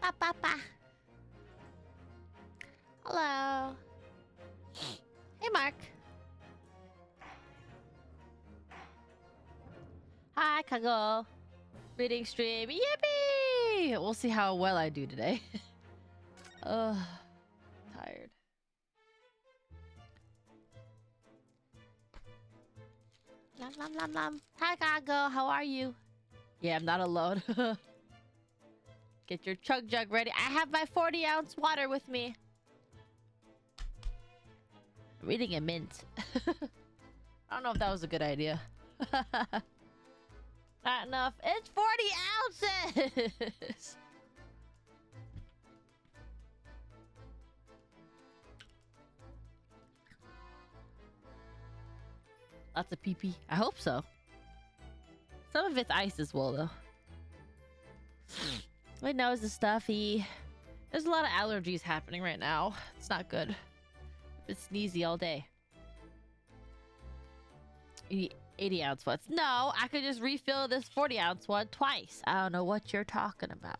Pa, pa, pa. Hello. Hey, Mark. Hi, Kago. Reading stream. Yippee! We'll see how well I do today. Ugh. Tired. Nom, nom, nom, nom. Hi, Kago. How are you? Yeah, I'm not alone. Get your chug jug ready. I have my 40-ounce water with me. I'm reading a mint. I don't know if that was a good idea. Not enough. It's 40 ounces! Lots of pee-pee. I hope so. Some of it's ice as well, though. My nose is stuffy. There's a lot of allergies happening right now. It's not good. It's sneezy all day. 80-ounce ones. No, I could just refill this 40-ounce one twice. I don't know what you're talking about.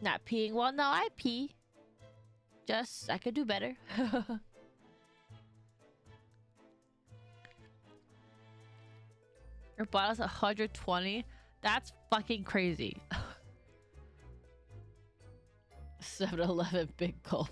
Not peeing. Well, no, I pee. Just, I could do better. Your bottle's 120? That's fucking crazy. 7-Eleven big gulp.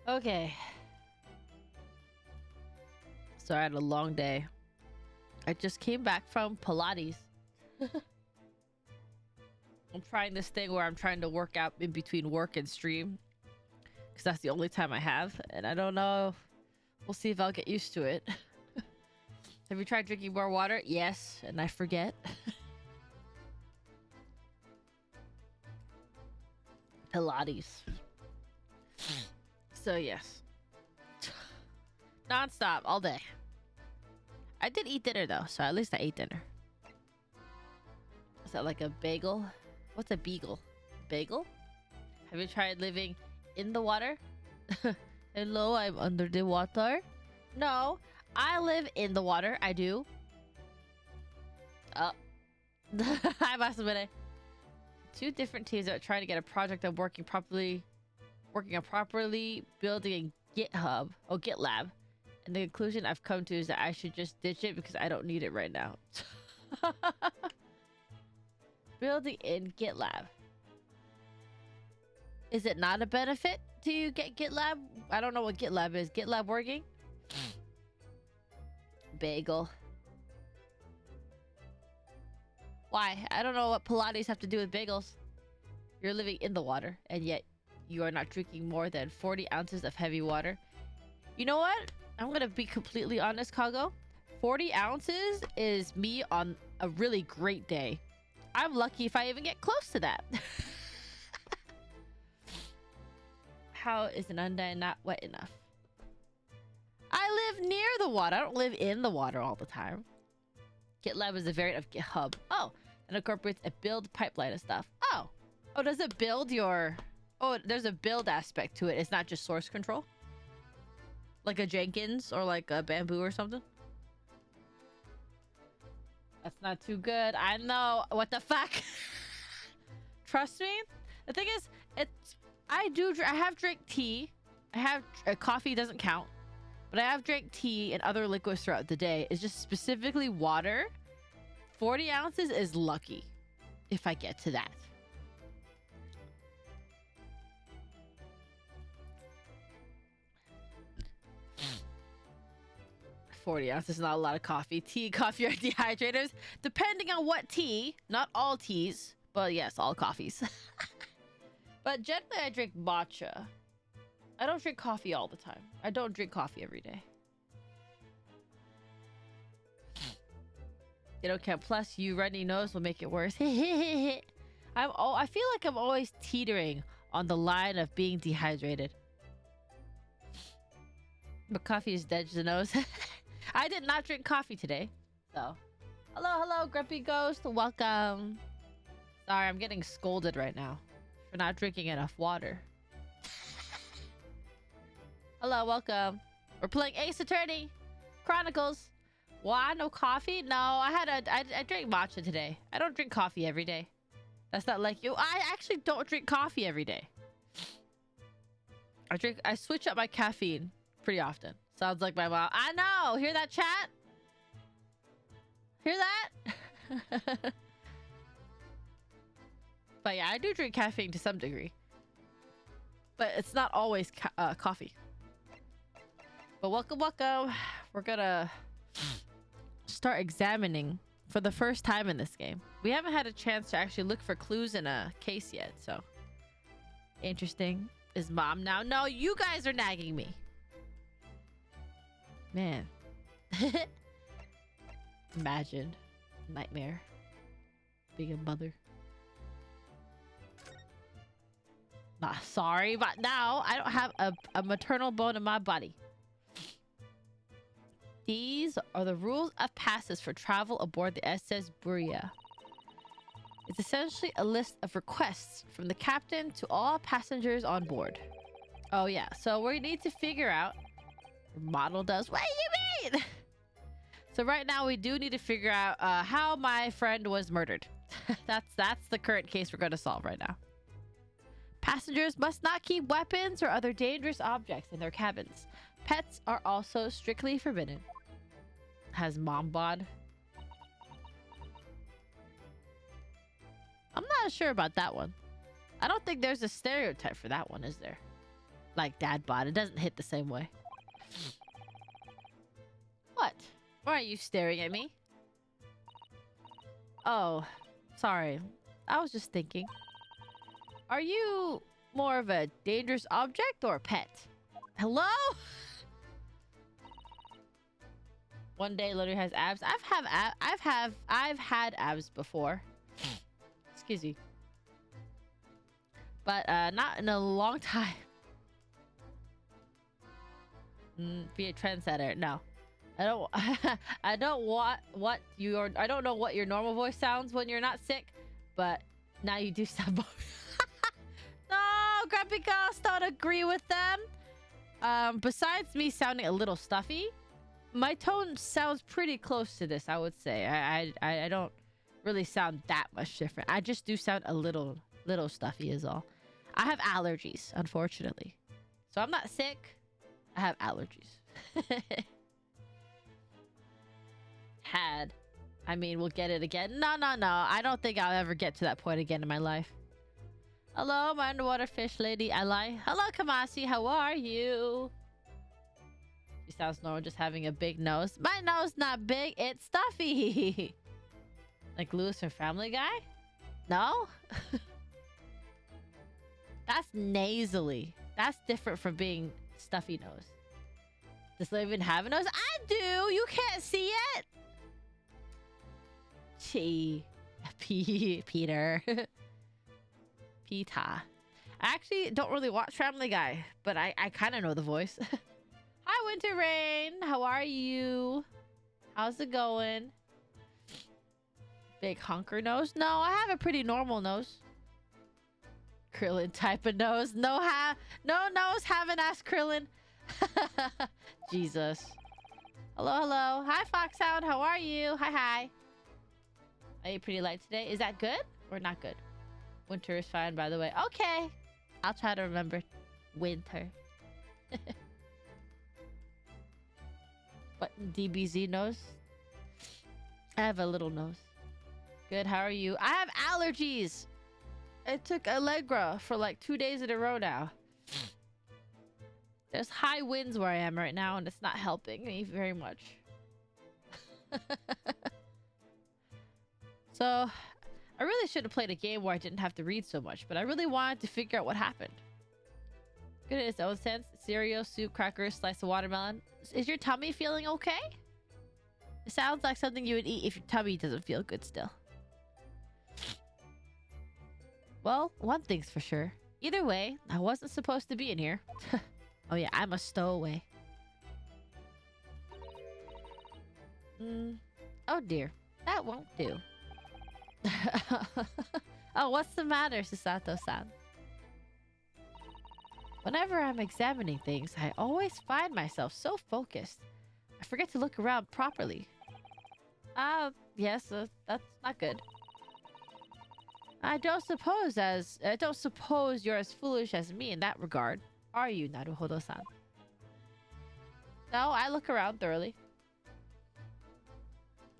Okay. So I had a long day. I just came back from Pilates. I'm trying this thing where I'm trying to work out in between work and stream. Because that's the only time I have. And I don't know. We'll see if I'll get used to it. Have you tried drinking more water? Yes. And I forget. Pilates. So yes. Non-stop all day. I did eat dinner though, so at least I ate dinner. Is that like a bagel? What's a beagle? Bagel? Have you tried living in the water? Hello, I'm under the water. No, I live in the water. I do. Oh. Hi, Masamune. Two different teams are trying to get a project of working on properly building a GitHub or GitLab. And the conclusion I've come to is that I should just ditch it because I don't need it right now. Building in GitLab. Is it not a benefit to get GitLab? I don't know what GitLab is. GitLab working? Bagel. Why? I don't know what Pilates have to do with bagels. You're living in the water, and yet you are not drinking more than 40 ounces of heavy water. You know what? I'm gonna be completely honest, Kago. 40 ounces is me on a really great day. I'm lucky if I even get close to that. How is an undine not wet enough? I live near the water. I don't live in the water all the time. GitLab is a variant of GitHub. Oh, and incorporates a build pipeline and stuff. Oh. Oh, does it build your... Oh, there's a build aspect to it. It's not just source control? Like a Jenkins or like a Bamboo or something? That's not too good. I know. What the fuck? Trust me. The thing is, I have drank tea. I have coffee doesn't count, but I have drank tea and other liquids throughout the day. It's just specifically water. 40 ounces is lucky if I get to that. 40 ounces is not a lot of coffee. Tea, coffee are dehydrators. Depending on what tea. Not all teas. But yes, all coffees. But generally I drink matcha. I don't drink coffee all the time. I don't drink coffee every day. They don't count. Plus, you runny nose will make it worse. I feel like I'm always teetering on the line of being dehydrated. But coffee is dead to the nose. I did not drink coffee today. So, hello, Grumpy Ghost. Welcome. Sorry, I'm getting scolded right now for not drinking enough water. Hello, welcome. We're playing Ace Attorney Chronicles. Why no coffee? No, I drank matcha today. I don't drink coffee every day. That's not like you. I actually don't drink coffee every day. I switch up my caffeine pretty often. Sounds like my mom. I know. Hear that, chat? Hear that? But yeah, I do drink caffeine to some degree. But it's not always coffee. But welcome, welcome. We're gonna start examining for the first time in this game. We haven't had a chance to actually look for clues in a case yet, so. Interesting. Is mom now? No, you guys are nagging me. Man. Imagine. Nightmare. Being a mother. Nah, sorry, but now I don't have a maternal bone in my body. These are the rules of passes for travel aboard the SS Buria. It's essentially a list of requests from the captain to all passengers on board. Oh yeah, so we need to figure out... Model does... What do you mean? So right now we do need to figure out how my friend was murdered. That's the current case we're going to solve right now. Passengers must not keep weapons or other dangerous objects in their cabins. Pets are also strictly forbidden. Has mom bod? I'm not sure about that one. I don't think there's a stereotype for that one, is there? Like dad bod. It doesn't hit the same way. What? Why are you staring at me? Oh, sorry. I was just thinking. Are you more of a dangerous object or a pet? Hello? One day literally has abs. I've had abs before. Excuse me. But not in a long time. Be a trendsetter. No. I don't I don't want what your I don't know what your normal voice sounds when you're not sick, but now you do sound No, Grumpy Ghost, don't agree with them. Besides me sounding a little stuffy, my tone sounds pretty close to this, I would say. I don't really sound that much different. I just do sound a little stuffy is all. I have allergies, unfortunately. So I'm not sick. I have allergies. Had. I mean, we'll get it again. No. I don't think I'll ever get to that point again in my life. Hello, my underwater fish lady ally. Hello, Kamasi. How are you? She sounds normal, just having a big nose. My nose not big. It's stuffy. Like Lewis from Family Guy? No? That's nasally. That's different from being stuffy nose. Does it even have a nose? I do. You can't see it. Peter. Peter. I actually don't really watch Family Guy, but I kind of know the voice. Hi, Winter Rain. How are you? How's it going? Big hunker nose? No, I have a pretty normal nose. Krillin type of nose. No nose. Haven't asked Krillin. Jesus. Hello. Hi, Foxhound. How are you? Hi. Are you pretty light today? Is that good or not good? Winter is fine, by the way. Okay. I'll try to remember winter. But DBZ nose? I have a little nose. Good, how are you? I have allergies! I took Allegra for like 2 days in a row now. There's high winds where I am right now, and it's not helping me very much. So, I really should have played a game where I didn't have to read so much, but I really wanted to figure out what happened. Good in its own sense. Cereal, soup, crackers, slice of watermelon. Is your tummy feeling okay? It sounds like something you would eat if your tummy doesn't feel good still. Well, one thing's for sure. Either way, I wasn't supposed to be in here. Oh yeah, I'm a stowaway. Oh dear. That won't do. Oh, what's the matter, Susato-san? Whenever I'm examining things, I always find myself so focused. I forget to look around properly. Yes, that's not good. I don't suppose you're as foolish as me in that regard, are you, Naruhodo-san? No, I look around thoroughly.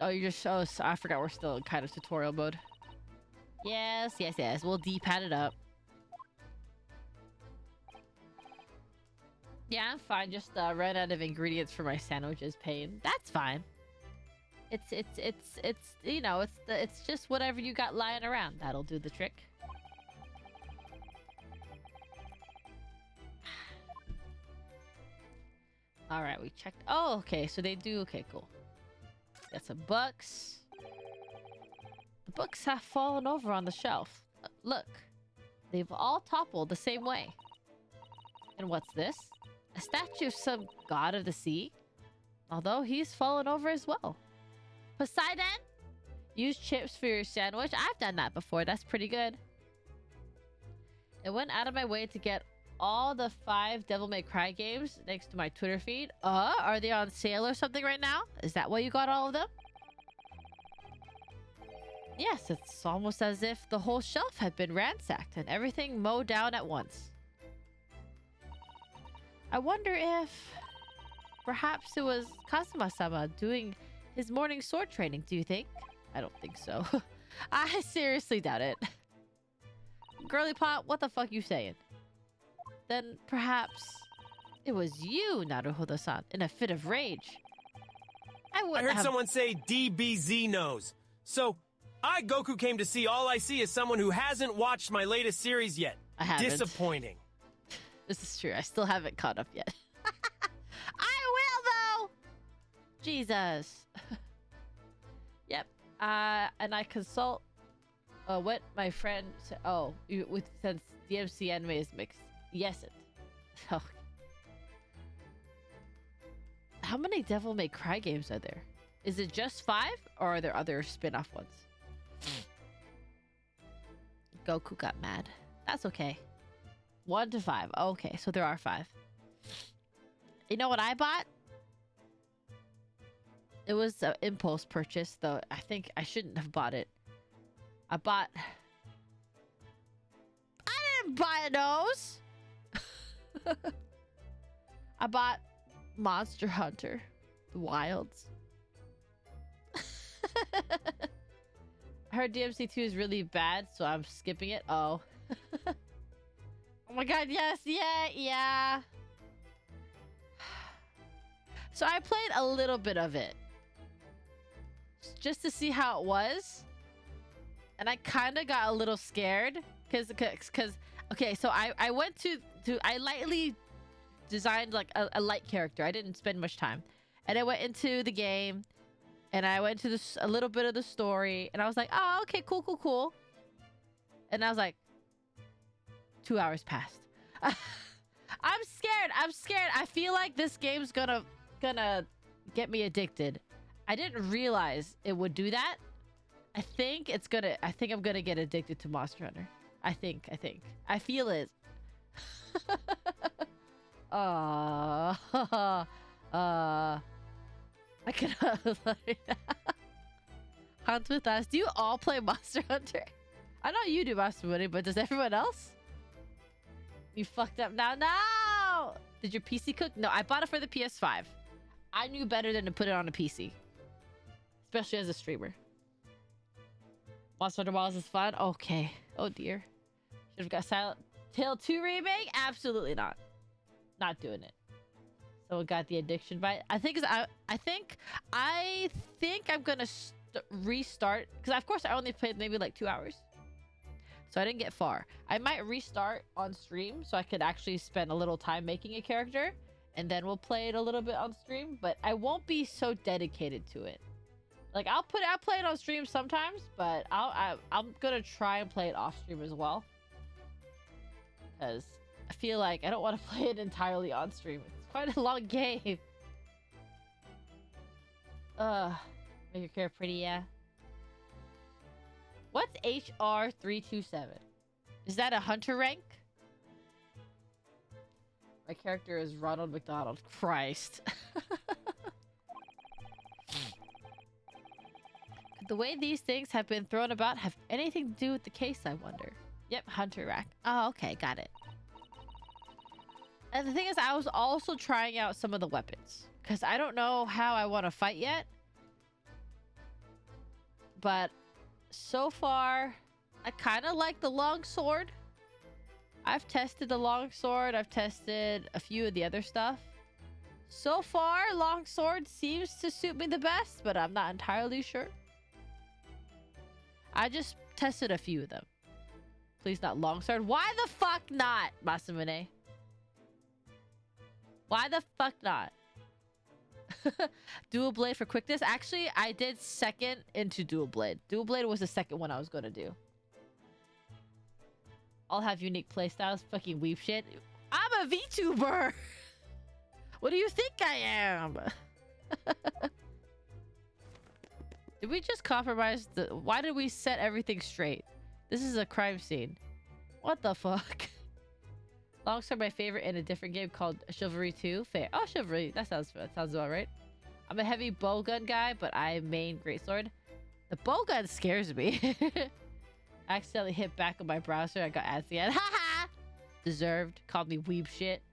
Oh, you just... Oh, I forgot we're still in kind of tutorial mode. Yes. We'll D-pad it up. Yeah, I'm fine. Just ran out of ingredients for my sandwiches. Pain. That's fine. It's you know, it's just whatever you got lying around. That'll do the trick. All right, we checked. Oh, okay. So they do. Okay, cool. Got some books. The books have fallen over on the shelf. Look, they've all toppled the same way. And what's this? A statue of some god of the sea? Although he's fallen over as well. Poseidon? Use chips for your sandwich? I've done that before. That's pretty good. I went out of my way to get all the 5 Devil May Cry games next to my Twitter feed. Are they on sale or something right now? Is that why you got all of them? Yes, it's almost as if the whole shelf had been ransacked and everything mowed down at once. I wonder if perhaps it was Kazuma-sama doing his morning sword training, do you think? I don't think so. I seriously doubt it. Girly Pot, what the fuck you saying? Then perhaps it was you, Naruhodo-san, in a fit of rage. I heard someone say DBZ knows. So, Goku came to see All I See is someone who hasn't watched my latest series yet. I haven't. Disappointing. This is true. I still haven't caught up yet. I will, though! Jesus. Yep. And I consult what my friend said. Oh, since DMC anime is mixed. Yes, it. Oh. How many Devil May Cry games are there? Is it just 5? Or are there other spin-off ones? Goku got mad. That's okay. 1 to 5. Okay, so there are 5. You know what I bought? It was an impulse purchase, though I think I shouldn't have bought it. I didn't buy those! I bought Monster Hunter. The Wilds. I heard DMC2 is really bad, so I'm skipping it. Oh. Oh my god, yes, yeah. So I played a little bit of it. Just to see how it was. And I kind of got a little scared. Because okay, so I went to I lightly designed like a light character. I didn't spend much time. And I went into the game. And I went to a little bit of the story. And I was like, oh, okay, cool. And I was like, 2 hours passed. I'm scared. I feel like this game's gonna get me addicted. I didn't realize it would do that. I think I'm gonna get addicted to Monster Hunter. I think. I feel it. I cannot. Hunt with us. Do you all play Monster Hunter? I know you do Monster Hunter, but does everyone else? You fucked up now. No! Did your PC cook? No, I bought it for the PS5. I knew better than to put it on a PC. Especially as a streamer. Monster Hunter Wilds is fun? Okay. Oh dear. Should have got Silent Hill 2 remake? Absolutely not. Not doing it. So it got the addiction bite. I think I'm gonna restart. Because of course I only played maybe like 2 hours. So I didn't get far. I might restart on stream so I could actually spend a little time making a character. And then we'll play it a little bit on stream. But I won't be so dedicated to it. Like I'll play it on stream sometimes. But I'm gonna try and play it off stream as well. Because I feel like I don't want to play it entirely on stream. It's quite a long game. Make your character pretty, yeah. What's HR327. Is that a hunter rank? My character is Ronald McDonald. Christ. Could the way these things have been thrown about have anything to do with the case, I wonder? Yep, hunter rack. Oh, okay, got it. And the thing is, I was also trying out some of the weapons. Because I don't know how I want to fight yet. But so far, I kind of like the long sword. I've tested the long sword. I've tested a few of the other stuff. So far, long sword seems to suit me the best, but I'm not entirely sure. I just tested a few of them. Please not long sword. Why the fuck not, Masamune? Why the fuck not? Dual blade for quickness. Actually, I did second into dual blade. Dual blade was the second one I was going to do. All have unique playstyles. Fucking weep shit. I'm a VTuber. What do you think I am? Did we just compromise the... Why did we set everything straight? This is a crime scene. What the fuck? Longsword my favorite in a different game called Chivalry 2. Fair. Oh, Chivalry. That sounds about right. I'm a heavy bowgun guy, but I main greatsword. The bowgun scares me. I accidentally hit back on my browser. I got ads again. Haha! Deserved. Called me weeb shit.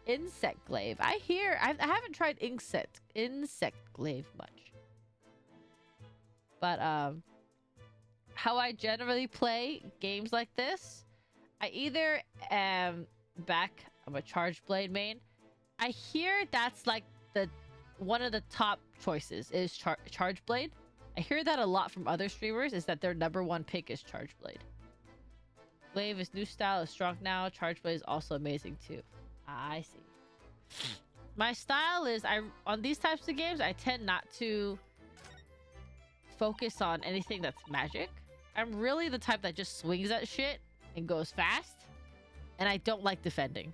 Insect glaive. I haven't tried insect glaive much. But how I generally play games like this, I either am I'm a charge blade main. I hear that's like one of the top choices is charge blade. I hear that a lot from other streamers, is that their #1 pick is charge blade. Glaive is new style, is strong now. Charge blade is also amazing too. I see. My style is on these types of games, I tend not to focus on anything that's magic. I'm really the type that just swings at shit and goes fast. And I don't like defending.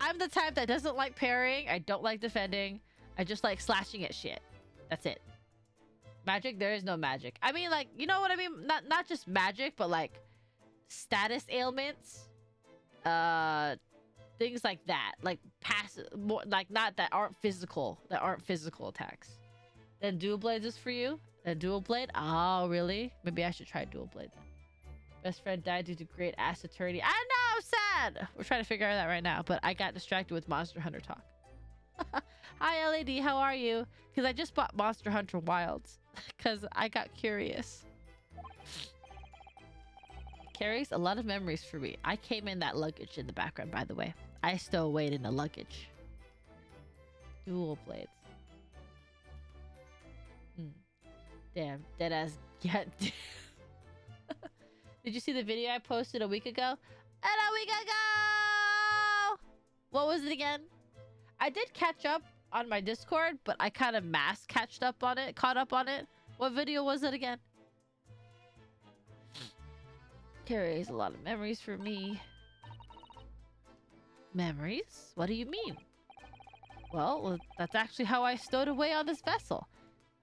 I'm the type that doesn't like parrying. I don't like defending. I just like slashing at shit. That's it. Magic, there is no magic. I mean, like, you know what I mean? Not just magic, but like status ailments. Things like that. Like passive, more like not that aren't physical attacks. Then dual blades is for you? Then dual blade? Oh, really? Maybe I should try dual blade then. Best friend died due to great ass attorney. I know, I'm sad! We're trying to figure that right now, but I got distracted with Monster Hunter talk. Hi, LAD, how are you? Because I just bought Monster Hunter Wilds. Because I got curious. Carries a lot of memories for me. I came in that luggage in the background, by the way. I stow away in the luggage. Dual blades. Damn, deadass. Yeah. Did you see the video I posted a week ago? And a week ago! What was it again? I did catch up on my Discord, but I kind of caught up on it. What video was it again? Carries a lot of memories for me. Memories? What do you mean? Well, that's actually how I stowed away on this vessel.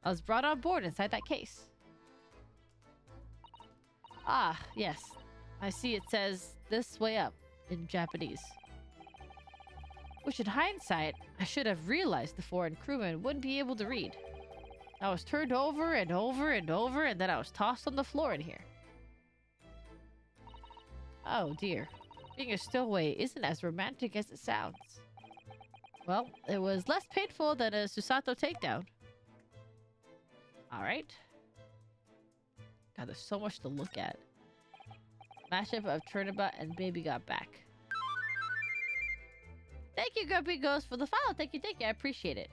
I was brought on board inside that case. Ah, yes. I see it says this way up in Japanese. Which in hindsight, I should have realized the foreign crewman wouldn't be able to read. I was turned over and over and over, and then I was tossed on the floor in here. Oh dear. Being a stowaway isn't as romantic as it sounds. Well, it was less painful than a Susato takedown. Alright. God, there's so much to look at. Mashup of Turnabout and Baby Got Back. Thank you, Grumpy Ghost, for the follow. Thank you. I appreciate it.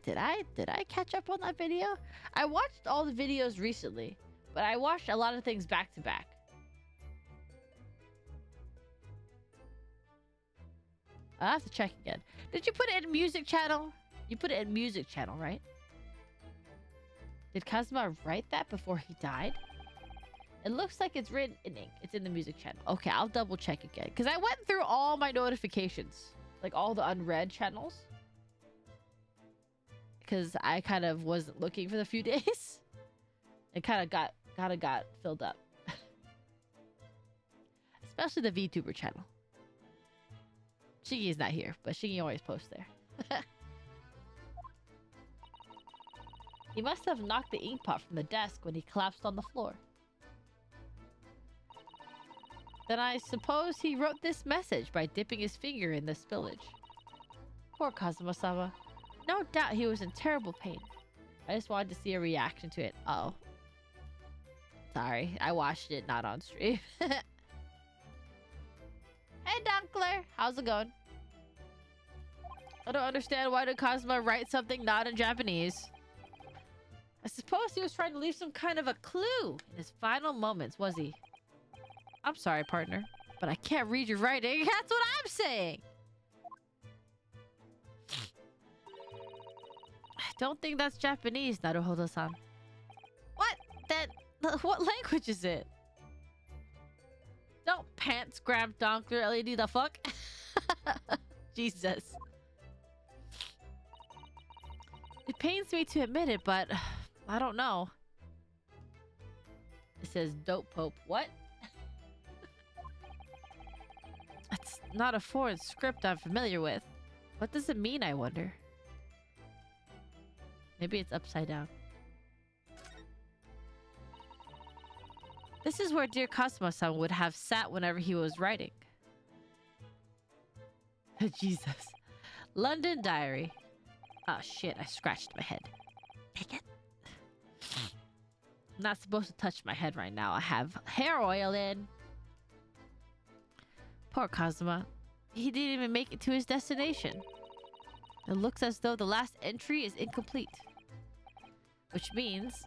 Did I catch up on that video? I watched all the videos recently, but I watched a lot of things back to back. I'll have to check again. Did you put it in music channel? You put it in music channel, right? Did Kazuma write that before he died? It looks like it's written in ink. It's in the music channel. Okay, I'll double check again. Because I went through all my notifications. Like all the unread channels. Because I kind of wasn't looking for the few days. It kind of got got filled up. Especially the VTuber channel. Shingy's not here, but Shingy always posts there. He must have knocked the ink pot from the desk when he collapsed on the floor. Then I suppose he wrote this message by dipping his finger in the spillage. Poor Kazuma-sama. No doubt he was in terrible pain. I just wanted to see a reaction to it. Uh oh. Sorry, I watched it not on stream. Hey Dunkler, how's it going? I don't understand why did Kazuma write something not in Japanese. I suppose he was trying to leave some kind of a clue in his final moments, was he? I'm sorry, partner, but I can't read your writing. That's what I'm saying! I don't think that's Japanese, Naruhodo-san. What? Then, what language is it? Don't pants grab Donkler LED the fuck? Jesus. It pains me to admit it, but I don't know. It says dope pope. What? It's not a foreign script I'm familiar with. What does it mean, I wonder? Maybe it's upside down. This is where dear Kazuma-san would have sat whenever he was writing. Jesus. London Diary. Oh shit, I scratched my head. Take it. I'm not supposed to touch my head right now. I have hair oil in. Poor Kazuma. He didn't even make it to his destination. It looks as though the last entry is incomplete. Which means...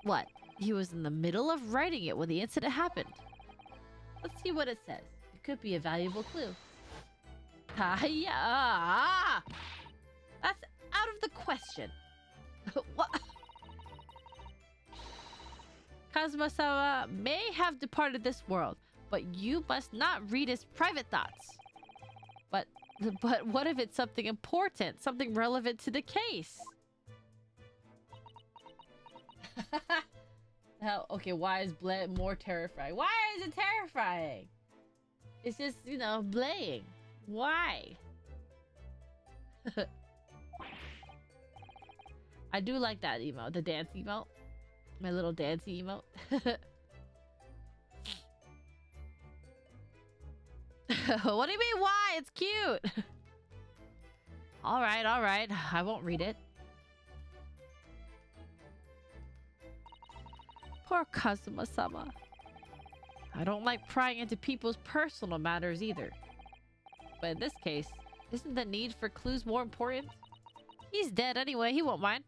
what? He was in the middle of writing it when the incident happened. Let's see what it says. It could be a valuable clue. Yeah. That's out of the question. What? Kazuma-sama may have departed this world, but you must not read his private thoughts. But what if it's something important, something relevant to the case? Hell, okay, why is Blay more terrifying? Why is it terrifying? It's just, you know, blaying. Why? I do like that emote, the dance emote. My little dancey emote. What do you mean, why? It's cute. Alright, alright. I won't read it. Poor Kazuma-sama. I don't like prying into people's personal matters either. But in this case, isn't the need for clues more important? He's dead anyway, he won't mind.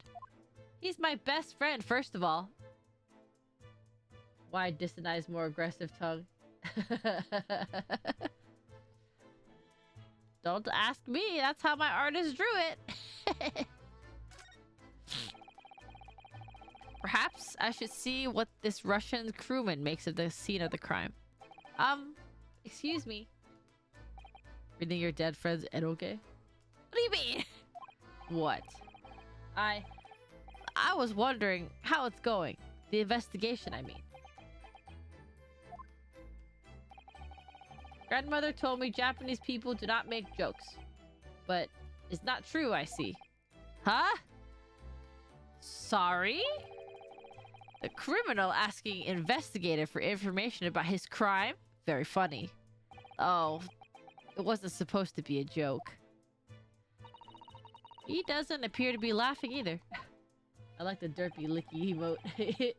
He's my best friend, first of all. Why Disney's more aggressive tongue? Don't ask me, that's how my artist drew it. Perhaps I should see what this Russian crewman makes of the scene of the crime. Excuse me. Reading your dead friend's eroge? What do you mean? What? I was wondering how it's going. The investigation, I mean. Grandmother told me Japanese people do not make jokes. But it's not true, I see. Huh? Sorry? The criminal asking investigator for information about his crime? Very funny. Oh, it wasn't supposed to be a joke. He doesn't appear to be laughing either. I like the derpy licky emote.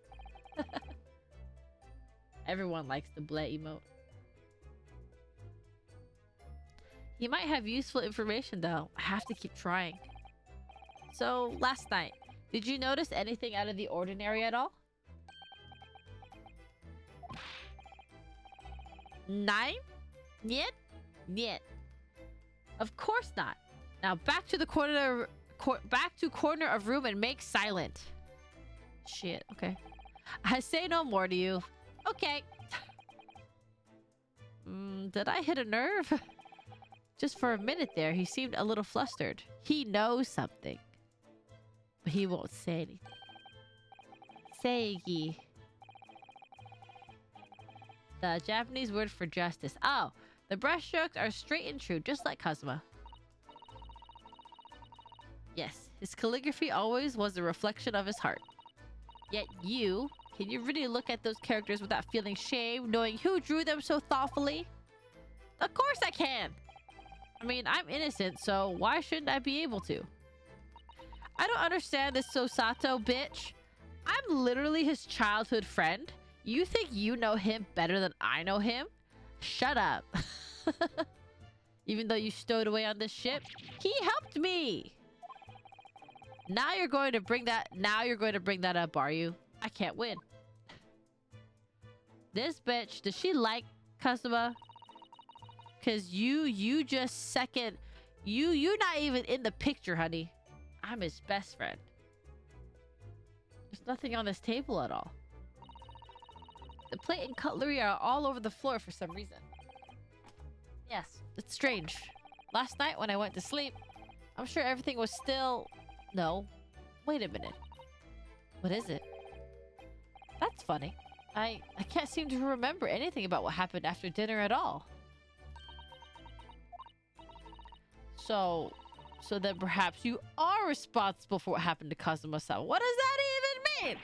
Everyone likes the bleh emote. He might have useful information though. I have to keep trying. So, last night, did you notice anything out of the ordinary at all? 9? Niet? Niet. Of course not. Now back to the corner of room and make silent. Shit, okay. I say no more to you. Okay. Did I hit a nerve? Just for a minute there, he seemed a little flustered. He knows something. But he won't say anything. Seigi. The Japanese word for justice. Oh, the brushstrokes are straight and true, just like Kazuma. Yes, his calligraphy always was a reflection of his heart. Yet you, can you really look at those characters without feeling shame, knowing who drew them so thoughtfully? Of course I can! I mean, I'm innocent, so why shouldn't I be able to? I don't understand this Sosato bitch. I'm literally his childhood friend. You think you know him better than I know him? Shut up. Even though you stowed away on this ship, he helped me. Now you're going to bring that up, are you? I can't win. This bitch, does she like Kazuma? Cause you just second, you're not even in the picture, honey. I'm his best friend. There's nothing on this table at all. The plate and cutlery are all over the floor for some reason. Yes, it's strange. Last night when I went to sleep, I'm sure everything was still... No. Wait a minute. What is it? That's funny. I can't seem to remember anything about what happened after dinner at all. So then perhaps you are responsible for what happened to Kazuma-san. What does that even mean?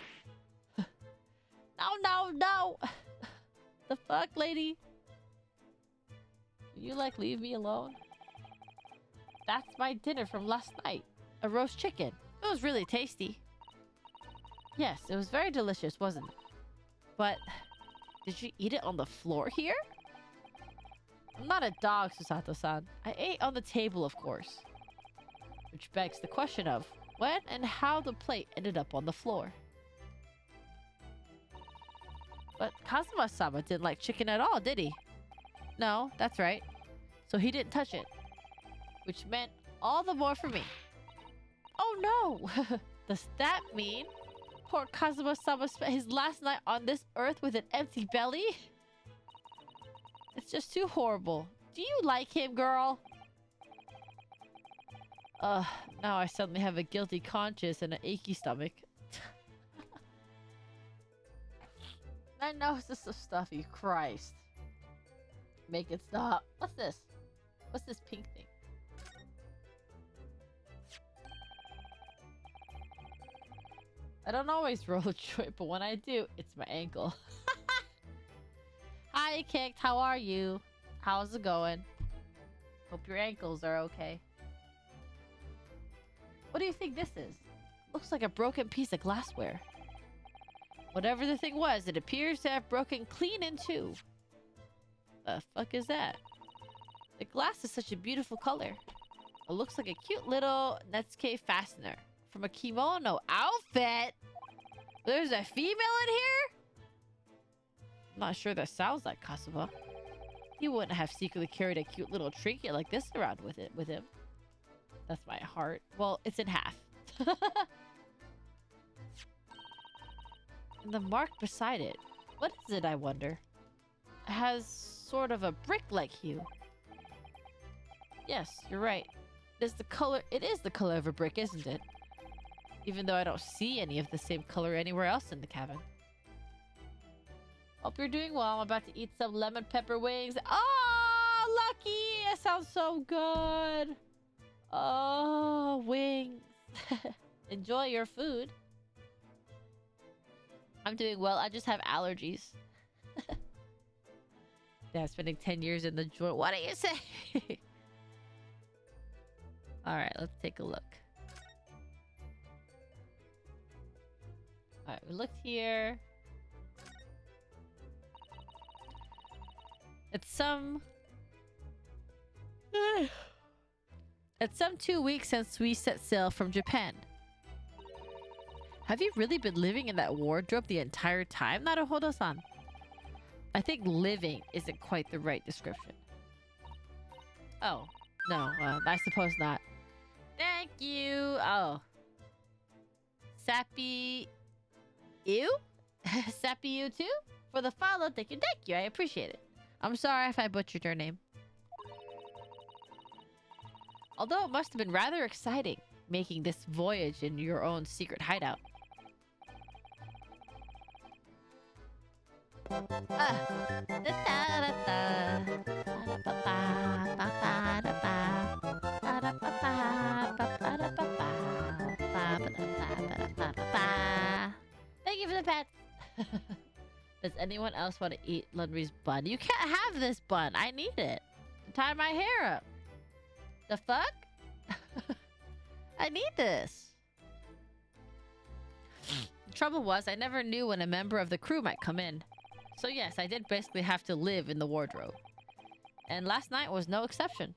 No. The fuck, lady? You like leave me alone? That's my dinner from last night. A roast chicken. It was really tasty. Yes, it was very delicious, wasn't it? But did you eat it on the floor here? I'm not a dog, Susato-san. I ate on the table, of course. Which begs the question of when and how the plate ended up on the floor. But Kazuma-sama didn't like chicken at all, did he? No, that's right. So he didn't touch it. Which meant all the more for me. Oh no! Does that mean poor Kazuma-sama spent his last night on this earth with an empty belly? It's just too horrible. Do you like him, girl? Now I suddenly have a guilty conscience and an achy stomach. My nose is so stuffy. Christ. Make it stop. What's this? What's this pink thing? I don't always roll a joint, but when I do, it's my ankle. Hi, Kicked. How are you? How's it going? Hope your ankles are okay. What do you think this is? Looks like a broken piece of glassware. Whatever the thing was, it appears to have broken clean in two. The fuck is that? The glass is such a beautiful color. It looks like a cute little Netsuke fastener from a kimono outfit. There's a female in here? I'm not sure that sounds like Kazuma. He wouldn't have secretly carried a cute little trinket like this around with him. That's my heart. Well, it's in half. And the mark beside it. What is it, I wonder? It has sort of a brick-like hue. Yes, you're right. It is the color of a brick, isn't it? Even though I don't see any of the same color anywhere else in the cabin. Hope you're doing well. I'm about to eat some lemon pepper wings. Oh, lucky! That sounds so good. Oh, wings. Enjoy your food. I'm doing well. I just have allergies. Yeah, spending 10 years in the joint. What do you say? Alright, let's take a look. Alright, we looked here. It's some 2 weeks since we set sail from Japan. Have you really been living in that wardrobe the entire time, Naruhodo-san? I think living isn't quite the right description. Oh, no, I suppose not. Thank you. Oh. Sappy... Ew? Sappy you too? For the follow, thank you, I appreciate it. I'm sorry if I butchered your name. Although it must have been rather exciting, making this voyage in your own secret hideout. Thank you for the pet. Does anyone else want to eat Laundry's bun? You can't have this bun. I need it to tie my hair up. The fuck? I need this. The trouble was, I never knew when a member of the crew might come in. So yes, I did basically have to live in the wardrobe. And last night was no exception.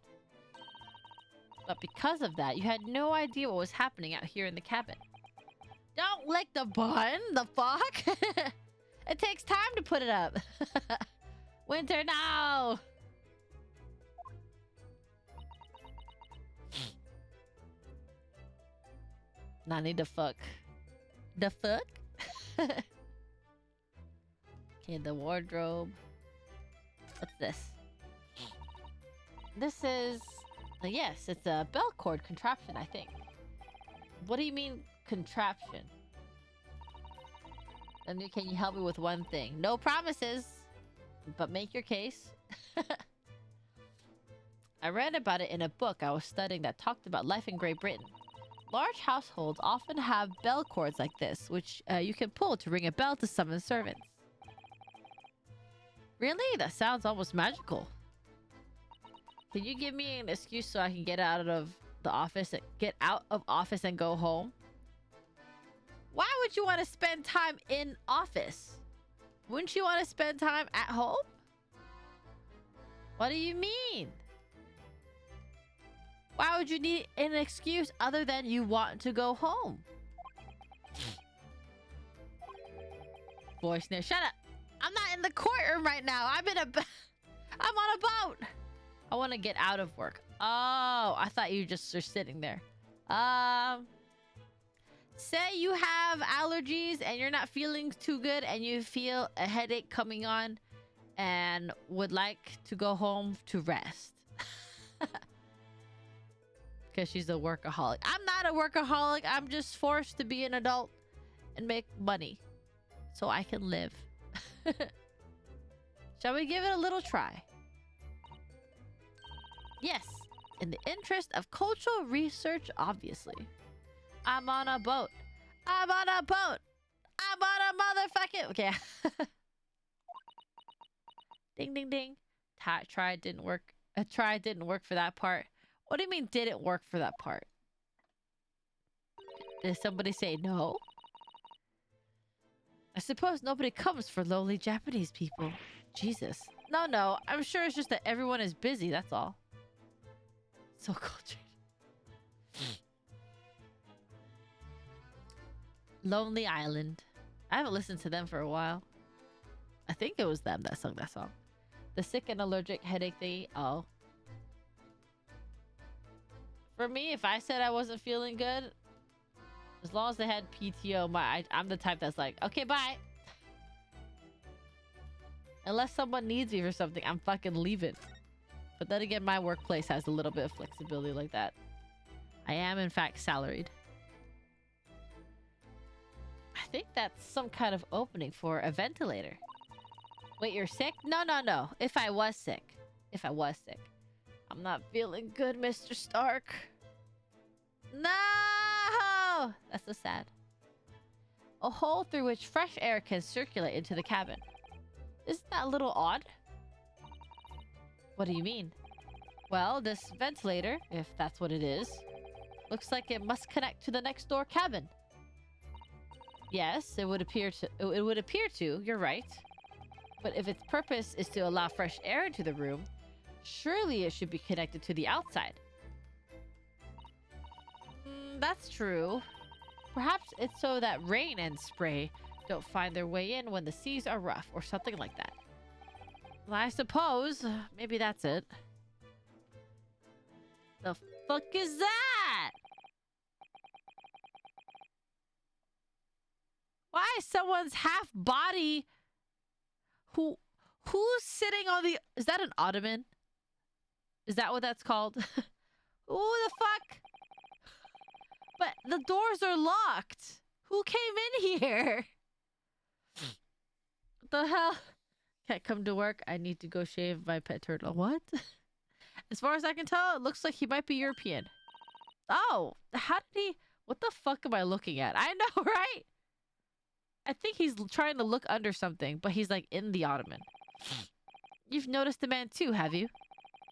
But because of that, you had no idea what was happening out here in the cabin. Don't lick the bun! The fuck? It takes time to put it up. Winter, now! Nani the fuck. The fuck? Okay, the wardrobe. What's this? This is... yes, it's a bell cord contraption, I think. What do you mean, contraption? And can you help me with one thing? No promises, but make your case. I read about it in a book I was studying that talked about life in Great Britain. Large households often have bell cords like this, which you can pull to ring a bell to summon servants. Really? That sounds almost magical. Can you give me an excuse so I can get out of the office, and go home? Why would you want to spend time in office? Wouldn't you want to spend time at home? What do you mean? Why would you need an excuse other than you want to go home? Voice near. Shut up. I'm not in the courtroom right now. I'm on a boat. I want to get out of work. Oh, I thought you just were sitting there. Say you have allergies and you're not feeling too good and you feel a headache coming on and would like to go home to rest. Because she's a workaholic. I'm not a workaholic. I'm just forced to be an adult and make money so I can live. Shall we give it a little try? Yes, in the interest of cultural research, obviously. I'm on a boat. I'm on a boat. I'm on a motherfucking... Okay. Ding, ding, ding. Try didn't work. A try didn't work for that part. What do you mean didn't work for that part? Did somebody say no? I suppose nobody comes for lowly Japanese people. Jesus. No. I'm sure it's just that everyone is busy, that's all. So cultured. Lonely Island. I haven't listened to them for a while. I think it was them that sung that song. The sick and allergic headache thingy. Oh. For me, if I said I wasn't feeling good, as long as they had PTO, I'm the type that's like, okay, bye. Unless someone needs me for something, I'm fucking leaving. But then again, my workplace has a little bit of flexibility like that. I am, in fact, salaried. I think that's some kind of opening for a ventilator. Wait, you're sick? No. If I was sick. I'm not feeling good, Mr. Stark. No! That's so sad. A hole through which fresh air can circulate into the cabin. Isn't that a little odd? What do you mean? Well, this ventilator, if that's what it is, looks like it must connect to the next door cabin. Yes, it would appear to, you're right. But if its purpose is to allow fresh air into the room, surely it should be connected to the outside. That's true. Perhaps it's so that rain and spray don't find their way in when the seas are rough or something like that. Well, I suppose maybe that's it. The fuck is that? Why is someone's half body... Who's sitting on the... Is that an ottoman? Is that what that's called? Who the fuck? But the doors are locked. Who came in here? What the hell? Can't come to work. I need to go shave my pet turtle. What? As far as I can tell, it looks like he might be European. Oh, how did he... What the fuck am I looking at? I know, right? I think he's trying to look under something, but he's like in the ottoman. You've noticed the man too, have you?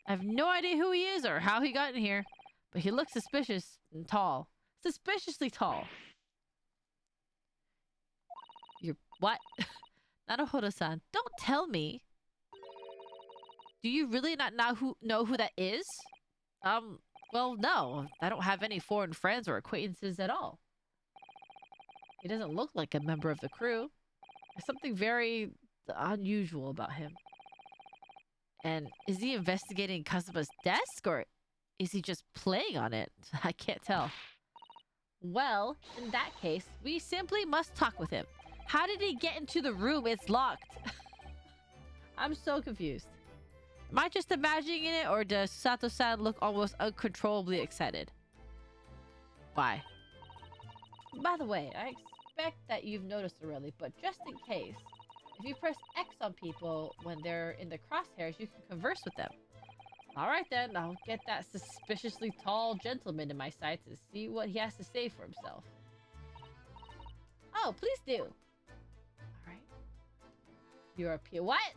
I have no idea who he is or how he got in here, but he looks suspicious and tall. Suspiciously tall. You're... What? Naruhodo-san, don't tell me. Do you really not know who that is? Well, no. I don't have any foreign friends or acquaintances at all. He doesn't look like a member of the crew. There's something very unusual about him. And is he investigating Kazuma's desk, or is he just playing on it? I can't tell. Well, in that case, we simply must talk with him. How did he get into the room? It's locked. I'm so confused. Am I just imagining it, or does Sato-san look almost uncontrollably excited? Why? By the way, I expect that you've noticed already, but just in case, if you press X on people when they're in the crosshairs, you can converse with them. Alright then, I'll get that suspiciously tall gentleman in my sights and see what he has to say for himself. Oh, please do. Alright. European. What?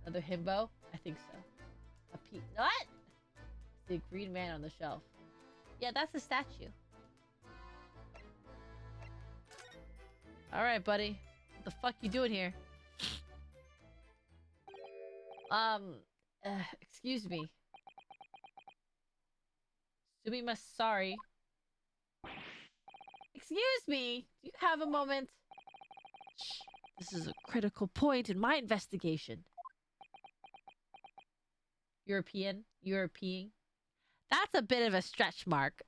Another himbo? I think so. What? The green man on the shelf. Yeah, that's a statue. Alright, buddy. What the fuck you doing here? Excuse me. Sumimasen, sorry. Excuse me! Do you have a moment? Shh. This is a critical point in my investigation. European? That's a bit of a stretch mark.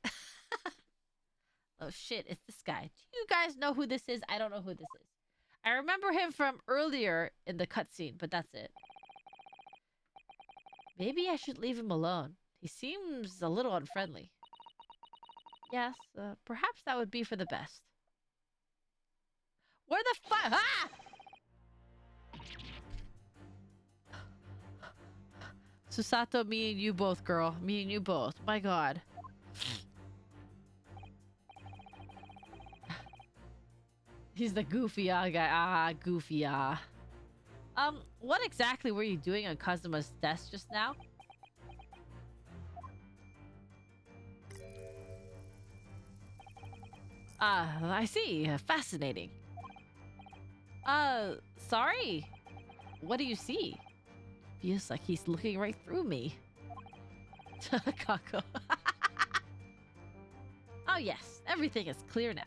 Oh shit, it's this guy. Do you guys know who this is? I don't know who this is. I remember him from earlier in the cutscene, but that's it. Maybe I should leave him alone. He seems a little unfriendly. Yes, perhaps that would be for the best. Where the fuck? Ah! Susato, me and you both, girl. Me and you both. My god. He's the goofy guy. Ah, goofy what exactly were you doing on Kazuma's desk just now? I see. Fascinating. Sorry. What do you see? Feels like he's looking right through me. Kako. Oh yes, everything is clear now.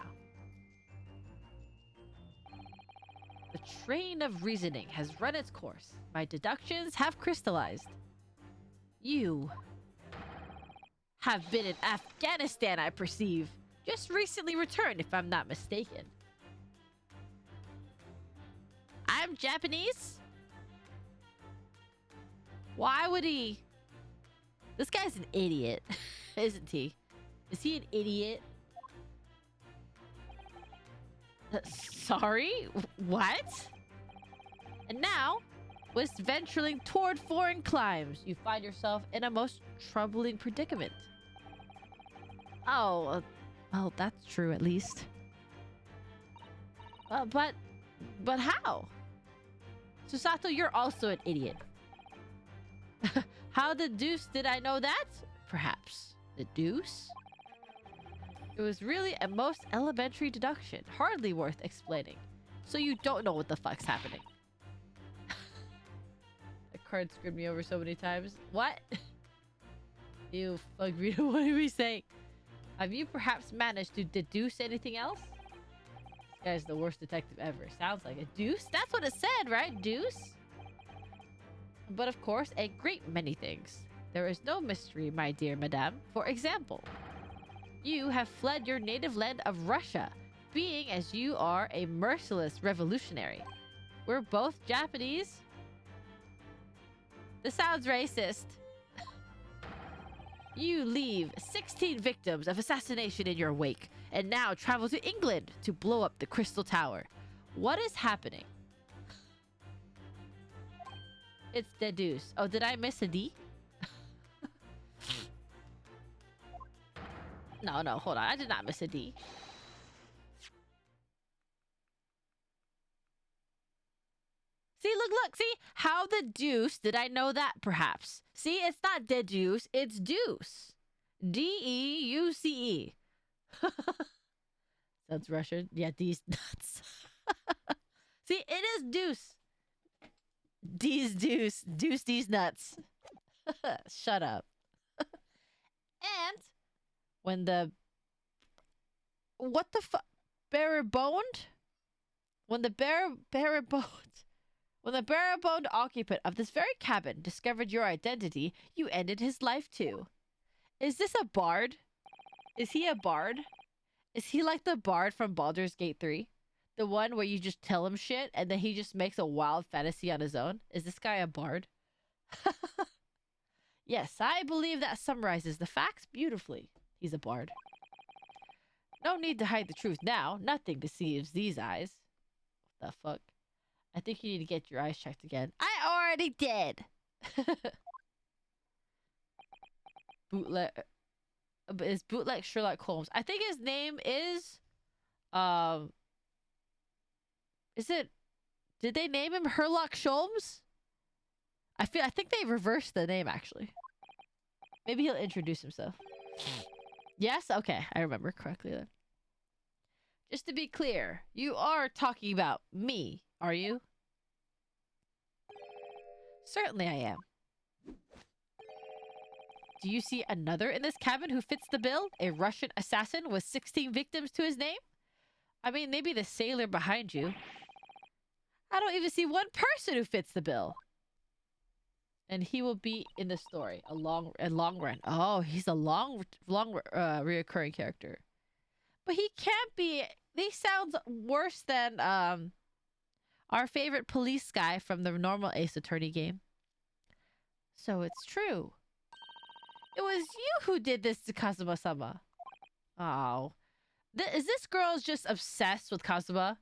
The train of reasoning has run its course. My deductions have crystallized. You have been in Afghanistan, I perceive. Just recently returned, if I'm not mistaken. I'm Japanese? Why would he... This guy's an idiot, isn't he? Is he an idiot? Sorry? What? And now, with venturing toward foreign climes, you find yourself in a most troubling predicament. Oh, well, that's true at least. But how? Susato, you're also an idiot. How the deuce did I know that? Perhaps. The deuce? It was really a most elementary deduction, hardly worth explaining. So you don't know what the fuck's happening. The card screwed me over so many times. What? Ew, fuck Rita, what are we saying? Have you perhaps managed to deduce anything else? This guy's the worst detective ever. Sounds like a deuce? That's what it said, right? Deuce? But of course, a great many things. There is no mystery, my dear madame. For example, you have fled your native land of Russia, being as you are a merciless revolutionary. We're both Japanese. This sounds racist. You leave 16 victims of assassination in your wake, and now travel to England to blow up the Crystal Tower. What is happening? It's deduce. Oh, did I miss a D? No, no, hold on. I did not miss a D. See, look, look. See? How the deuce did I know that, perhaps? See, it's not deduce, it's deuce. D-E-U-C-E. Sounds Russian. Yeah, D's nuts. See, it is deuce. D's deuce. Deuce D's nuts. Shut up. And when the... What the fuck? Bare boned? When the bare boned... When the bare-boned occupant of this very cabin discovered your identity, you ended his life too. Is this a bard? Is he a bard? Is he like the bard from Baldur's Gate 3? The one where you just tell him shit and then he just makes a wild fantasy on his own? Is this guy a bard? Yes, I believe that summarizes the facts beautifully. He's a bard. No need to hide the truth now. Nothing deceives these eyes. What the fuck? I think you need to get your eyes checked again. I already did! Bootleg... Is bootleg Sherlock Holmes. I think his name is... Is it... Did they name him Herlock Sholmes? I think they reversed the name, actually. Maybe he'll introduce himself. Yes? Okay, I remember correctly then. Just to be clear, you are talking about me, are you? Certainly I am. Do you see another in this cabin who fits the bill? A Russian assassin with 16 victims to his name? I mean, maybe the sailor behind you. I don't even see one person who fits the bill. And he will be in the story. A long run. Oh, he's a long reoccurring character. But he can't be... He sounds worse than our favorite police guy from the normal Ace Attorney game. So it's true. It was you who did this to Kazuma-sama. Oh. Is this girl just obsessed with Kazuma?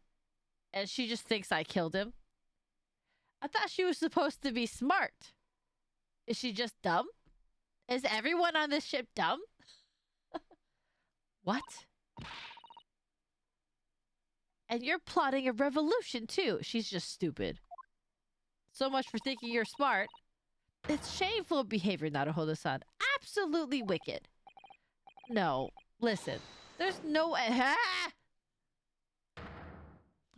And she just thinks I killed him? I thought she was supposed to be smart. Is she just dumb? Is everyone on this ship dumb? What? And you're plotting a revolution, too. She's just stupid. So much for thinking you're smart. It's shameful behavior, Naruhodo-san. Absolutely wicked. No, listen. There's no... I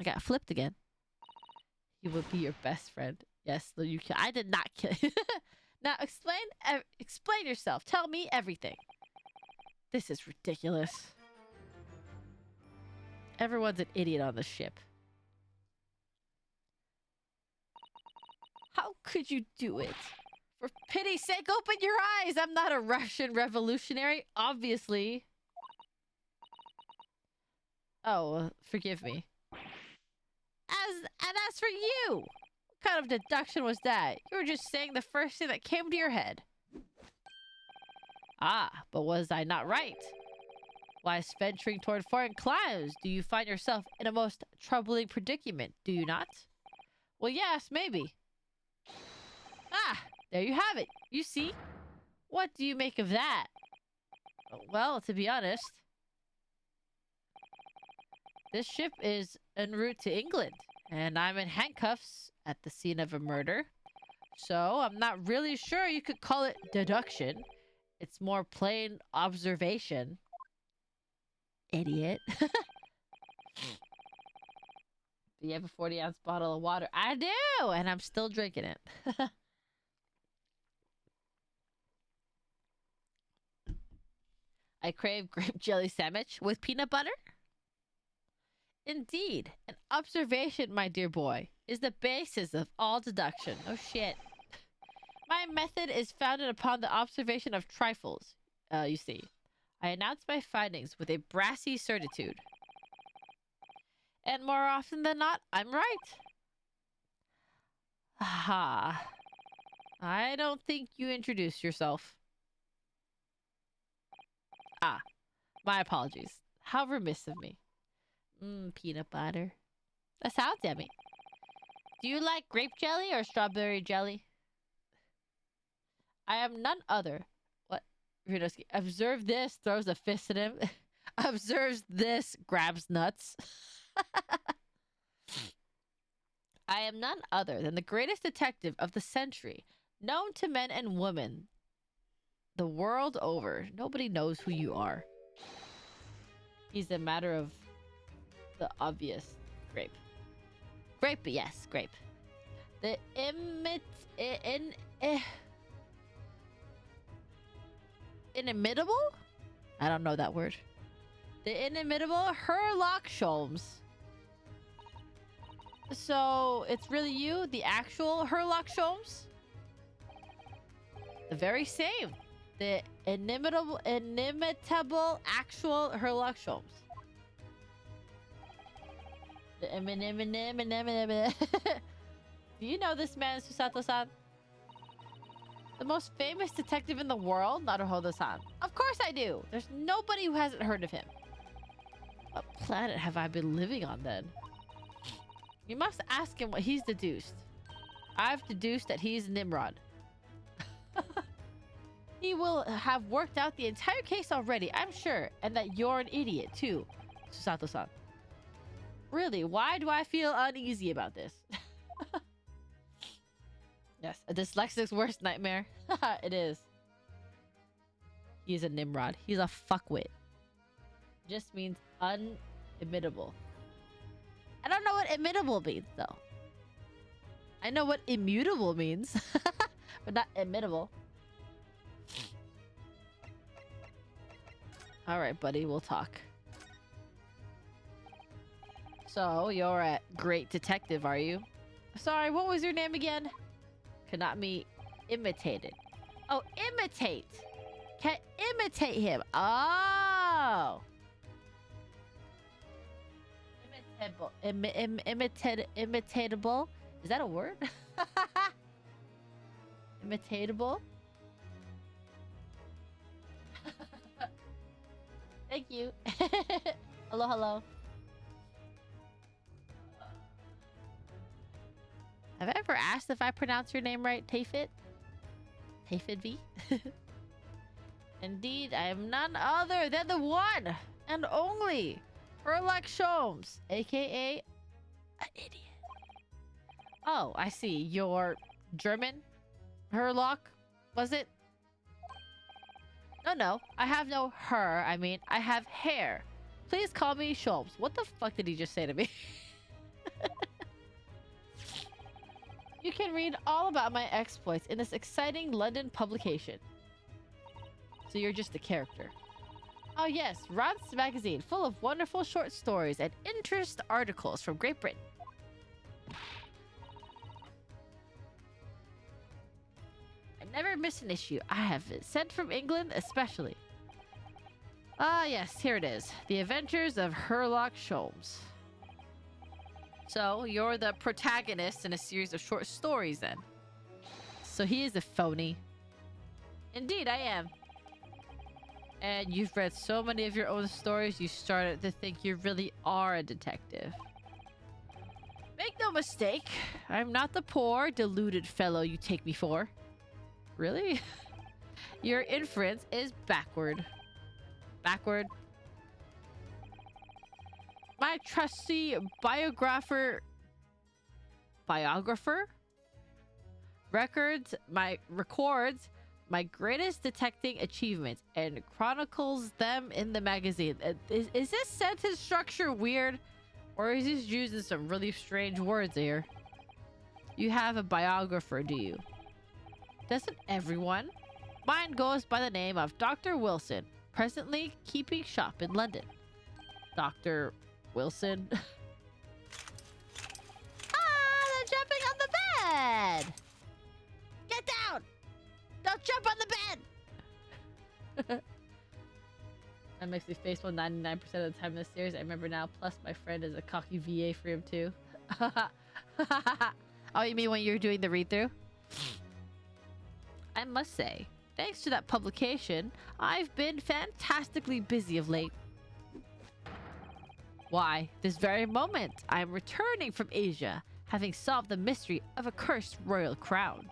got flipped again. He will be your best friend. Yes, you can. I did not kill... Now, explain yourself. Tell me everything. This is ridiculous. Everyone's an idiot on the ship. How could you do it? For pity's sake, open your eyes! I'm not a Russian revolutionary, obviously. Oh, forgive me. As for you! What kind of deduction was that? You were just saying the first thing that came to your head. Ah, but was I not right? Whilst venturing toward foreign climes, do you find yourself in a most troubling predicament, do you not? Well, yes, maybe. Ah, there you have it. You see? What do you make of that? Well, to be honest, this ship is en route to England, and I'm in handcuffs at the scene of a murder. So, I'm not really sure you could call it deduction. It's more plain observation. Idiot. Do you have a 40-ounce bottle of water? I do! And I'm still drinking it. I crave grape jelly sandwich with peanut butter. Indeed, an observation, my dear boy, is the basis of all deduction. Oh shit. My method is founded upon the observation of trifles. You see. I announce my findings with a brassy certitude. And more often than not, I'm right. Aha. I don't think you introduced yourself. Ah, my apologies. How remiss of me. Peanut butter. That sounds yummy. Do you like grape jelly or strawberry jelly? I am none other. What? Ryunosuke. Observe this, throws a fist at him. Observes this, grabs nuts. I am none other than the greatest detective of the century, known to men and women the world over. Nobody knows who you are. He's a matter of the obvious. Grape. Grape, yes, grape. The inimitable? I don't know that word. The inimitable Herlock Sholmes. So it's really you, the actual Herlock Sholmes? The very same. The inimitable actual Herlock Sholmes. Do you know this man, Susato-san? The most famous detective in the world, Naruhodo-san. Of course I do. There's nobody who hasn't heard of him. What planet have I been living on then? You must ask him what he's deduced. I've deduced that he's Nimrod. He will have worked out the entire case already, I'm sure. And that you're an idiot, too, Susato-san. Really, why do I feel uneasy about this? Yes, a dyslexic's worst nightmare. It is. He's a Nimrod. He's a fuckwit. Just means unimitable. I don't know what imitable means, though. I know what immutable means, but not imitable. All right, buddy, we'll talk. So, you're a great detective, are you? Sorry, what was your name again? Cannot be imitated. Oh, imitate. Can imitate him. Oh. Imitable. Imitatable. Is that a word? Imitatable. Thank you. Hello, hello. Have I ever asked if I pronounce your name right, Tafit? Tafit V? Indeed, I am none other than the one and only Herlock Sholmes, aka an idiot. Oh, I see. You're German? Herlock? Was it? No. I have no her. I mean, I have hair. Please call me Sholmes. What the fuck did he just say to me? You can read all about my exploits in this exciting London publication. So you're just a character. Oh yes, Ron's magazine, full of wonderful short stories and interest articles from Great Britain. I never miss an issue. I have it sent from England especially. Ah yes, here it is. The Adventures of Herlock Sholmes. So, you're the protagonist in a series of short stories then. So he is a phony. Indeed, I am. And you've read so many of your own stories, you started to think you really are a detective. Make no mistake, I'm not the poor, deluded fellow you take me for. Really? Your inference is backward. Backward? My trusty biographer records my greatest detecting achievements and chronicles them in the magazine. Is this sentence structure weird, or is he using some really strange words here? You have a biographer, do you? Doesn't everyone? Mine goes by the name of Dr. Wilson, presently keeping shop in London. Dr. Wilson. They're jumping on the bed! Get down! Don't jump on the bed! That makes me face 99% of the time in this series. I remember now. Plus, my friend is a cocky VA for him, too. Oh, you mean when you're doing the read-through? I must say, thanks to that publication, I've been fantastically busy of late. Why, this very moment, I am returning from Asia, having solved the mystery of a cursed royal crown.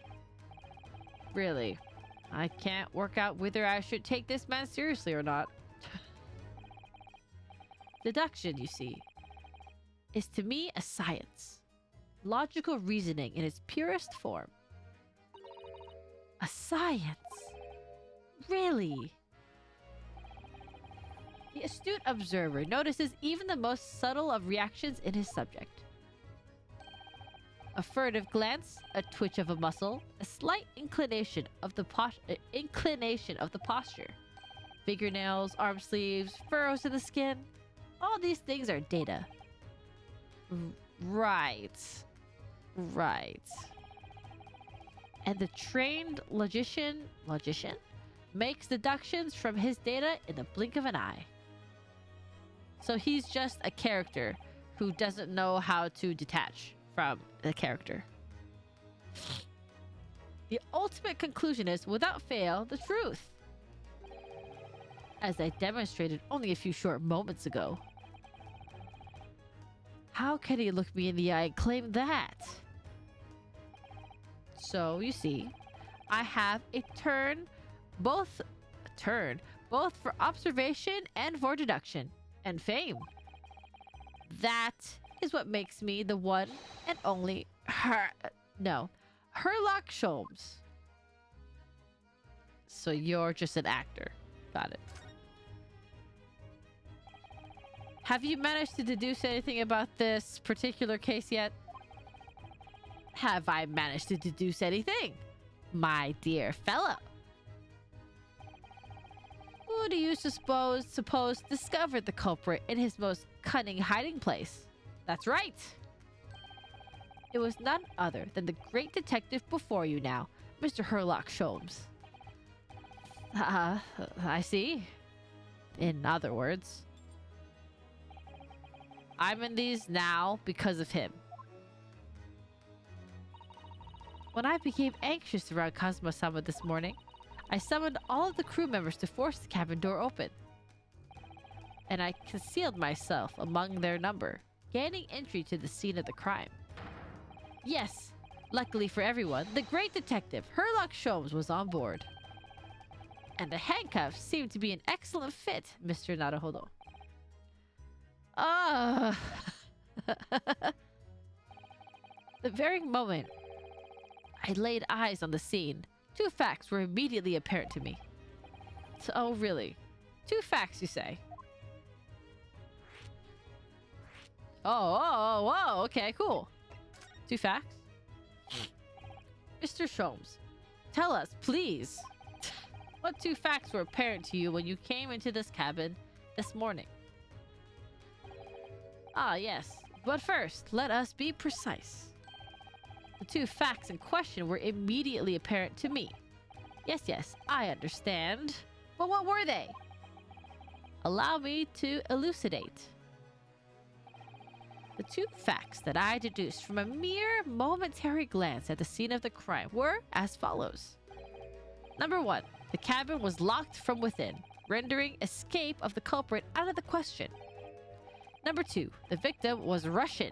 Really? I can't work out whether I should take this man seriously or not. Deduction, you see, is to me a science. Logical reasoning in its purest form. A science? Really? The astute observer notices even the most subtle of reactions in his subject. A furtive glance, a twitch of a muscle, a slight inclination of the posture. Fingernails, arm sleeves, furrows in the skin. All these things are data. Right. And the trained logician makes deductions from his data in the blink of an eye. So he's just a character who doesn't know how to detach from the character. The ultimate conclusion is, without fail, the truth. As I demonstrated only a few short moments ago. How can he look me in the eye and claim that? So, you see, I have a turn both for observation and for deduction. And fame. That is what makes me the one and only Herlock Sholmes. So you're just an actor. Got it. Have you managed to deduce anything about this particular case yet? Have I managed to deduce anything, my dear fellow? Who do you suppose discovered the culprit in his most cunning hiding place? That's right. It was none other than the great detective before you now, Mr. Herlock Sholmes. I see. In other words, I'm in these now because of him. When I became anxious around Kazuma-sama this morning, I summoned all of the crew members to force the cabin door open. And I concealed myself among their number, gaining entry to the scene of the crime. Yes, luckily for everyone, the great detective, Herlock Sholmes, was on board. And the handcuffs seemed to be an excellent fit, Mr. Naruhodo. The very moment I laid eyes on the scene, two facts were immediately apparent to me. Oh, really? Two facts, you say? Oh, okay, cool. Two facts? Mr. Sholmes, tell us, please, what two facts were apparent to you when you came into this cabin this morning? Ah, yes. But first, let us be precise. The two facts in question were immediately apparent to me. Yes, I understand. But what were they? Allow me to elucidate. The two facts that I deduced from a mere momentary glance at the scene of the crime were as follows. Number one, the cabin was locked from within, rendering escape of the culprit out of the question. Number two, the victim was Russian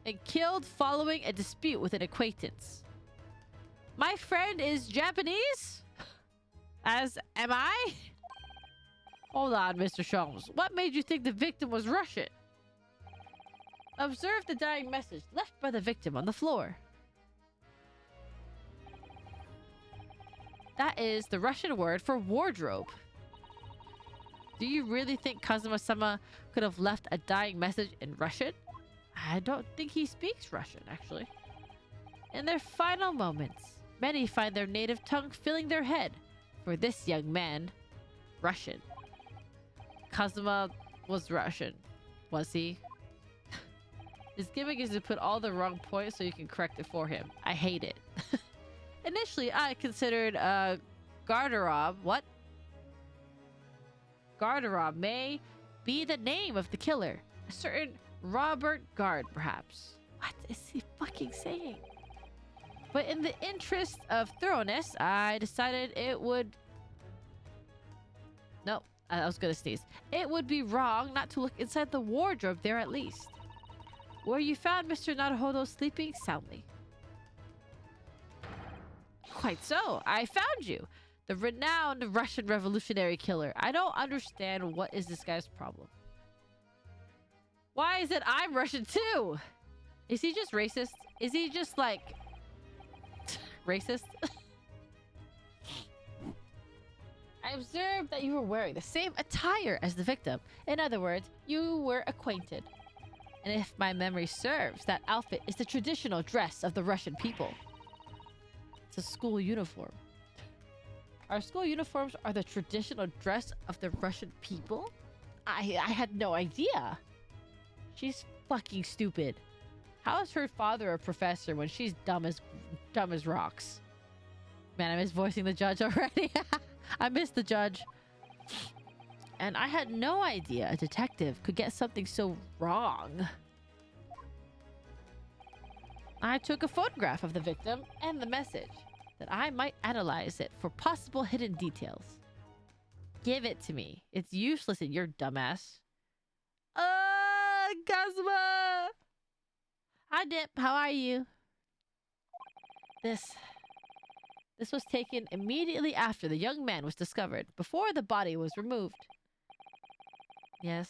and killed following a dispute with an acquaintance. My friend is Japanese? As am I? Hold on, Mr. Sholmes. What made you think the victim was Russian? Observe the dying message left by the victim on the floor. That is the Russian word for wardrobe. Do you really think Kazuma-sama could have left a dying message in Russian? I don't think he speaks Russian, actually. In their final moments, many find their native tongue filling their head. For this young man, Russian. Kazuma was Russian. Was he? His gimmick is to put all the wrong points so you can correct it for him. I hate it. Initially, I considered Garderob. What? Garderob may be the name of the killer. A certain Robert Guard, perhaps. What is he fucking saying? But in the interest of thoroughness, I decided it would... No, I was gonna sneeze. It would be wrong not to look inside the wardrobe there at least. Where you found Mr. Naruhodo sleeping soundly. Quite so. I found you. The renowned Russian revolutionary killer. I don't understand what is this guy's problem. Why is it I'm Russian too? Is he just racist? Is he just like racist? I observed that you were wearing the same attire as the victim. In other words, you were acquainted. And if my memory serves, that outfit is the traditional dress of the Russian people. It's a school uniform. Our school uniforms are the traditional dress of the Russian people? I had no idea. She's fucking stupid. How is her father a professor when she's dumb as rocks? Man, I miss voicing the judge already. I miss the judge. And I had no idea a detective could get something so wrong. I took a photograph of the victim and the message that I might analyze it for possible hidden details. Give it to me. It's useless in your dumbass. Kazuma! Hi, Dip. How are you? This was taken immediately after the young man was discovered, before the body was removed. Yes,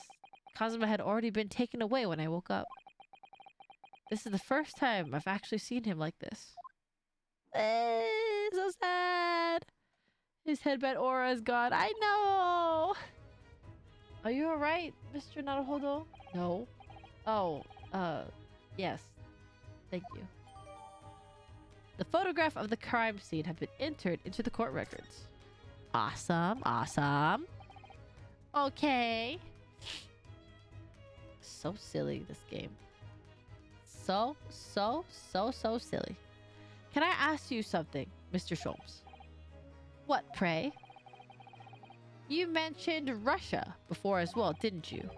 Kazuma had already been taken away when I woke up. This is the first time I've actually seen him like this. So sad. His headband aura is gone. I know. Are you alright, Mr. Naruhodo? No. Oh, yes. Thank you. The photograph of the crime scene have been entered into the court records. Awesome, awesome. Okay. So silly, this game. So silly. Can I ask you something, Mr. Sholmes? What, pray? You mentioned Russia before as well, didn't you?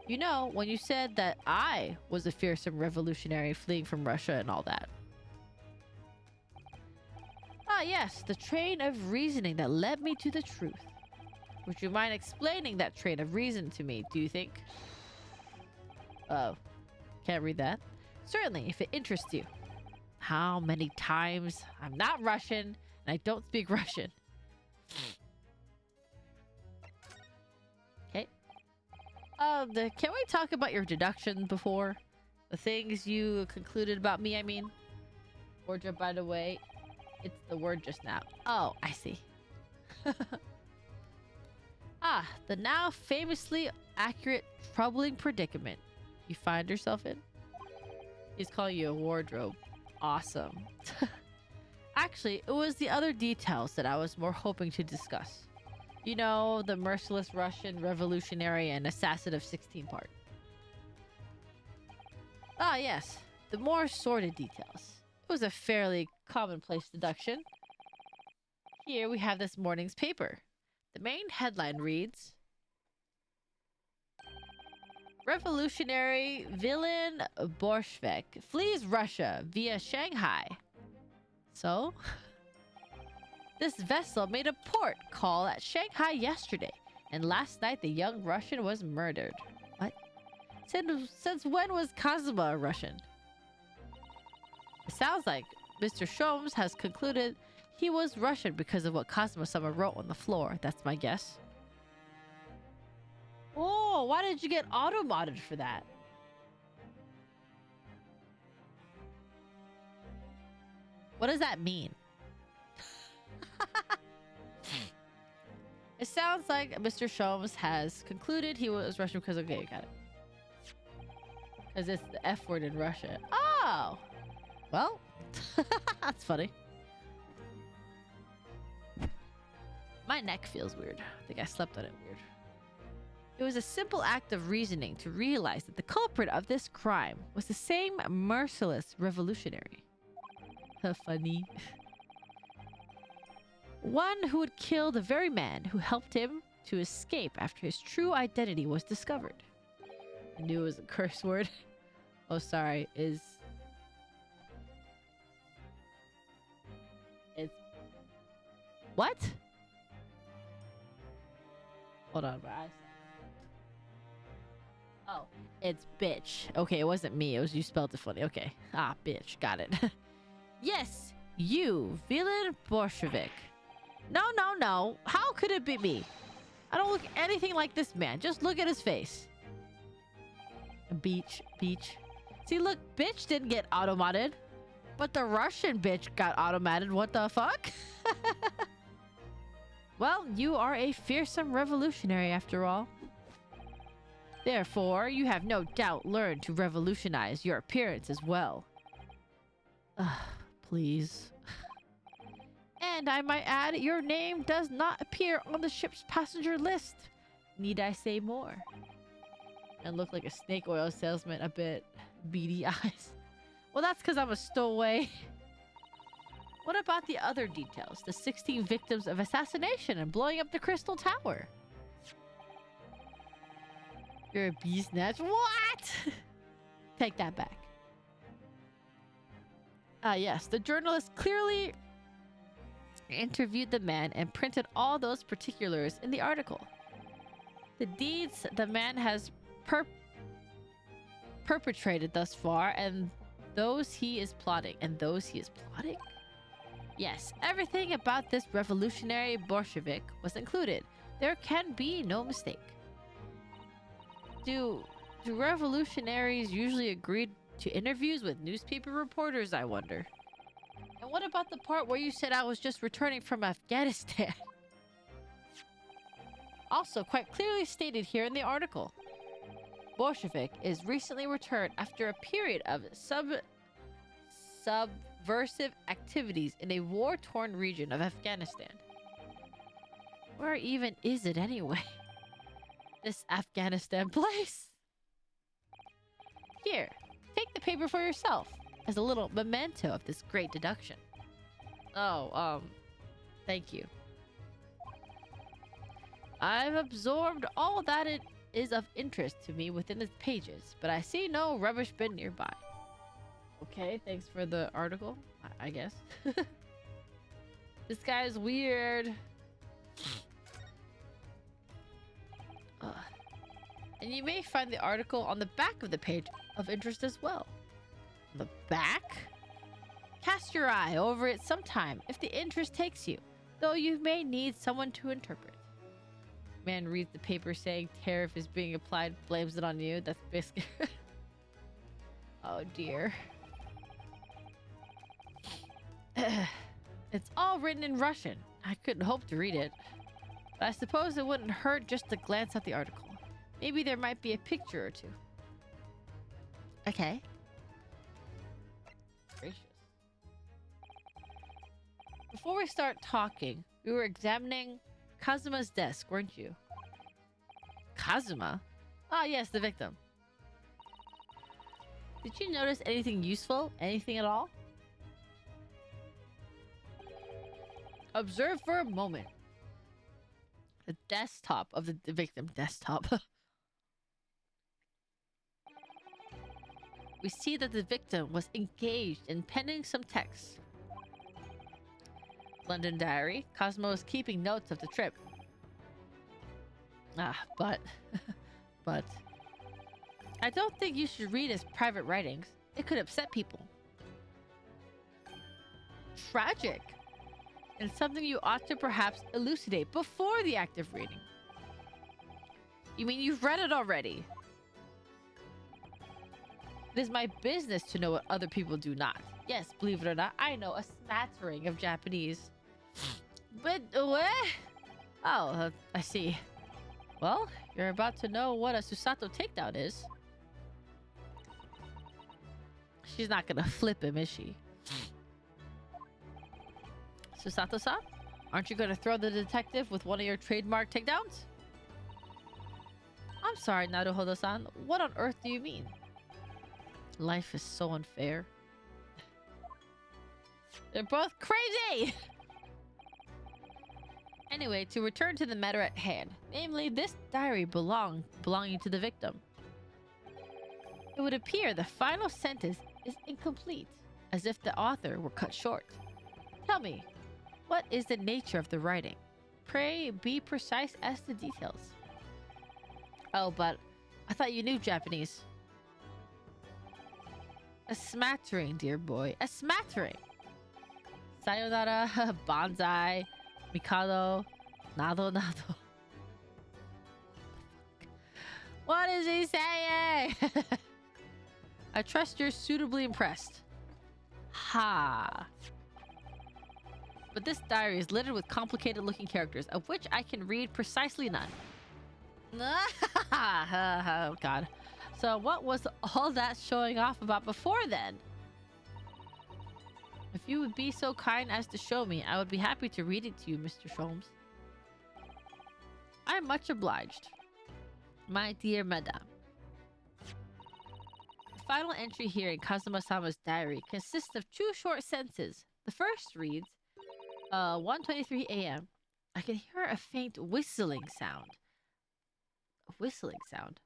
You know, when you said that I was a fearsome revolutionary fleeing from Russia and all that. Ah, yes, the train of reasoning that led me to the truth. Would you mind explaining that train of reason to me, do you think? Oh, can't read that. Certainly, if it interests you. How many times? I'm not Russian, and I don't speak Russian. Okay. Can we talk about your deduction before? The things you concluded about me, I mean? Wardrobe, by the way. It's the word just now. Oh, I see. Ah, the now famously accurate, troubling predicament you find yourself in. He's calling you a wardrobe. Awesome. Actually, it was the other details that I was more hoping to discuss. You know, the merciless Russian revolutionary and assassin of 16 part. Ah, yes. The more sordid details. It was a fairly commonplace deduction. Here we have this morning's paper. The main headline reads, Revolutionary villain Bolshevik flees Russia via Shanghai. So, this vessel made a port call at Shanghai yesterday, and last night the young Russian was murdered. What? Since when was Kazuma a Russian? It sounds like Mr. Sholmes has concluded he was Russian because of what Kazuma-sama wrote on the floor. That's my guess. Oh, why did you get auto-modded for that? What does that mean? It sounds like Mr. Sholmes has concluded he was Russian because, okay, got it. Because it's the F word in Russia. Oh! Well, that's funny. My neck feels weird. I think I slept on it weird. It was a simple act of reasoning to realize that the culprit of this crime was the same merciless revolutionary. Funny. One who would kill the very man who helped him to escape after his true identity was discovered. I knew it was a curse word. Oh, sorry. It's what? Hold on, my eyes. Oh, it's bitch. Okay, it wasn't me. It was you spelled it funny. Okay. Ah, bitch. Got it. Yes, You, villain Bolshevik. No, no, no. How could it be me? I don't look anything like this man. Just look at his face. Beach. See, look, bitch didn't get automated. But the Russian bitch got automated. What the fuck? Well, you are a fearsome revolutionary after all. Therefore, you have no doubt learned to revolutionize your appearance as well. Please. And I might add, your name does not appear on the ship's passenger list. Need I say more? And look like a snake oil salesman, a bit beady eyes. Well, that's because I'm a stowaway. What about the other details? The 16 victims of assassination and blowing up the Crystal Tower. You're a bee snatch. What? Take that back. Yes, the journalist clearly interviewed the man and printed all those particulars in the article. The deeds the man has perpetrated thus far, and those he is plotting. Yes, everything about this revolutionary Bolshevik was included. There can be no mistake. Do revolutionaries usually agree to interviews with newspaper reporters, I wonder? And what about the part where you said I was just returning from Afghanistan? Also, quite clearly stated here in the article. Bolshevik is recently returned after a period of subversive activities in a war-torn region of Afghanistan. Where even is it anyway? This Afghanistan place? Here, take the paper for yourself as a little memento of this great deduction. Oh, thank you. I've absorbed all that it is of interest to me within the pages, but I see no rubbish bin nearby. Okay, thanks for the article, I guess. This guy's weird. And you may find the article on the back of the page of interest as well. The back? Cast your eye over it sometime if the interest takes you, though you may need someone to interpret. Man reads the paper saying tariff is being applied, blames it on you. That's basically... Oh dear. It's all written in Russian. I couldn't hope to read it. But I suppose it wouldn't hurt just to glance at the article. Maybe there might be a picture or two. Okay. Gracious. Before we start talking, we were examining Kazuma's desk, weren't you? Kazuma? Ah, yes, the victim. Did you notice anything useful? Anything at all? Observe for a moment. The desktop of the victim desktop. We see that the victim was engaged in penning some text. London diary. Cosmo was keeping notes of the trip. But I don't think you should read his private writings. It could upset people. Tragic. And something you ought to perhaps elucidate before the act of reading. You mean you've read it already? It is my business to know what other people do not. Yes, believe it or not, I know a smattering of Japanese. But what? Oh, I see. Well, you're about to know what a Susato takedown is. She's not gonna flip him, is she? Susato-san? Aren't you gonna throw the detective with one of your trademark takedowns? I'm sorry, Naruhodo-san. What on earth do you mean? Life is so unfair. They're both crazy! Anyway, to return to the matter at hand, namely this diary belonging to the victim. It would appear the final sentence is incomplete, as if the author were cut short. Tell me, what is the nature of the writing? Pray be precise as to details. Oh, but I thought you knew Japanese. A smattering, dear boy. A smattering. Sayonara, Bonsai, Mikado, Nado Nado. What is he saying? I trust you're suitably impressed. Ha. But this diary is littered with complicated looking characters, of which I can read precisely none. Oh god. So what was all that showing off about before then? If you would be so kind as to show me, I would be happy to read it to you, Mr. Sholmes. I am much obliged. My dear madame. The final entry here in Kazuma-sama's diary consists of 2 short sentences. The first reads, 1:23 a.m. I can hear a faint whistling sound. A whistling sound?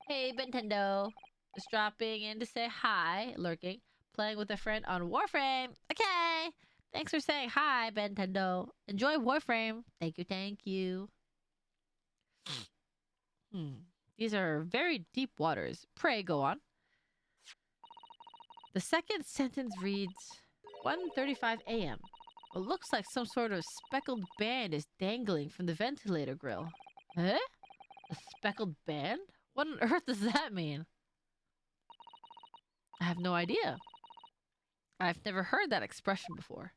Hey, Nintendo. Just dropping in to say hi, lurking, playing with a friend on Warframe. Okay. Thanks for saying hi, Nintendo. Enjoy Warframe. Thank you, thank you. These are very deep waters. Pray, go on. The second sentence reads, 1:35 a.m. What looks like some sort of speckled band is dangling from the ventilator grill. Eh? A speckled band? What on earth does that mean? I have no idea. I've never heard that expression before.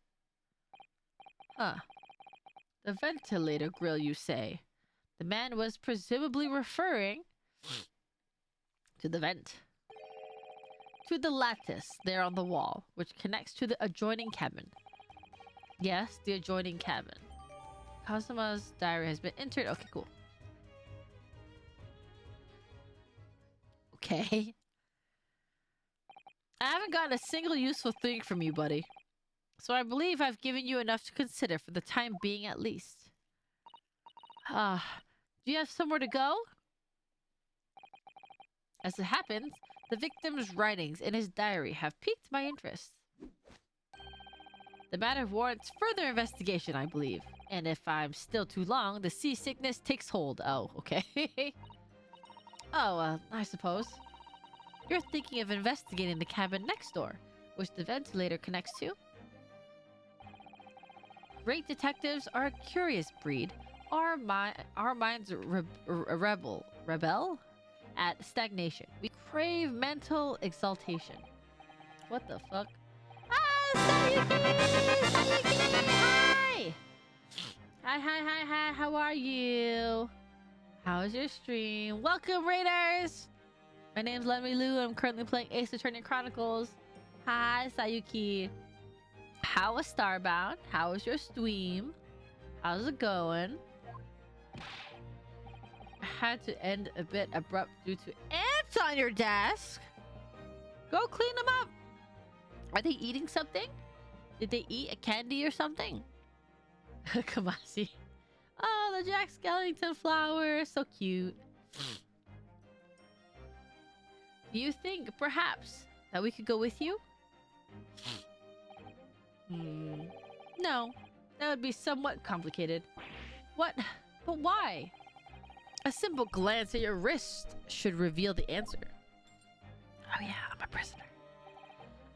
Huh. The ventilator grill, you say? The man was presumably referring to the vent. To the lattice there on the wall, which connects to the adjoining cabin. Yes, the adjoining cabin. Kazuma's diary has been entered. Okay, cool. Okay. I haven't gotten a single useful thing from you, buddy. So I believe I've given you enough to consider for the time being at least. Do you have somewhere to go? As it happens, the victim's writings in his diary have piqued my interest. The matter warrants further investigation, I believe. And if I'm still too long, the seasickness takes hold. Oh, okay. I suppose. You're thinking of investigating the cabin next door, which the ventilator connects to? Great detectives are a curious breed. Our minds rebel at stagnation. We crave mental exaltation. What the fuck? Sayuki! Hi! How are you? How's your stream? Welcome, Raiders! My name's Lemmy Lou. I'm currently playing Ace Attorney Chronicles. Hi, Sayuki. How was Starbound? How was your stream? How's it going? I had to end a bit abrupt due to ants on your desk. Go clean them up. Are they eating something? Did they eat a candy or something? Kamasi. Oh, the Jack Skellington flower. So cute. Do you think, perhaps, that we could go with you? No. That would be somewhat complicated. What? But why? A simple glance at your wrist should reveal the answer. Oh yeah, I'm a prisoner.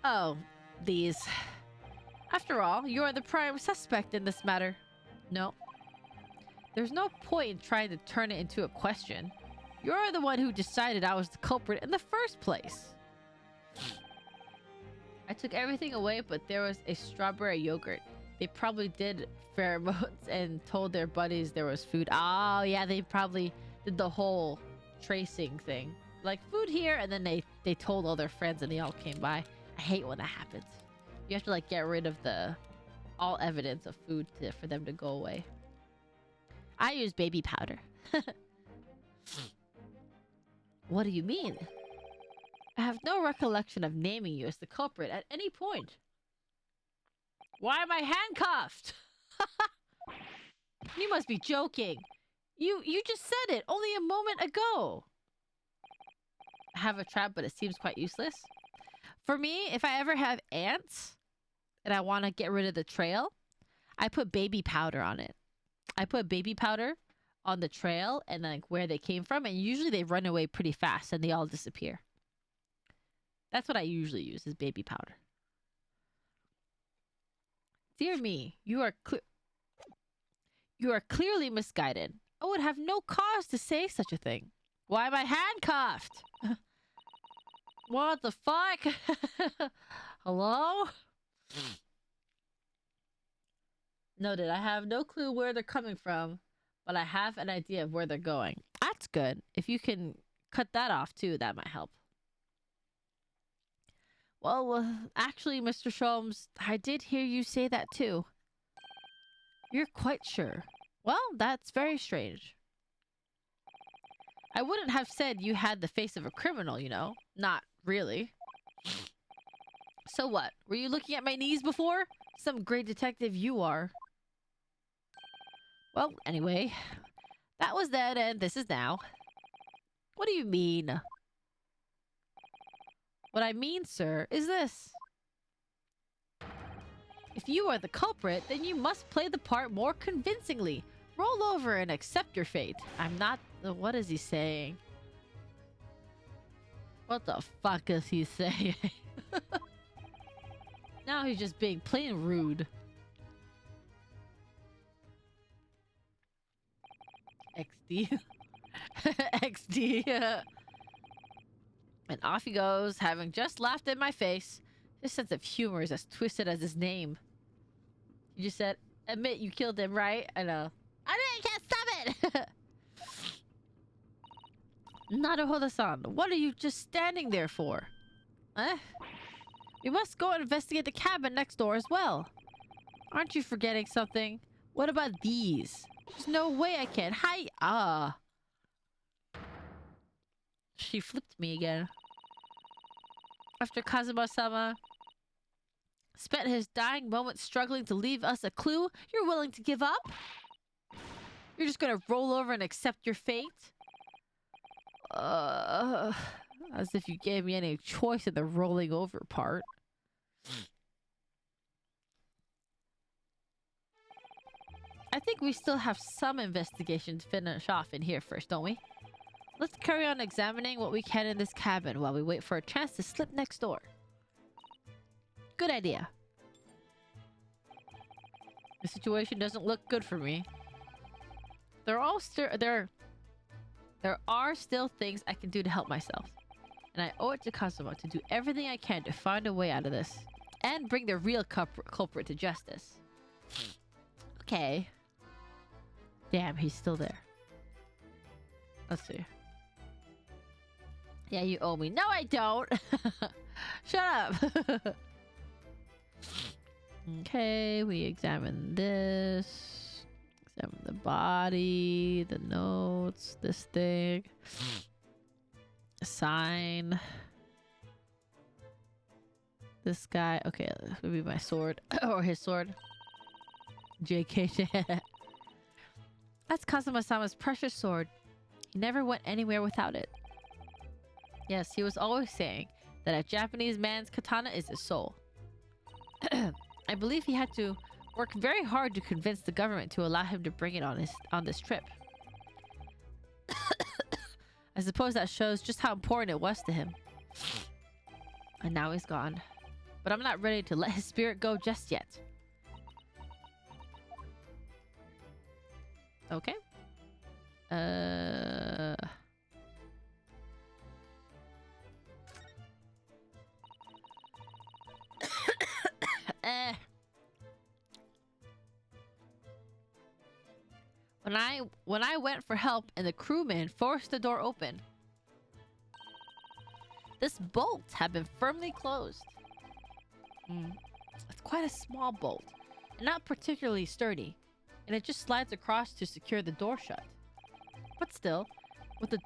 Oh, these. After all, you are the prime suspect in this matter. No. There's no point in trying to turn it into a question. You're the one who decided I was the culprit in the first place. I took everything away, but there was a strawberry yogurt. They probably did pheromones and told their buddies there was food. Oh, yeah, they probably did the whole tracing thing. Like, food here, and then they told all their friends and they all came by. I hate when that happens. You have to, like, get rid of all evidence of food for them to go away. I use baby powder. What do you mean? I have no recollection of naming you as the culprit at any point. Why am I handcuffed? You must be joking. You just said it only a moment ago. I have a trap, but it seems quite useless. For me, if I ever have ants and I want to get rid of the trail, I put baby powder on it. I put baby powder on the trail and like where they came from, and usually they run away pretty fast and they all disappear. That's what I usually use, is baby powder. Dear me, you are clearly misguided. I would have no cause to say such a thing. Why am I handcuffed? What the fuck? Hello? Noted, I have no clue where they're coming from, but I have an idea of where they're going. That's good. If you can cut that off too, that might help. Well, actually, Mr. Sholmes, I did hear you say that too. You're quite sure. Well, that's very strange. I wouldn't have said you had the face of a criminal, you know. Not really. So what? Were you looking at my knees before? Some great detective you are. Well, anyway. That was then and this is now. What do you mean? What I mean, sir, is this. If you are the culprit, then you must play the part more convincingly. Roll over and accept your fate. I'm not... What is he saying? What the fuck is he saying? Now he's just being plain rude. XD. XD. And off he goes, having just laughed in my face. His sense of humor is as twisted as his name. You just said, admit you killed him, right? I know. I can't stop it! Naruhodo-san, what are you just standing there for? Eh? We must go and investigate the cabin next door as well. Aren't you forgetting something? What about these? There's no way I can. Hi. She flipped me again. After Kazuma-sama spent his dying moments struggling to leave us a clue, you're willing to give up? You're just gonna roll over and accept your fate? As if you gave me any choice in the rolling over part. I think we still have some investigation to finish off in here first, don't we? Let's carry on examining what we can in this cabin while we wait for a chance to slip next door. Good idea. The situation doesn't look good for me. There are still things I can do to help myself. And I owe it to Kazuma to do everything I can to find a way out of this. And bring the real culprit to justice. Okay. Damn, he's still there. Let's see. Yeah, you owe me. No, I don't! Shut up! Okay, we examine this. Examine the body, the notes, this thing. A sign. This guy. Okay, this would be my sword. Or his sword. JK. That's Kazuma-sama's precious sword. He never went anywhere without it. Yes, he was always saying that a Japanese man's katana is his soul. I believe he had to work very hard to convince the government to allow him to bring it on this trip. I suppose that shows just how important it was to him. And now he's gone. But I'm not ready to let his spirit go just yet. Okay. When I went for help and the crewman forced the door open, this bolt had been firmly closed. It's quite a small bolt, and not particularly sturdy, and it just slides across to secure the door shut. But still, with the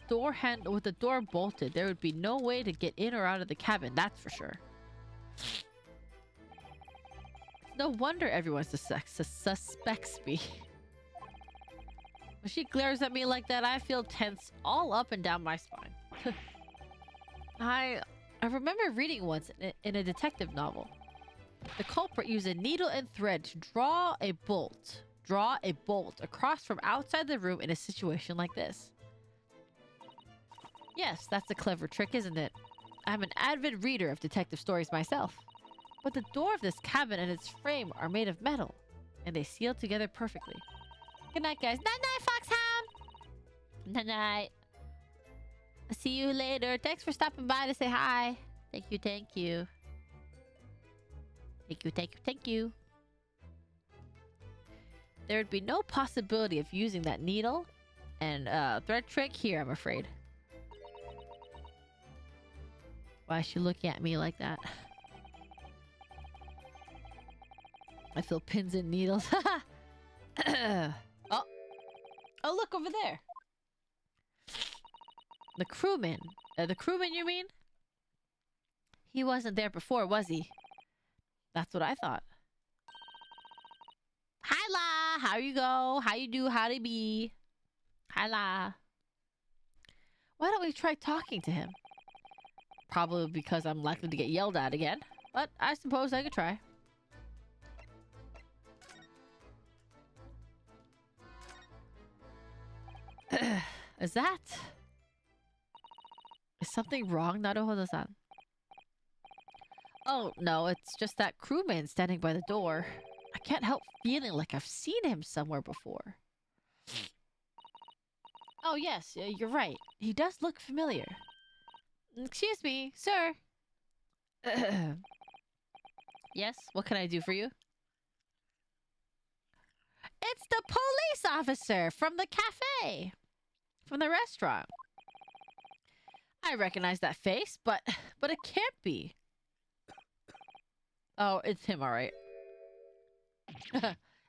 door bolted, there would be no way to get in or out of the cabin, that's for sure. No wonder everyone suspects me. When she glares at me like that, I feel tense all up and down my spine. I remember reading once in a detective novel. The culprit used a needle and thread to draw a bolt across from outside the room in a situation like this. Yes, that's a clever trick, isn't it? I'm an avid reader of detective stories myself. But the door of this cabin and its frame are made of metal, and they seal together perfectly. Good night, guys. Night night, Foxhound! Night night. See you later. Thanks for stopping by to say hi. Thank you, thank you. Thank you, thank you, thank you. There would be no possibility of using that needle and thread trick here, I'm afraid. Why is she looking at me like that? I feel pins and needles. Oh. Oh, look over there. The crewman. The crewman, you mean? He wasn't there before, was he? That's what I thought. Hi, La. How you go? How you do? How they be? Hi, La. Why don't we try talking to him? Probably because I'm likely to get yelled at again. But I suppose I could try. Is something wrong, Naruhodo-san? Oh, no, it's just that crewman standing by the door. I can't help feeling like I've seen him somewhere before. Oh, yes, you're right. He does look familiar. Excuse me, sir. Yes, what can I do for you? It's the police officer from the cafe. From the restaurant. I recognize that face, but it can't be. Oh, it's him, all right.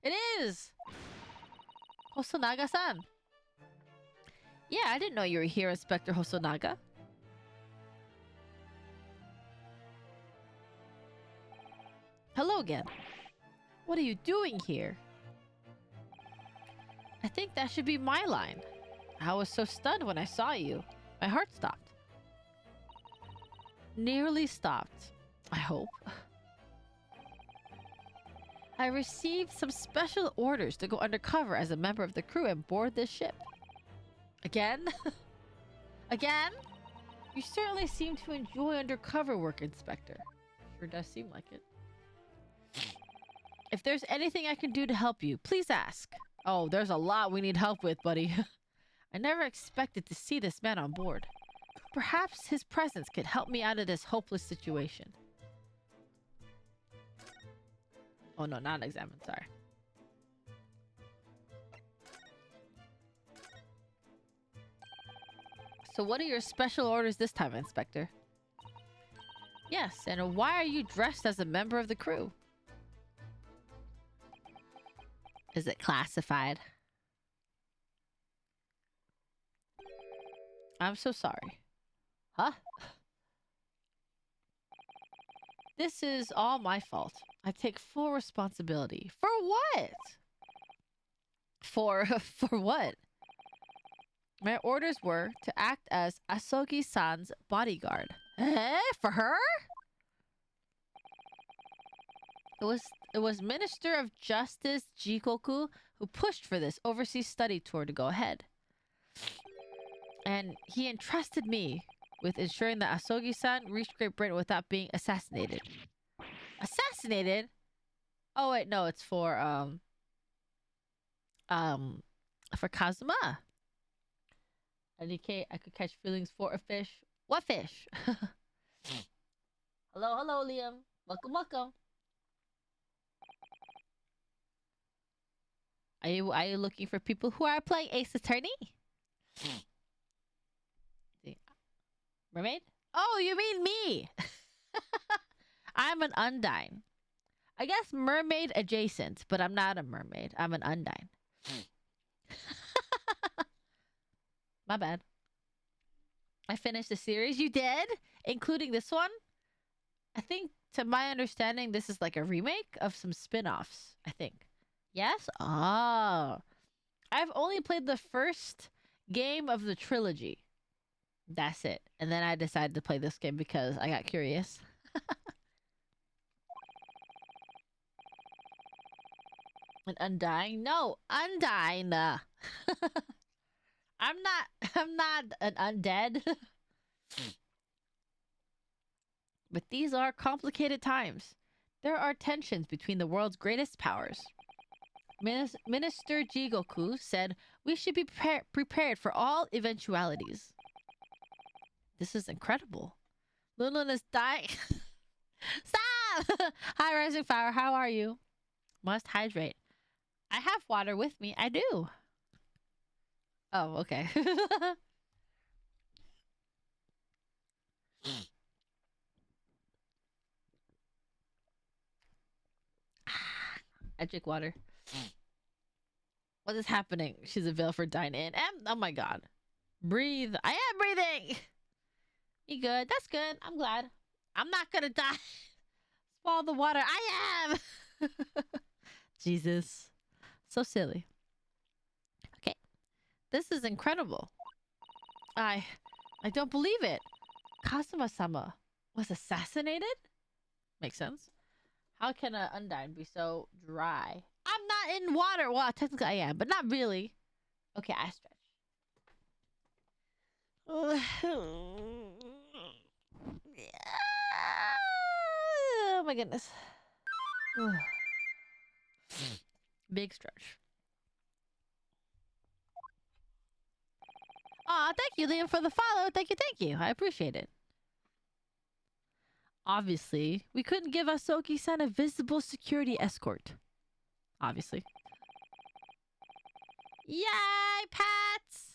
It is! Hosonaga-san. Yeah, I didn't know you were here, Inspector Hosonaga. Hello again. What are you doing here? I think that should be my line. I was so stunned when I saw you. My heart stopped. Nearly stopped, I hope. I received some special orders to go undercover as a member of the crew and board this ship. Again? Again? You certainly seem to enjoy undercover work, Inspector. Sure does seem like it. If there's anything I can do to help you, please ask. Oh, there's a lot we need help with, buddy. I never expected to see this man on board. Perhaps his presence could help me out of this hopeless situation. Oh no, not examine, sorry. So what are your special orders this time, Inspector? Yes, and why are you dressed as a member of the crew? Is it classified? I'm so sorry. Huh? This is all my fault. I take full responsibility. For what? For what? My orders were to act as Asogi-san's bodyguard. Eh? For her? It was Minister of Justice Jikoku who pushed for this overseas study tour to go ahead. And he entrusted me with ensuring that Asogi-san reached Great Britain without being assassinated. Assassinated? Oh wait, no, it's for Kazuma. I could catch feelings for a fish. What fish? Hello, Liam. Welcome. Are you looking for people who are playing Ace Attorney? Mermaid? Oh, you mean me? I'm an Undine. I guess mermaid adjacent, but I'm not a mermaid. I'm an Undine. My bad. I finished the series. You did? Including this one? I think, to my understanding, this is like a remake of some spin-offs, I think. Yes? Oh. I've only played the first game of the trilogy. That's it. And then I decided to play this game because I got curious. An Undying? No, Undying. I'm not an undead. But these are complicated times. There are tensions between the world's greatest powers. Minister Jigoku said we should be prepared for all eventualities. This is incredible. Lunlun is dying. Stop! Hi, Rising Fire. How are you? Must hydrate. I have water with me. I do. Oh, okay. I drink water. What is happening? She's a veil for dine in. Oh my god. Breathe. I am breathing. You good? That's good. I'm glad. I'm not gonna die. Swallow the water. I am. Jesus. So silly. Okay. This is incredible. I don't believe it. Kazuma-sama was assassinated? Makes sense. How can an Undyne be so dry? I'm not in water. Well, technically I am, but not really. Okay, I stretch. Oh my goodness. Big stretch. Aw, thank you, Liam, for the follow. Thank you. I appreciate it. Obviously, we couldn't give Asogi-san a visible security escort. Obviously. Yay, Pats!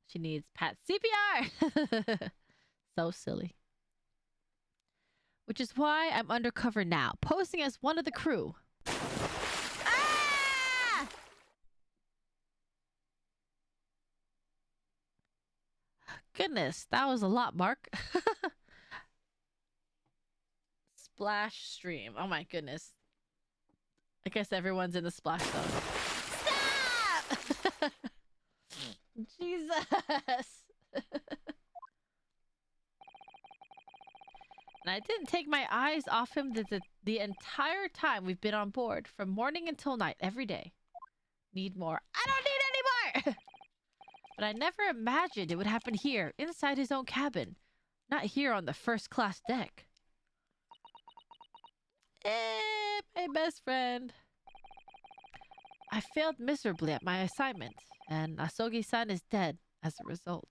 She needs Pat CPR. So silly. Which is why I'm undercover now, posing as one of the crew. Ah! Goodness, that was a lot, Mark. Splash stream. Oh my goodness. I guess everyone's in the splash zone. Stop! Jesus. And I didn't take my eyes off him the entire time we've been on board, from morning until night, every day. Need more. I don't need any more! But I never imagined it would happen here, inside his own cabin. Not here on the first class deck. My best friend. I failed miserably at my assignment, and Asogi-san is dead as a result.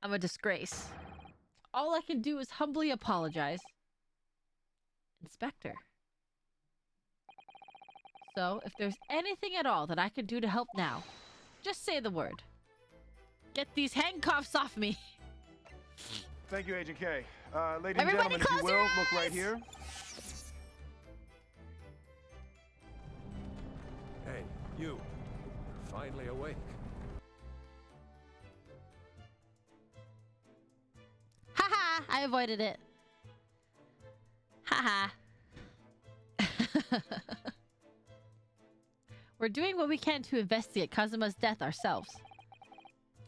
I'm a disgrace. All I can do is humbly apologize. Inspector. So, if there's anything at all that I can do to help now, just say the word. Get these handcuffs off me. Thank you, Agent K. Ladies and Everybody gentlemen, if you close your will, look right eyes! here. Hey, you. You're finally awake. Haha, I avoided it. Haha. We're doing what we can to investigate Kazuma's death ourselves.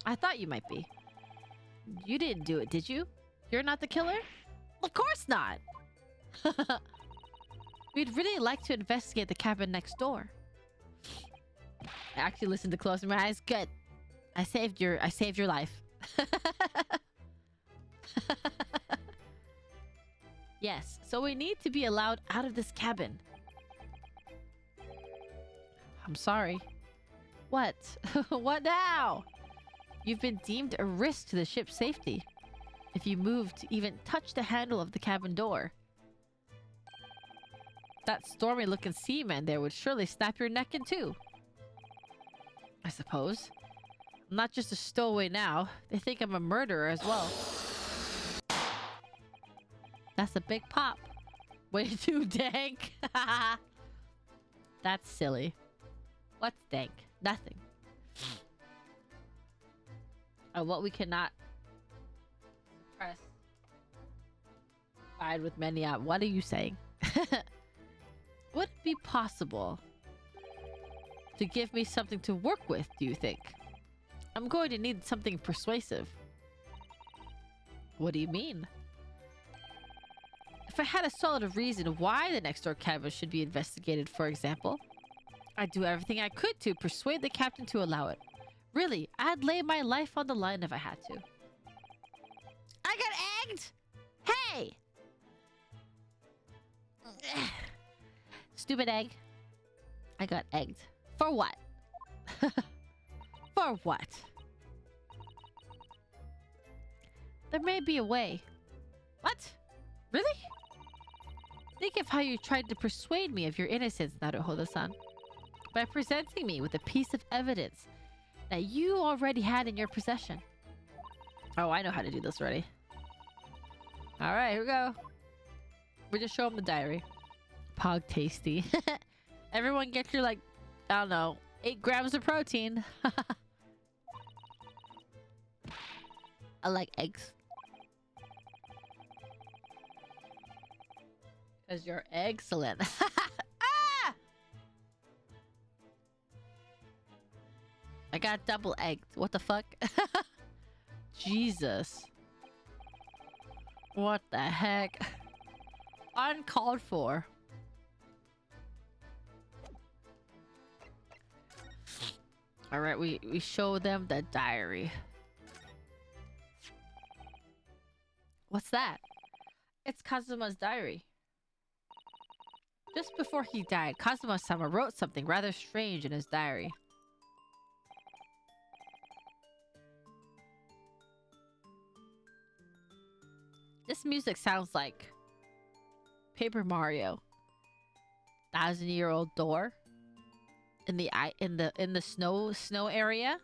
I thought you might be. You didn't do it, did you? You're not the killer? Of course not! We'd really like to investigate the cabin next door. I actually listened to close my eyes. Good. I saved your life. Yes, so we need to be allowed out of this cabin. I'm sorry. What? What now? You've been deemed a risk to the ship's safety. If you move to even touch the handle of the cabin door. That stormy-looking seaman there would surely snap your neck in two. I suppose. I'm not just a stowaway now. They think I'm a murderer as well. That's a big pop. Way too dank. That's silly. What's dank? Nothing. What we cannot press. Fired with many out. What are you saying? Would it be possible to give me something to work with, do you think? I'm going to need something persuasive. What do you mean? If I had a solid reason why the next door cabin should be investigated, for example, I'd do everything I could to persuade the captain to allow it. Really, I'd lay my life on the line if I had to. I got egged! Hey! Stupid egg. I got egged. For what? For what? There may be a way. What? Really? Think of how you tried to persuade me of your innocence, Naruhodo-san, by presenting me with a piece of evidence that you already had in your possession. Oh, I know how to do this already. Alright, here we go. We just show them the diary. Pog tasty. Everyone get your, like, I don't know, 8 grams of protein. I like eggs. Because you're excellent. Ah! I got double egged. What the fuck? Jesus. What the heck? Uncalled for. Alright, we show them the diary. What's that? It's Kazuma's diary. Just before he died, Kazuma-sama wrote something rather strange in his diary. This music sounds like Paper Mario. 1,000-year-old door in the snow area.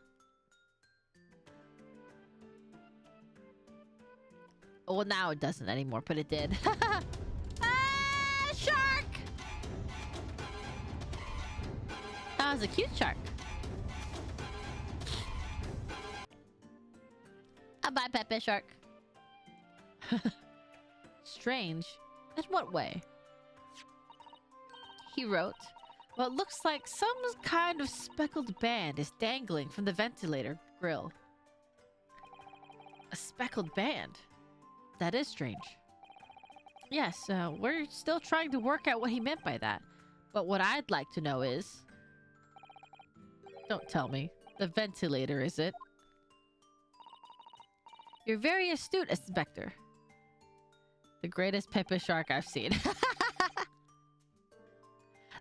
Well, now it doesn't anymore, but it did. Ah, shark! That was a cute shark. Bye, Pepe Shark. Strange. In what way? He wrote, "What looks like some kind of speckled band is dangling from the ventilator grill." A speckled band? That is strange. Yes, we're still trying to work out what he meant by that. But what I'd like to know is... Don't tell me. The ventilator, is it? You're very astute, Inspector. The greatest Pepe Shark I've seen.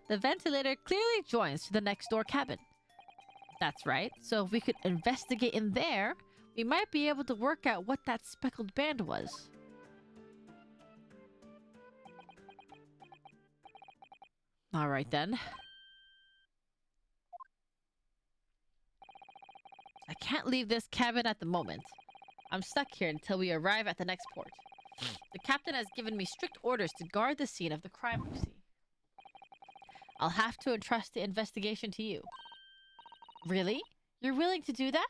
The ventilator clearly joins to the next door cabin. That's right. So if we could investigate in there, we might be able to work out what that speckled band was. Alright then. I can't leave this cabin at the moment. I'm stuck here until we arrive at the next port. The captain has given me strict orders to guard the scene of the crime scene. I'll have to entrust the investigation to you. Really? You're willing to do that?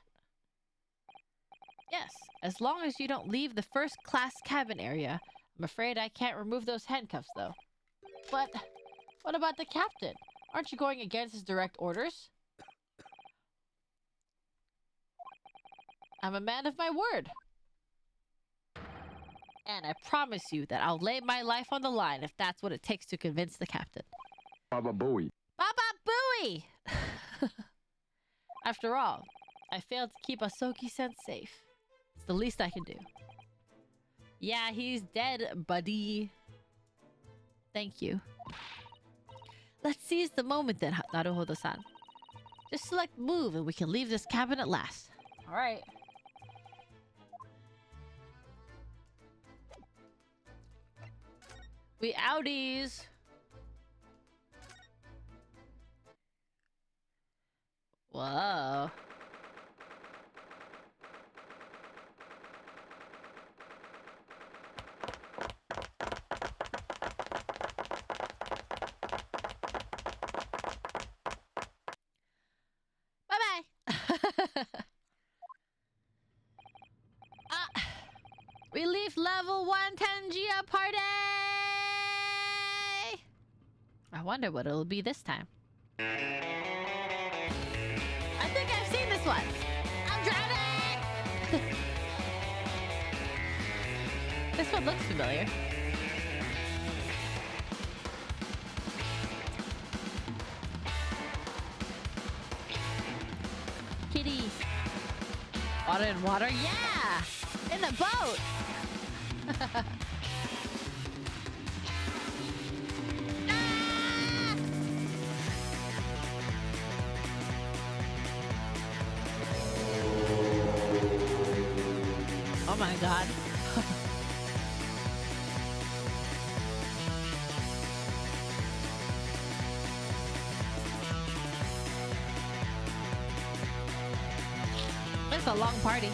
Yes, as long as you don't leave the first-class cabin area. I'm afraid I can't remove those handcuffs, though. But what about the captain? Aren't you going against his direct orders? I'm a man of my word. And I promise you that I'll lay my life on the line if that's what it takes to convince the captain. Baba Booey. Baba Booey! After all, I failed to keep Asoki-sen safe. It's the least I can do. Yeah, he's dead, buddy. Thank you. Let's seize the moment then, Naruhodo-san. Just select move and we can leave this cabin at last. Alright. We outies! Whoa. Bye-bye! Relief level 110 Gia party! I wonder what it'll be this time. I think I've seen this one. I'm drowning! This one looks familiar. Water and water? Yeah! In a boat! Ah! Oh my god. It's a long party.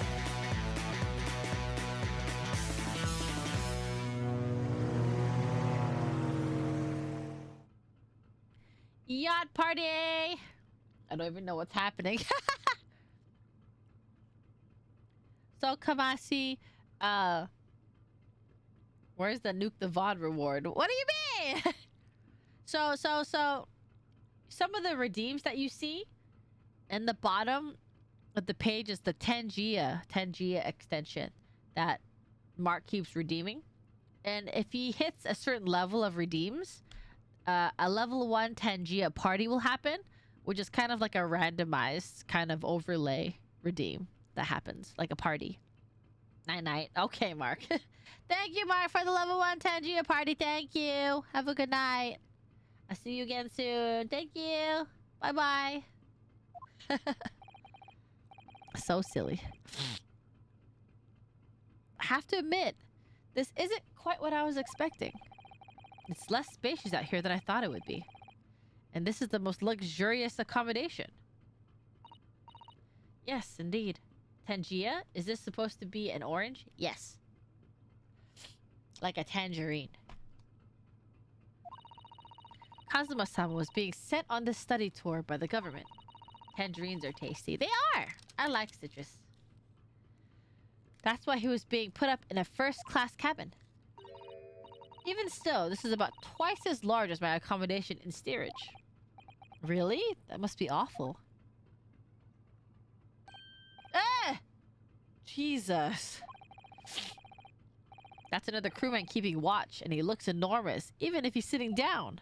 Yacht party! I don't even know what's happening. So Kamasi, where's the nuke the VOD reward? What do you mean? So some of the redeems that you see in the bottom of the page is the Tangia extension that Mark keeps redeeming. And if he hits a certain level of redeems, a level 1 Tangia party will happen, which is kind of like a randomized kind of overlay redeem that happens, like a party. Night. Okay, Mark. Thank you, Mark, for the level 1 Tangia party. Thank you. Have a good night. I'll see you again soon. Thank you. Bye-bye. So silly. I have to admit, this isn't quite what I was expecting. It's less spacious out here than I thought it would be. And this is the most luxurious accommodation. Yes, indeed. Tangia? Is this supposed to be an orange? Yes. Like a tangerine. Kazuma-sama was being sent on this study tour by the government. Tangerines are tasty. They are! I like citrus. That's why he was being put up in a first-class cabin. Even still, this is about twice as large as my accommodation in steerage. Really? That must be awful. Ah! Jesus. That's another crewman keeping watch, and he looks enormous, even if he's sitting down.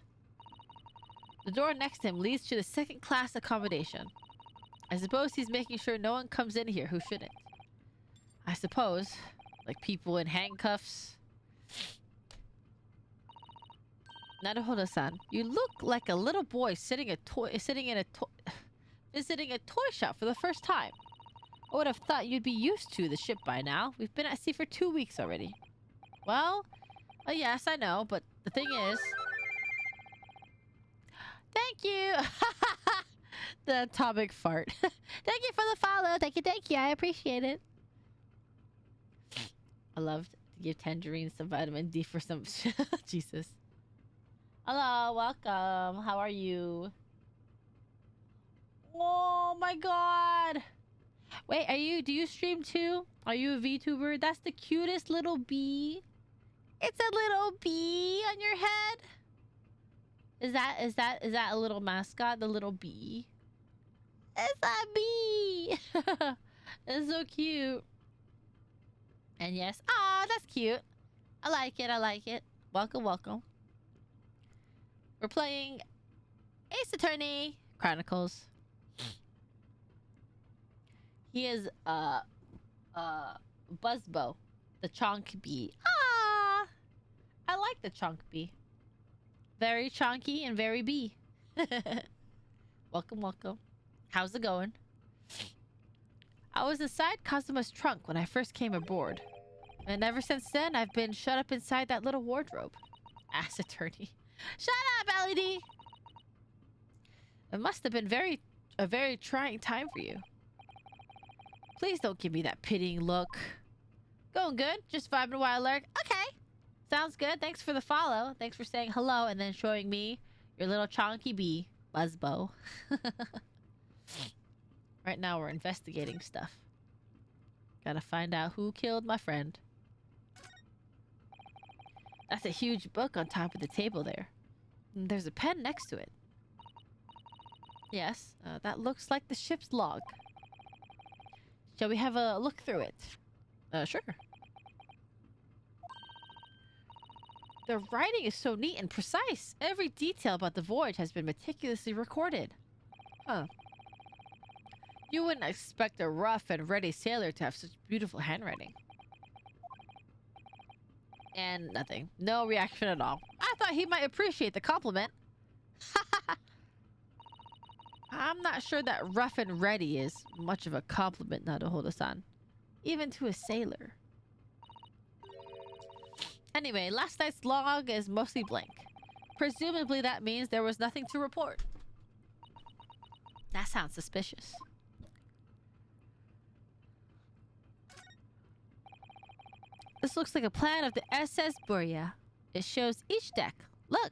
The door next to him leads to the second-class accommodation. I suppose he's making sure no one comes in here who shouldn't. I suppose. Like people in handcuffs. Naruhodo-san, you look like a little boy visiting a toy shop for the first time. I would have thought you'd be used to the ship by now. We've been at sea for 2 weeks already. Well, yes, I know, but the thing is... Thank you! The atomic fart. Thank you for the follow. Thank you. I appreciate it. I love to give tangerines some vitamin D for some... Jesus. Hello, welcome. How are you? Oh my god! Wait, do you stream too? Are you a VTuber? That's the cutest little bee. It's a little bee on your head. Is that a little mascot? The little bee? It's a bee. It's so cute. And yes, that's cute. I like it. Welcome. We're playing Ace Attorney Chronicles. He is Buzzbo, the chonk bee. I like the chonk bee. Very chonky and very bee. Welcome. How's it going? I was inside Kazuma's trunk when I first came aboard. And ever since then, I've been shut up inside that little wardrobe. Ass attorney. Shut up, LED! It must have been a very trying time for you. Please don't give me that pitying look. Going good? Just vibing while I lurk? Okay. Sounds good. Thanks for the follow. Thanks for saying hello and then showing me your little chonky bee, Buzzbo. Right now we're investigating stuff. Gotta find out who killed my friend. That's a huge book on top of the table there. And there's a pen next to it. Yes, that looks like the ship's log. Shall we have a look through it? Sure. The writing is so neat and precise. Every detail about the voyage has been meticulously recorded. Huh. You wouldn't expect a rough and ready sailor to have such beautiful handwriting. And nothing. No reaction at all. I thought he might appreciate the compliment. I'm not sure that rough and ready is much of a compliment, Naruhodo-san. Even to a sailor. Anyway, last night's log is mostly blank. Presumably that means there was nothing to report. That sounds suspicious. This looks like a plan of the SS Burya. It shows each deck. Look!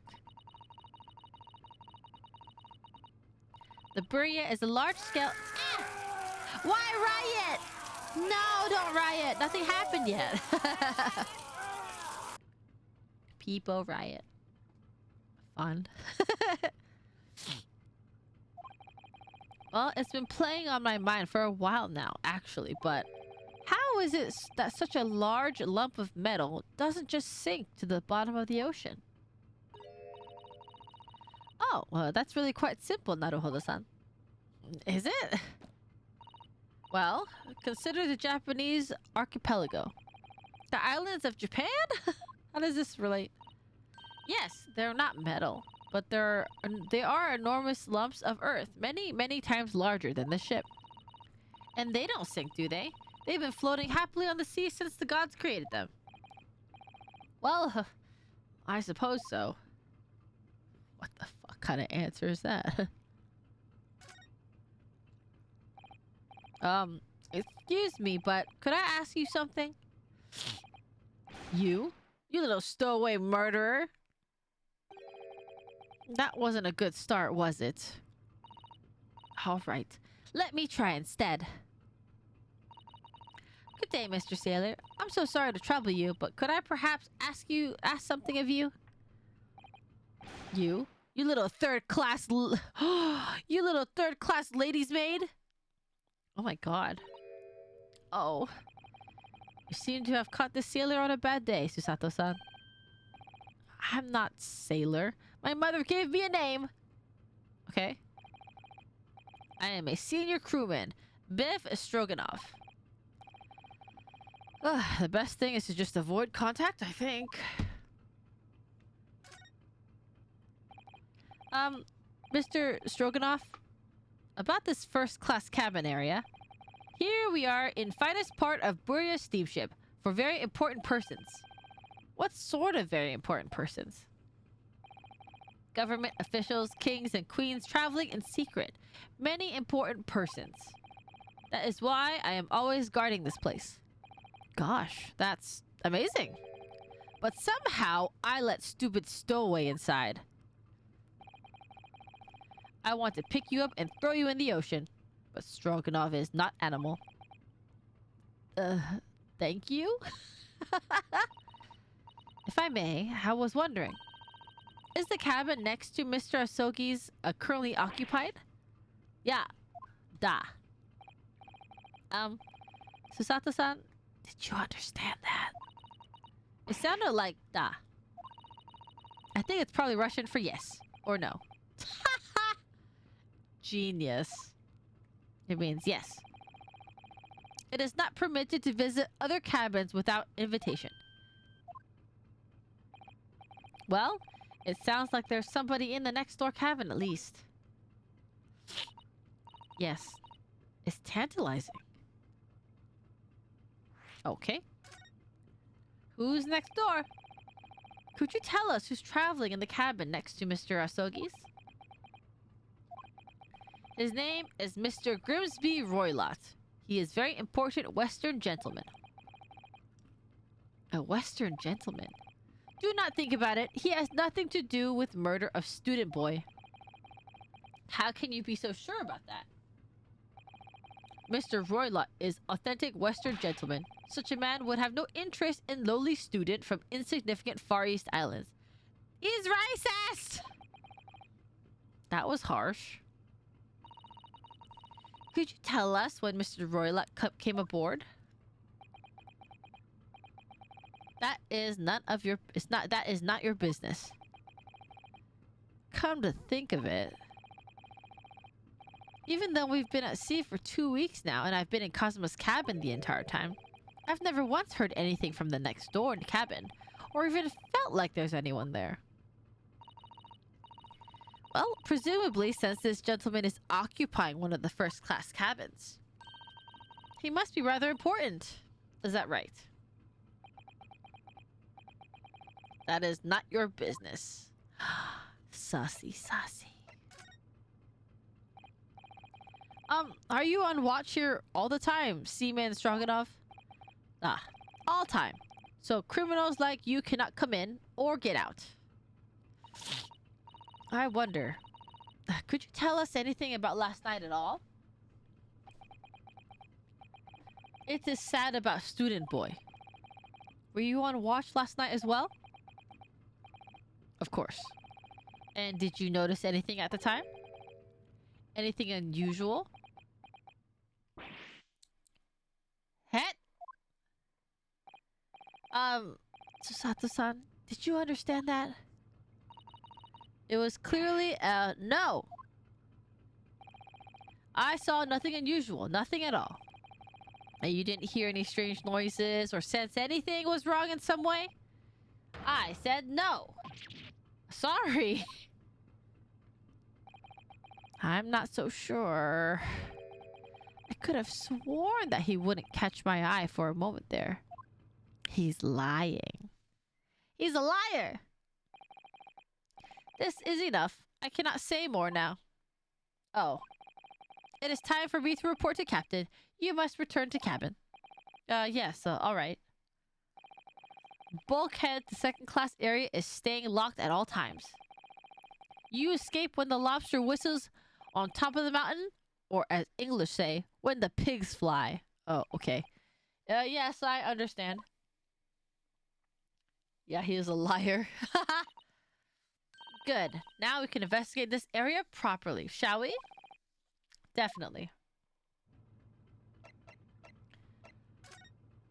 The Burya is a large-scale... Why riot? No, don't riot. Nothing happened yet. People riot. Fun. Well, it's been playing on my mind for a while now, actually, but how is it that such a large lump of metal doesn't just sink to the bottom of the ocean? Oh, that's really quite simple, Naruhodo-san. Is it? Well, consider the Japanese archipelago. The islands of Japan? How does this relate? Yes, they're not metal, but they are enormous lumps of earth, many, many times larger than the ship. And they don't sink, do they? They've been floating happily on the sea since the gods created them. Well, I suppose so. What the fuck kind of answer is that? Excuse me, but could I ask you something? You little stowaway murderer. That wasn't a good start, was it? All right. Let me try instead. Good day, Mr. Sailor. I'm so sorry to trouble you, but could I perhaps ask something of you? You little third-class you little third-class ladies' maid? Oh my god. Oh. You seem to have caught this sailor on a bad day, Susato-san. I'm not sailor. My mother gave me a name. Okay. I am a senior crewman, Biff Stroganoff. The best thing is to just avoid contact, I think. Mr. Stroganoff, about this first-class cabin area. Here we are in finest part of Burya steamship for very important persons. What sort of very important persons? Government officials, kings and queens traveling in secret. Many important persons. That is why I am always guarding this place. Gosh, that's amazing. But somehow I let stupid stowaway inside. I want to pick you up and throw you in the ocean. But Stroganoff is not animal. Thank you? If I may, I was wondering. Is the cabin next to Mr. Asogi's currently occupied? Yeah. Da. Susato-san, did you understand that? It sounded like da. I think it's probably Russian for yes or no. Genius. It means yes. It is not permitted to visit other cabins without invitation. Well, it sounds like there's somebody in the next door cabin at least. Yes. It's tantalizing. Okay. Who's next door? Could you tell us who's traveling in the cabin next to Mr. Asogi's? His name is Mr. Grimsby Roylott. He is very important Western gentleman. A Western gentleman? Do not think about it. He has nothing to do with murder of student boy. How can you be so sure about that? Mr. Roylott is authentic Western gentleman. Such a man would have no interest in lowly student from insignificant Far East Islands. He's racist! That was harsh. Could you tell us when Mr. Roylott came aboard? That is none of your... That is not your business. Come to think of it... Even though we've been at sea for 2 weeks now, and I've been in Kazuma's cabin the entire time, I've never once heard anything from the next door cabin, or even felt like there's anyone there. Well, presumably since this gentleman is occupying one of the first-class cabins. He must be rather important. Is that right? That is not your business. Saucy, saucy. Are you on watch here all the time, Seaman Stroganoff? Ah, all time. So criminals like you cannot come in or get out. I wonder, could you tell us anything about last night at all? It is sad about Student Boy. Were you on watch last night as well? Of course. And did you notice anything at the time? Anything unusual? Het? Susato-san, did you understand that? It was clearly a no. I saw nothing unusual, nothing at all. And you didn't hear any strange noises or sense anything was wrong in some way? I said no. Sorry. I'm not so sure. I could have sworn that he wouldn't catch my eye for a moment there. He's lying. He's a liar. This is enough. I cannot say more now. Oh. It is time for me to report to Captain. You must return to cabin. Yes, alright. Bulkhead to second class area is staying locked at all times. You escape when the lobster whistles on top of the mountain, or as English say, when the pigs fly. Oh, okay. Yes, I understand. Yeah, he is a liar. Good. Now we can investigate this area properly, shall we? Definitely.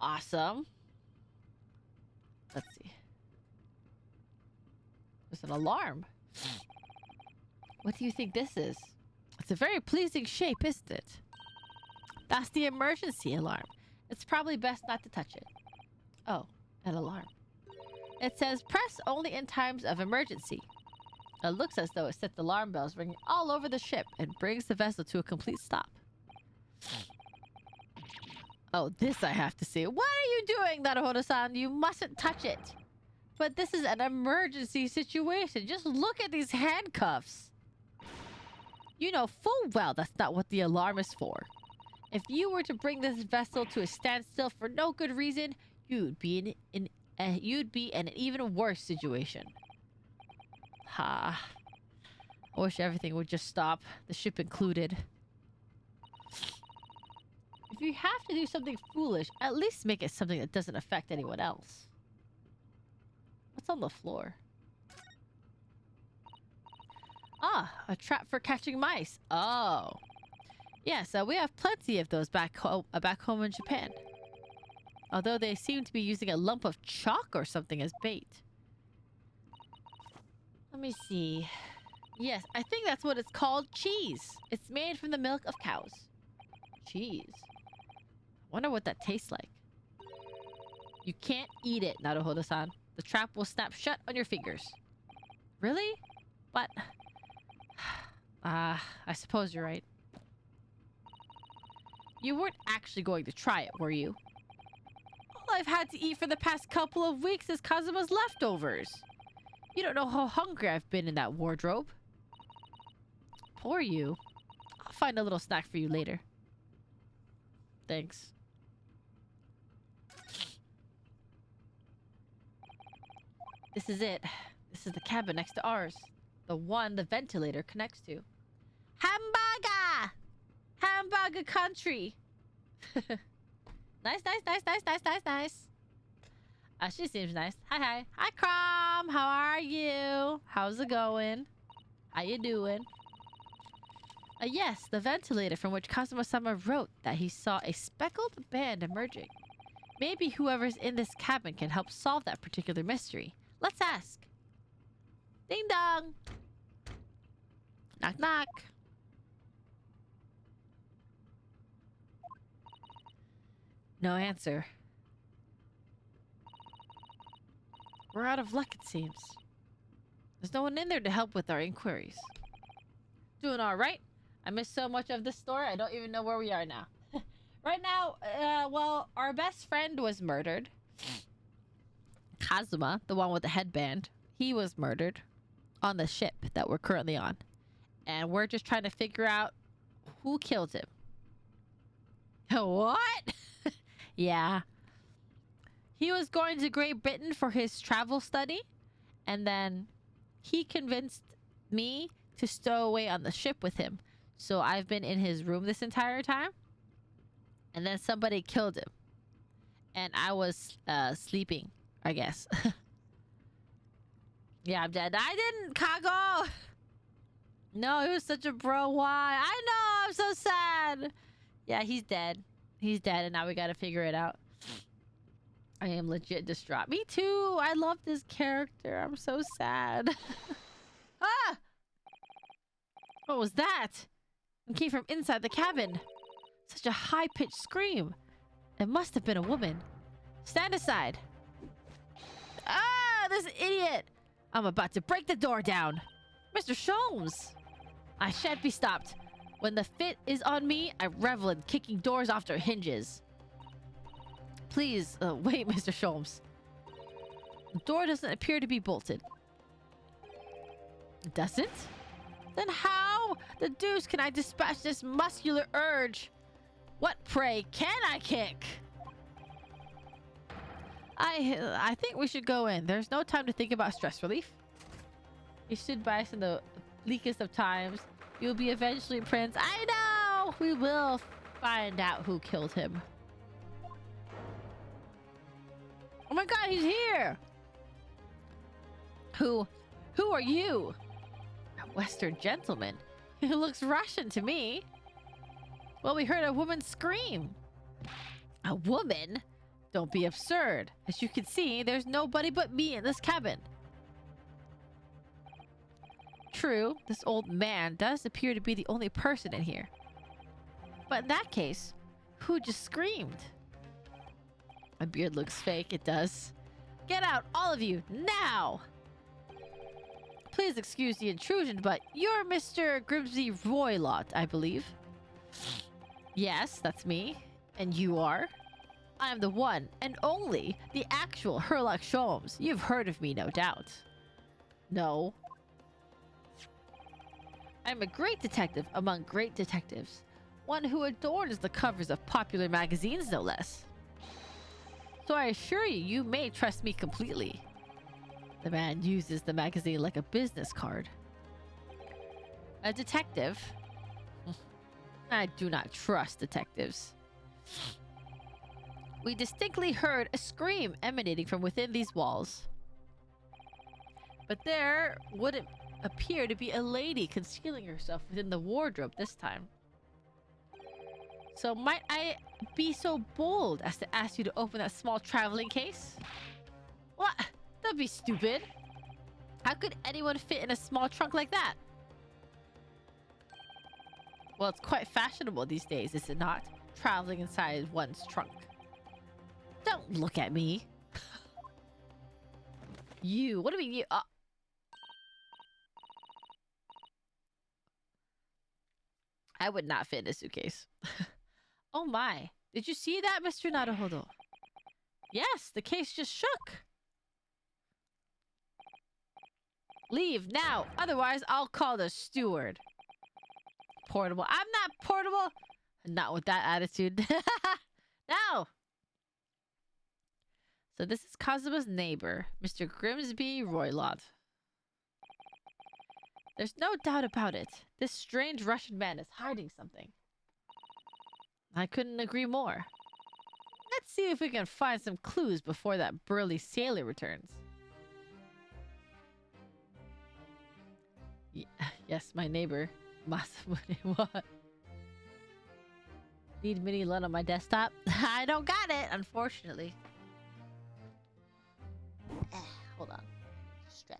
Awesome. Let's see. There's an alarm. What do you think this is? It's a very pleasing shape, isn't it? That's the emergency alarm. It's probably best not to touch it. Oh, an alarm. It says press only in times of emergency. It looks as though it sets alarm bells ringing all over the ship and brings the vessel to a complete stop. Oh, this I have to see. What are you doing, Naruhodo-san? You mustn't touch it. But this is an emergency situation. Just look at these handcuffs. You know full well that's not what the alarm is for. If you were to bring this vessel to a standstill for no good reason, you'd be in an even worse situation. Ha. I wish everything would just stop, the ship included. If you have to do something foolish, at least make it something that doesn't affect anyone else. What's on the floor? Ah, a trap for catching mice. Oh. Yes, we have plenty of those back home in Japan. Although they seem to be using a lump of chalk or something as bait. Let me see. Yes, I think that's what it's called. Cheese. It's made from the milk of cows. Cheese. Wonder what that tastes like. You can't eat it, Naruhodo-san. The trap will snap shut on your fingers. Really? But... I suppose you're right. You weren't actually going to try it, were you? All I've had to eat for the past couple of weeks is Kazuma's leftovers. You don't know how hungry I've been in that wardrobe. Poor you. I'll find a little snack for you later. Thanks. This is it. This is the cabin next to ours. The one the ventilator connects to. Hamburger! Hamburger country! Nice, nice, nice, nice, nice, nice, nice. She seems nice. Hi, hi. Hi, Crom! How are you? How's it going? How you doing? Yes, the ventilator from which Kazuma-sama wrote that he saw a speckled band emerging. Maybe whoever's in this cabin can help solve that particular mystery. Let's ask. Ding dong! Knock knock. No answer. We're out of luck, it seems. There's no one in there to help with our inquiries. Doing all right. I missed so much of this story, I don't even know where we are now. Right now, well, our best friend was murdered. Kazuma, the one with the headband, he was murdered on the ship that we're currently on. And we're just trying to figure out who killed him. What? Yeah. He was going to Great Britain for his travel study, and then he convinced me to stow away on the ship with him. So I've been in his room this entire time, and then somebody killed him. And I was sleeping, I guess. Yeah, I'm dead. I didn't, Kago! No, he was such a bro. Why? I know, I'm so sad. Yeah, he's dead. He's dead, and now we gotta figure it out. I am legit distraught. Me too. I love this character. I'm so sad. Ah! What was that? It came from inside the cabin. Such a high-pitched scream. It must have been a woman. Stand aside. Ah, this idiot. I'm about to break the door down. Mr. Sholmes. I shan't be stopped. When the fit is on me, I revel in kicking doors off their hinges. Please, wait, Mr. Sholmes. The door doesn't appear to be bolted. It doesn't? Then how the deuce can I dispatch this muscular urge? What, pray, can I kick? I think we should go in. There's no time to think about stress relief. You stood by us in the bleakest of times. You'll be eventually Prince. I know! We will find out who killed him. Oh my god, he's here! Who are you? A Western gentleman. He looks Russian to me. Well, we heard a woman scream. A woman? Don't be absurd. As you can see, there's nobody but me in this cabin. True, this old man does appear to be the only person in here. But in that case, who just screamed? My beard looks fake, it does. Get out, all of you, now! Please excuse the intrusion, but you're Mr. Grimsby Roylott, I believe. Yes, that's me. And you are? I am the one and only, the actual Herlock Sholmes. You've heard of me, no doubt. No. I'm a great detective among great detectives. One who adorns the covers of popular magazines, no less. So I assure you, you may trust me completely. The man uses the magazine like a business card. A detective? I do not trust detectives. We distinctly heard a scream emanating from within these walls. But there wouldn't appear to be a lady concealing herself within the wardrobe this time. So might I be so bold as to ask you to open that small traveling case? What? Don't be stupid. How could anyone fit in a small trunk like that? Well, it's quite fashionable these days, is it not? Traveling inside one's trunk. Don't look at me. You. What do you mean you? I would not fit in a suitcase. Oh my. Did you see that, Mr. Naruhodo? Yes, the case just shook. Leave now, otherwise I'll call the steward. Portable. I'm not portable. Not with that attitude. No. So this is Kazuma's neighbor, Mr. Grimsby Roylott. There's no doubt about it. This strange Russian man is hiding something. I couldn't agree more. Let's see if we can find some clues before that burly sailor returns. Yes, my neighbor. Masamune, what? Need mini LUT on my desktop? I don't got it, unfortunately. Hold on. Stretch.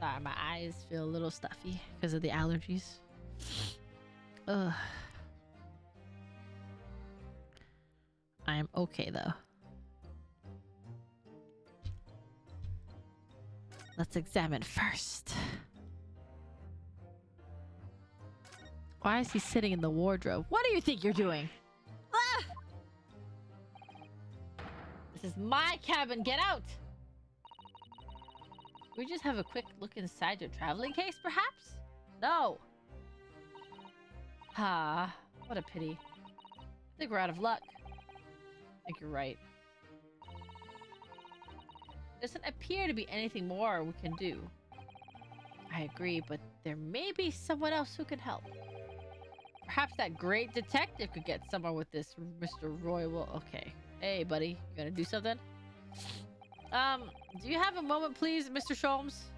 Sorry, my eyes feel a little stuffy because of the allergies. Ugh. I am okay though. Let's examine first. Why is he sitting in the wardrobe? What do you think you're doing? Ah! This is my cabin. Get out! We just have a quick look inside your traveling case, perhaps? No. Ah, what a pity. I think we're out of luck. I think you're right. Doesn't appear to be anything more we can do. I agree, but there may be someone else who can help. Perhaps that great detective could get somewhere with this Mr. Roy will... Okay. Hey, buddy. You gonna do something? Do you have a moment, please, Mr. Sholmes?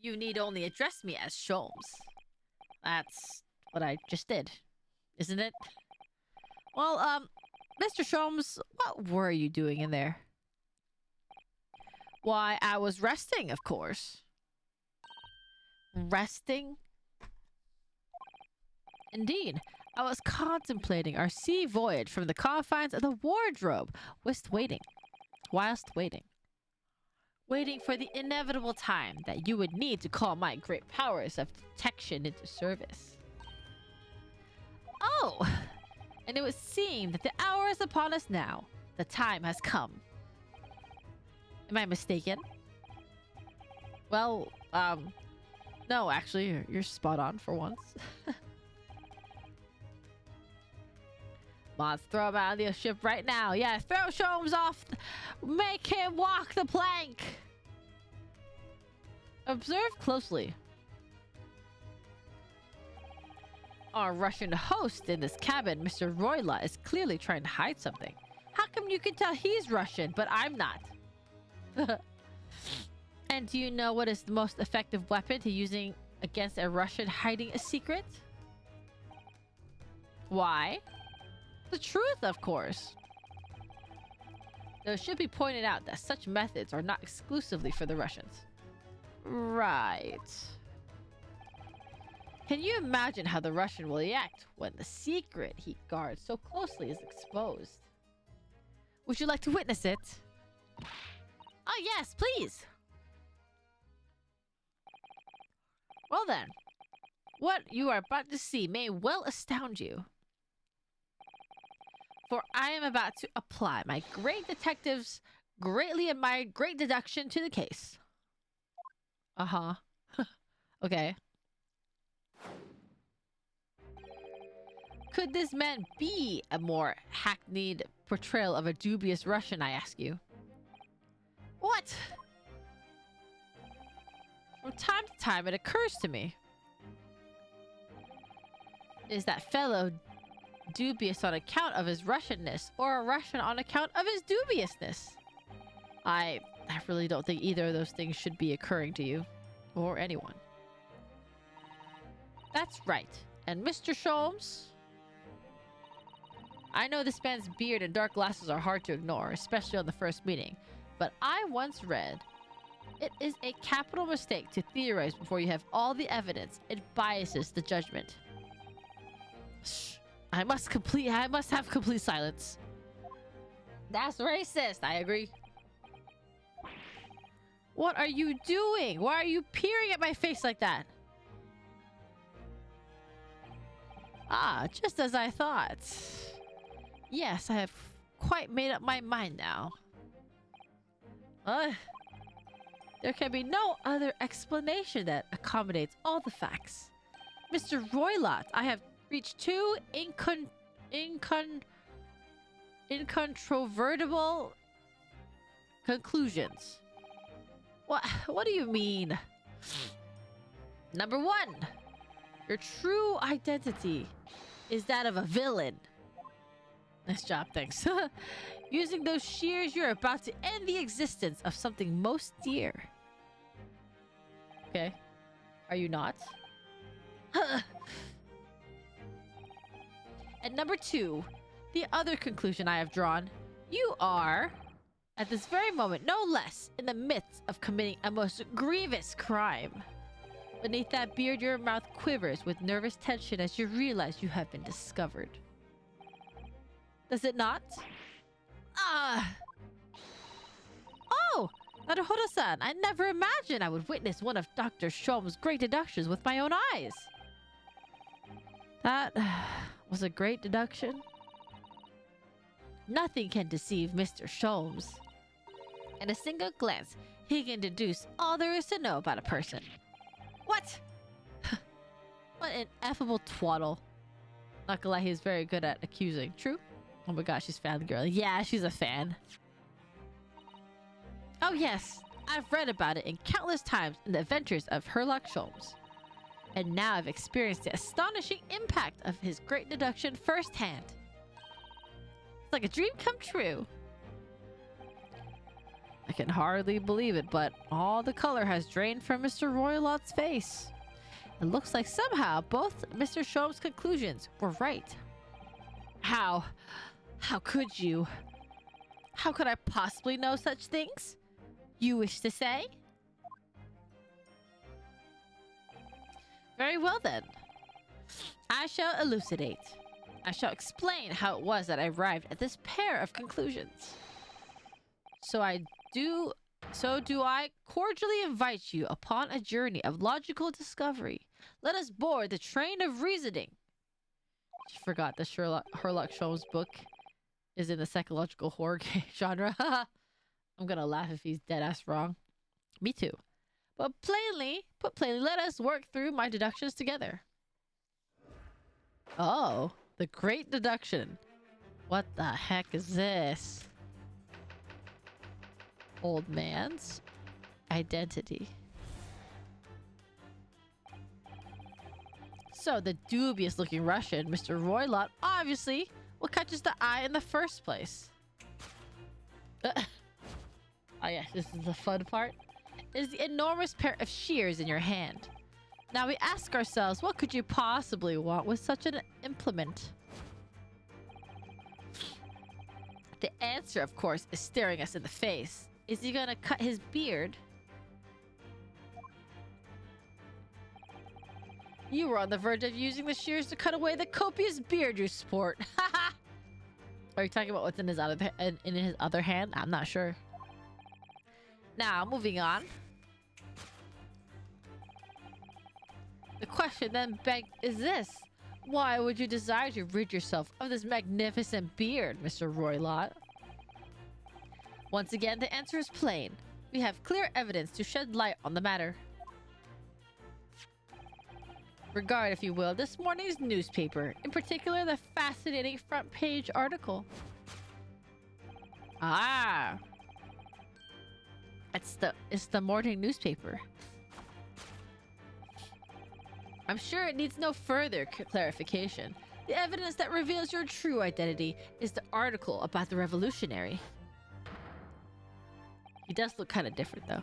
You need only address me as Sholmes. That's what I just did, isn't it? Well, Mr. Sholmes, what were you doing in there? Why, I was resting, of course. Resting? Indeed. I was contemplating our sea voyage from the confines of the wardrobe, whilst waiting. Waiting for the inevitable time that you would need to call my great powers of detection into service. Oh! And it would seem that the hour is upon us now. The time has come. Am I mistaken? Well, no, actually, you're spot on for once. Let's throw him out of the ship right now. Yeah, throw Sholmes off. Make him walk the plank. Observe closely. Our Russian host in this cabin, Mr. Royla, is clearly trying to hide something. How come you can tell he's Russian, but I'm not? And do you know what is the most effective weapon to using against a Russian hiding a secret? Why? The truth, of course. Though it should be pointed out that such methods are not exclusively for the Russians. Right. Can you imagine how the Russian will react when the secret he guards so closely is exposed? Would you like to witness it? Oh, yes, please. Well then, what you are about to see may well astound you. For I am about to apply my great detective's greatly admired great deduction to the case. Uh-huh. Okay. Could this man be a more hackneyed portrayal of a dubious Russian, I ask you? What? From time to time, it occurs to me. Is that fellow dubious on account of his Russianness, or a Russian on account of his dubiousness? I really don't think either of those things should be occurring to you, or anyone. That's right. And Mr. Sholmes? I know this man's beard and dark glasses are hard to ignore, especially on the first meeting, but I once read, it is a capital mistake to theorize before you have all the evidence. It biases the judgment. Shh. I must have complete silence. That's racist. I agree. What are you doing? Why are you peering at my face like that? Ah, just as I thought. Yes, I have quite made up my mind now. There can be no other explanation that accommodates all the facts. Mr. Roylott, I have reached two incontrovertible conclusions. What do you mean? Number one, your true identity is that of a villain. Nice job, thanks. Using those shears, you're about to end the existence of something most dear. Okay. Are you not? And number two, the other conclusion I have drawn. You are At this very moment, no less, in the midst of committing a most grievous crime. Beneath that beard, your mouth quivers with nervous tension as you realize you have been discovered. Does it not? Ah! Oh! Naruhodo-san, I never imagined I would witness one of Dr. Shom's great deductions with my own eyes. That was a great deduction. Nothing can deceive Mr. Sholmes. In a single glance, he can deduce all there is to know about a person. What? What an ineffable twaddle. Not gonna lie, he's very good at accusing. True? Oh my gosh, she's fangirl. Yeah, she's a fan. Oh yes, I've read about it in countless times in the adventures of Sherlock Sholmes. And now I've experienced the astonishing impact of his great deduction firsthand. It's like a dream come true. I can hardly believe it, but all the color has drained from Mr. Roylot's face. It looks like somehow both Mr. Sholmes' conclusions were right. How? How could you? How could I possibly know such things? You wish to say? Very well then. I shall elucidate. I shall explain how it was that I arrived at this pair of conclusions. So do I cordially invite you upon a journey of logical discovery. Let us board the train of reasoning. I forgot the Sherlock Holmes book is in the psychological horror genre. I'm gonna laugh if he's dead ass wrong. Me too. But put plainly, let us work through my deductions together. Oh, the great deduction. What the heck is this? Old man's identity. So the dubious looking Russian, Mr. Roylott, obviously what catches the eye in the first place. Oh yeah, this is the fun part. Is the enormous pair of shears in your hand. Now we ask ourselves, what could you possibly want with such an implement? The answer, of course, is staring us in the face. Is he gonna cut his beard? You were on the verge of using the shears to cut away the copious beard you sport. Haha! Are you talking about what's in his other hand? I'm not sure. Now, moving on. The question then begged is this. Why would you desire to rid yourself of this magnificent beard, Mr. Roylott? Once again, the answer is plain. We have clear evidence to shed light on the matter. Regard, if you will, this morning's newspaper, in particular the fascinating front page article. Ah! It's the morning newspaper. I'm sure it needs no further clarification. The evidence that reveals your true identity is the article about the revolutionary. He does look kind of different, though.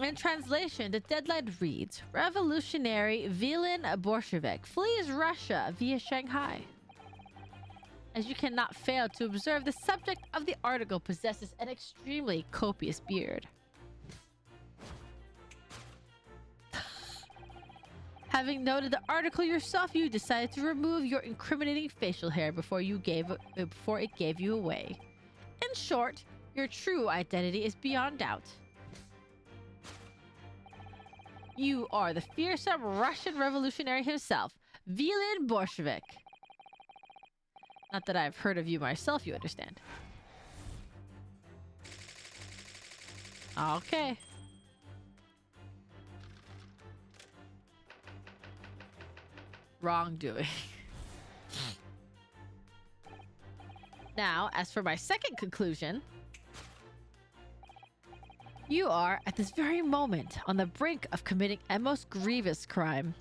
In translation, the deadline reads, Revolutionary Villain Bolshevik flees Russia via Shanghai. As you cannot fail to observe, the subject of the article possesses an extremely copious beard. Having noted the article yourself, you decided to remove your incriminating facial hair before it gave you away. In short, your true identity is beyond doubt. You are the fearsome Russian revolutionary himself, Villain Bolshevik. Not that I've heard of you myself, you understand. Okay. Wrongdoing. Now, as for my second conclusion, you are, at this very moment, on the brink of committing a most grievous crime.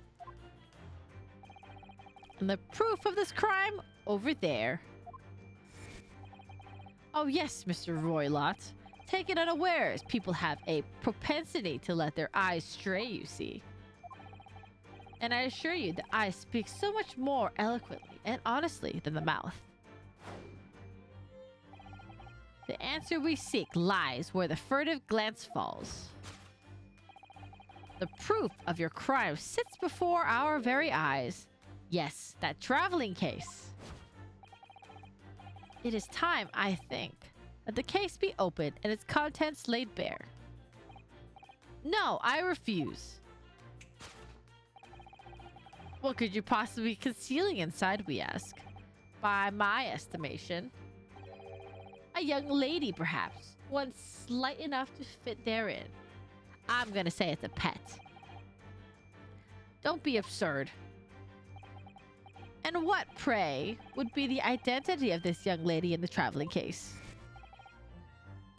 And the proof of this crime, over there. Oh yes, Mr. Roylott. Taken unawares, people have a propensity to let their eyes stray, you see. And I assure you, the eyes speak so much more eloquently and honestly than the mouth. The answer we seek lies where the furtive glance falls. The proof of your crime sits before our very eyes. Yes, that traveling case. It is time, I think, that the case be opened and its contents laid bare. No, I refuse. What could you possibly be concealing inside, we ask? By my estimation, a young lady, perhaps, one slight enough to fit therein. I'm gonna say it's a pet. Don't be absurd. And what, pray, would be the identity of this young lady in the traveling case?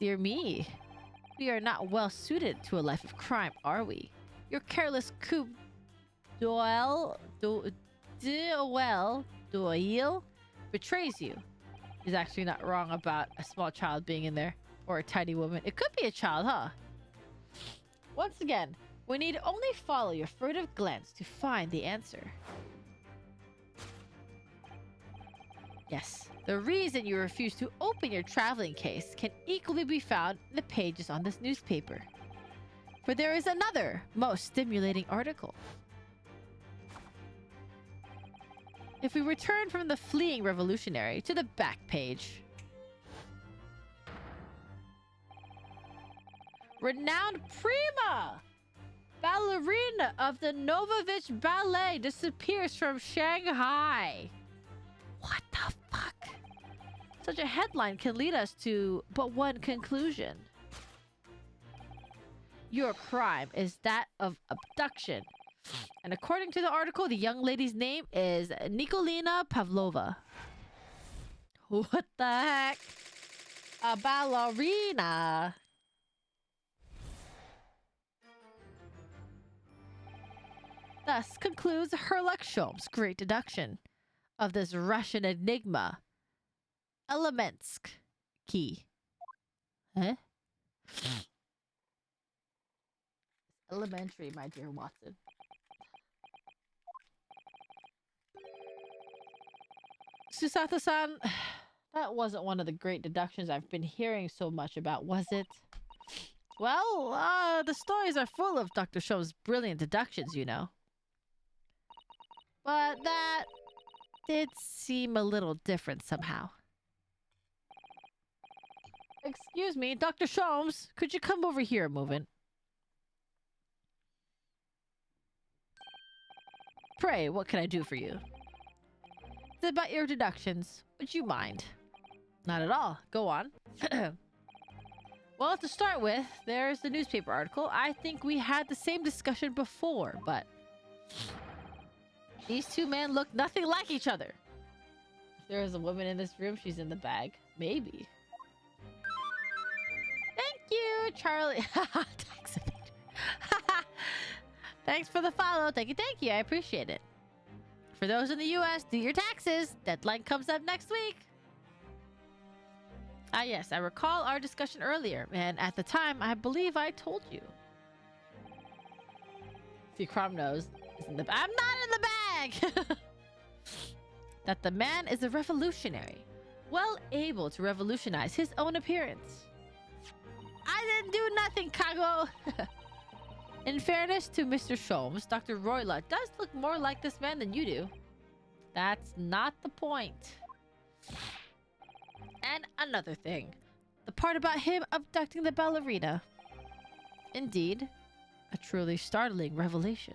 Dear me, we are not well suited to a life of crime, are we? Your careless coup Doyle betrays you. He's actually not wrong about a small child being in there. Or a tiny woman. It could be a child, huh? Once again, we need only follow your furtive glance to find the answer. Yes, the reason you refuse to open your traveling case can equally be found in the pages on this newspaper. For there is another, most stimulating article. If we return from the fleeing revolutionary to the back page. Renowned prima ballerina of the Novovich Ballet disappears from Shanghai. What the fuck? Such a headline can lead us to but one conclusion. Your crime is that of abduction. And according to the article, the young lady's name is Nikolina Pavlova. What the heck? A ballerina. Thus concludes Herlock Sholmes' great deduction of this Russian enigma. Elementsk key. Huh? Elementary, my dear Watson. Susato-san, that wasn't one of the great deductions I've been hearing so much about, was it? Well, the stories are full of Dr. Sholmes' brilliant deductions, you know. But that did seem a little different somehow. Excuse me, Dr. Sholmes, could you come over here a moment? Pray, what can I do for you? It's about your deductions. Would you mind? Not at all. Go on. Well, to start with, there's the newspaper article. I think we had the same discussion before, but these two men look nothing like each other. If there is a woman in this room, she's in the bag. Maybe. Thank you, Charlie. Tax evader. Thanks for the follow. Thank you. I appreciate it. For those in the US, do your taxes. Deadline comes up next week. Ah, yes, I recall our discussion earlier, and at the time, I believe I told you. See, Crom knows. I'm not in the bag! That the man is a revolutionary, well able to revolutionize his own appearance. I didn't do nothing, Kago! In fairness to Mr. Sholmes, Dr. Royla does look more like this man than you do. That's not the point. And another thing. The part about him abducting the ballerina. Indeed, a truly startling revelation.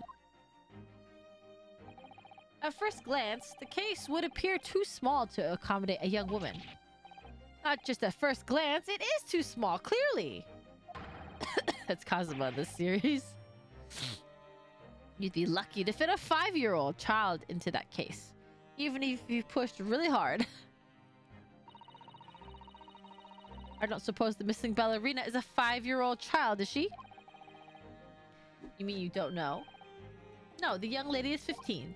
At first glance, the case would appear too small to accommodate a young woman. Not just at first glance, it is too small, clearly. That's Kazuma in this series. You'd be lucky to fit a 5-year-old child into that case, even if you pushed really hard. I don't suppose the missing ballerina is a 5-year-old child, is she? You mean you don't know? No, the young lady is 15.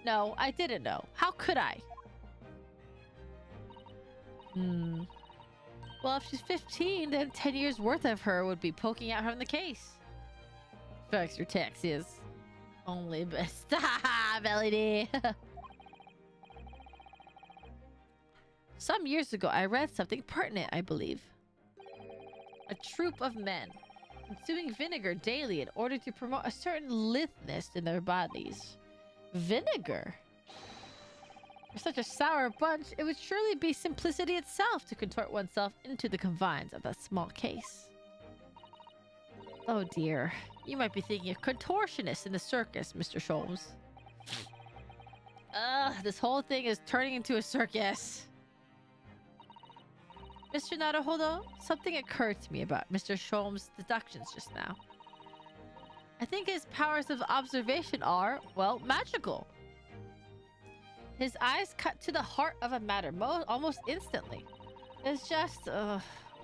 No, I didn't know. How could I? Well, if she's 15, then 10 years worth of her would be poking out from the case. Fix your taxes. Only best. Belly D. Some years ago, I read something pertinent, I believe. A troop of men consuming vinegar daily in order to promote a certain litheness in their bodies. Vinegar? For such a sour bunch, it would surely be simplicity itself to contort oneself into the confines of that small case. Oh dear, you might be thinking of contortionists in the circus, Mr. Sholmes. Ugh, this whole thing is turning into a circus. Mr. Naruhodo, something occurred to me about Mr. Sholmes' deductions just now. I think his powers of observation are, well, magical. His eyes cut to the heart of a matter almost instantly. It's just,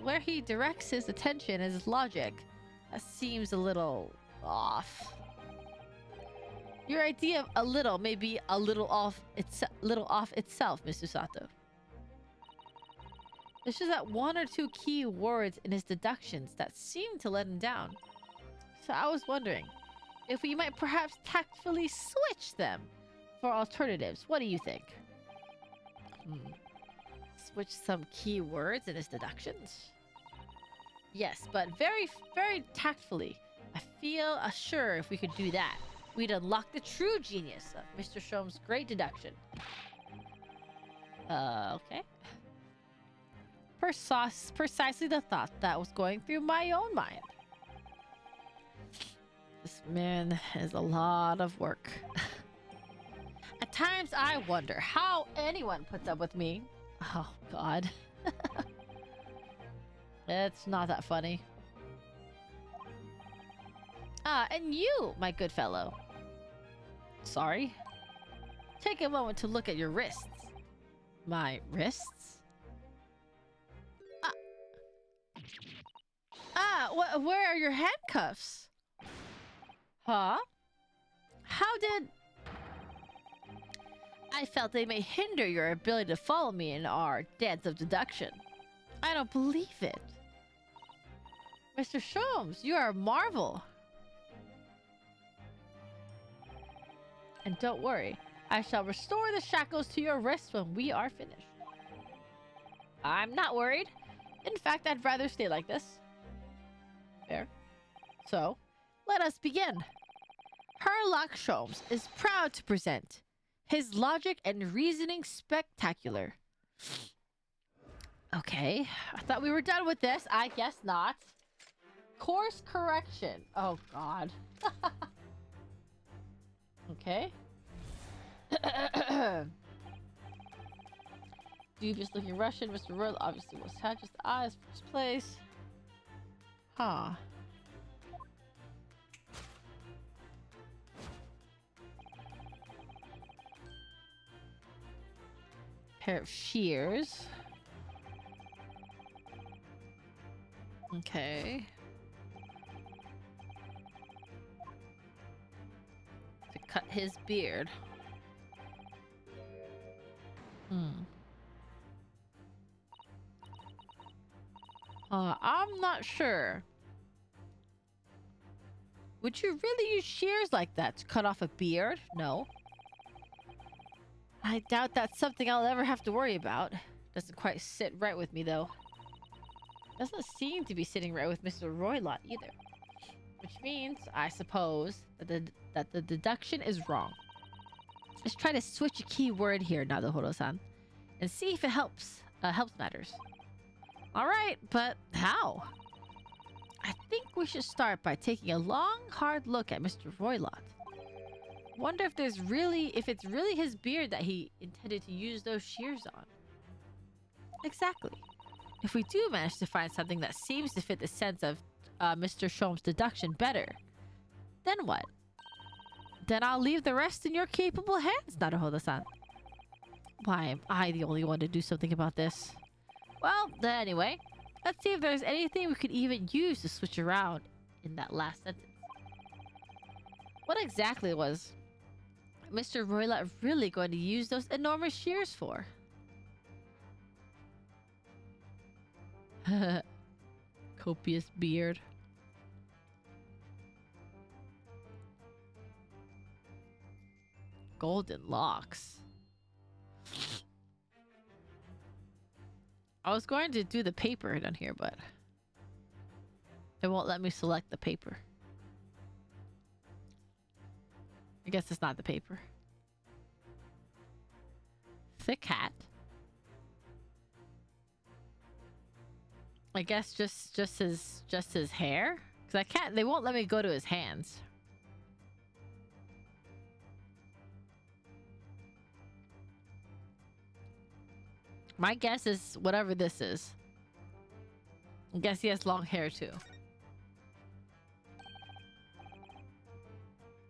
where he directs his attention and his logic, that seems a little off. Your idea of a little may be a little off itself, Mr. Sato. There's just that one or two key words in his deductions that seem to let him down. So I was wondering if we might perhaps tactfully switch them for alternatives. What do you think? Switch some key words in his deductions? Yes, but very, very tactfully. I feel sure if we could do that, we'd unlock the true genius of Mr. Sholmes' great deduction. Okay. Precisely the thought that was going through my own mind. This man is a lot of work. At times I wonder how anyone puts up with me. Oh, God. It's not that funny. Ah, and you, my good fellow. Sorry? Take a moment to look at your wrists. My wrists? Where are your handcuffs? Huh? How did... I felt they may hinder your ability to follow me in our dance of deduction. I don't believe it. Mr. Sholmes, you are a marvel. And don't worry, I shall restore the shackles to your wrists when we are finished. I'm not worried. In fact, I'd rather stay like this. Fair. So, let us begin. Herlock Sholmes is proud to present his logic and reasoning spectacular. Okay, I thought we were done with this. I guess not. Course correction. Oh, God. Okay. Dubious looking Russian. Mr. Royal obviously was Hatch's eyes first place. Huh. Pair of shears. Okay. To cut his beard. I'm not sure. Would you really use shears like that to cut off a beard? No. I doubt that's something I'll ever have to worry about. Doesn't quite sit right with me, though. Doesn't seem to be sitting right with Mr. Roylott either. Which means, I suppose, that the deduction is wrong. Let's try to switch a key word here, Naruhodo-san, and see if it helps matters. Alright, but how? I think we should start by taking a long, hard look at Mr. Roylott. Wonder if it's really his beard that he intended to use those shears on. Exactly. If we do manage to find something that seems to fit the sense of Mr. Sholmes' deduction better, then what? Then I'll leave the rest in your capable hands, Naruhodo-san. Why am I the only one to do something about this? Well, anyway, let's see if there's anything we could even use to switch around in that last sentence. What exactly was Mr. Roylott really going to use those enormous shears for? Copious beard. Golden locks. I was going to do the paper down here, but it won't let me select the paper. I guess it's not the paper. Thick hat. I guess just his hair, because I can't. They won't let me go to his hands. My guess is whatever this is. I guess he has long hair too.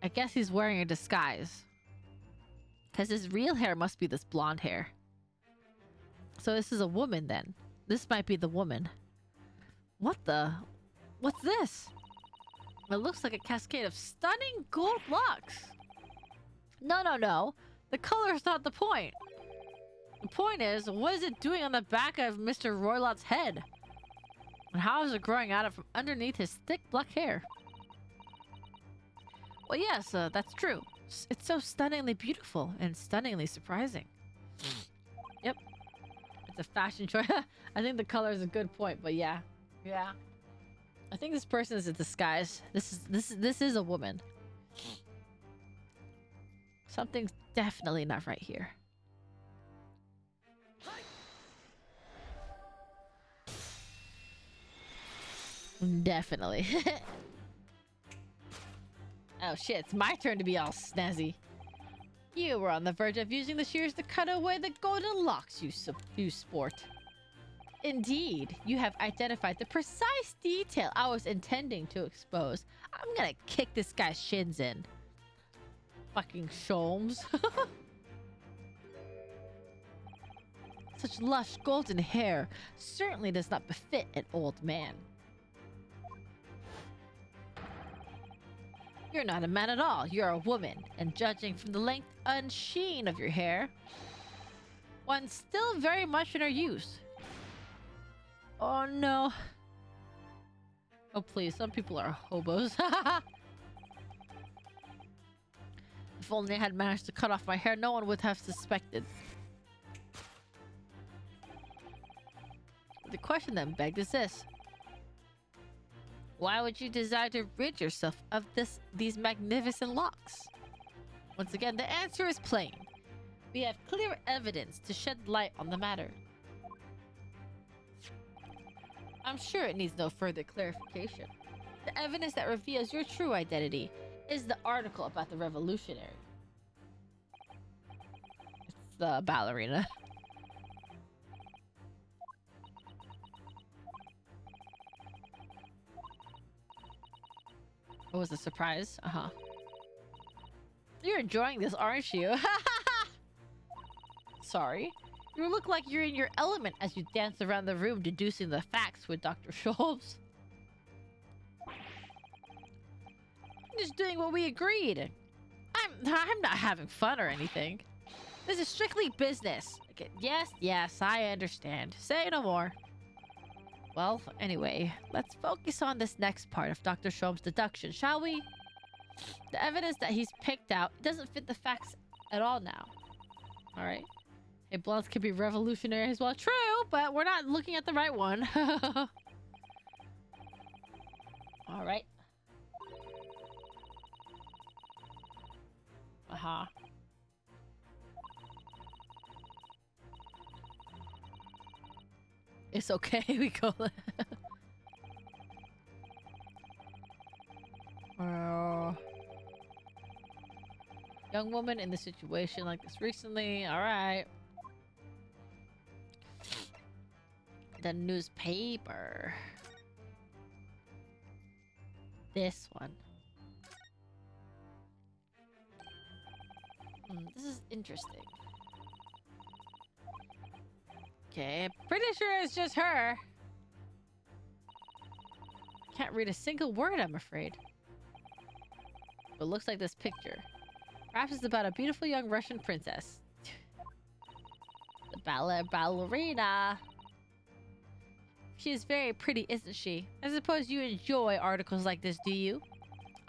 I guess he's wearing a disguise. Because his real hair must be this blonde hair. So this is a woman then. This might be the woman. What the? What's this? It looks like a cascade of stunning gold locks. No. The color is not the point. The point is, what is it doing on the back of Mr. Roylot's head? And how is it growing out of from underneath his thick black hair? Well, yes, that's true. It's so stunningly beautiful and stunningly surprising. Yep. It's a fashion choice. I think the color is a good point, but yeah. Yeah. I think this person is a disguise. This is a woman. Something's definitely not right here. Definitely. Oh shit, it's my turn to be all snazzy. You were on the verge of using the shears to cut away the golden locks, you sport. Indeed, you have identified the precise detail I was intending to expose. I'm gonna kick this guy's shins in. Fucking Sholmes. Such lush golden hair certainly does not befit an old man. You're not a man at all, you're a woman, and judging from the length and sheen of your hair, one's still very much in her use. Oh no. Oh please, some people are hobos. If only I had managed to cut off my hair, no one would have suspected. The question then begged is this. Why would you desire to rid yourself of these magnificent locks? Once again, the answer is plain. We have clear evidence to shed light on the matter. I'm sure it needs no further clarification. The evidence that reveals your true identity is the article about the revolutionary. It's the ballerina. It was a surprise. Uh-huh. You're enjoying this, aren't you? Sorry. You look like you're in your element as you dance around the room deducing the facts with Dr. Sholmes. I'm just doing what we agreed. I'm not having fun or anything. This is strictly business. Okay, yes, I understand. Say no more. Well, anyway, let's focus on this next part of Dr. Sholmes' deduction, shall we? The evidence that he's picked out doesn't fit the facts at all now. Alright. Hey, blondes can be revolutionary as well. True, but we're not looking at the right one. Alright. Uh-huh. It's okay, we go. Young woman in the situation like this recently. Alright. The newspaper. This one. This is interesting. Okay, pretty sure it's just her. Can't read a single word, I'm afraid. But looks like this picture. Perhaps it's about a beautiful young Russian princess. The ballerina. She is very pretty, isn't she? I suppose you enjoy articles like this, do you?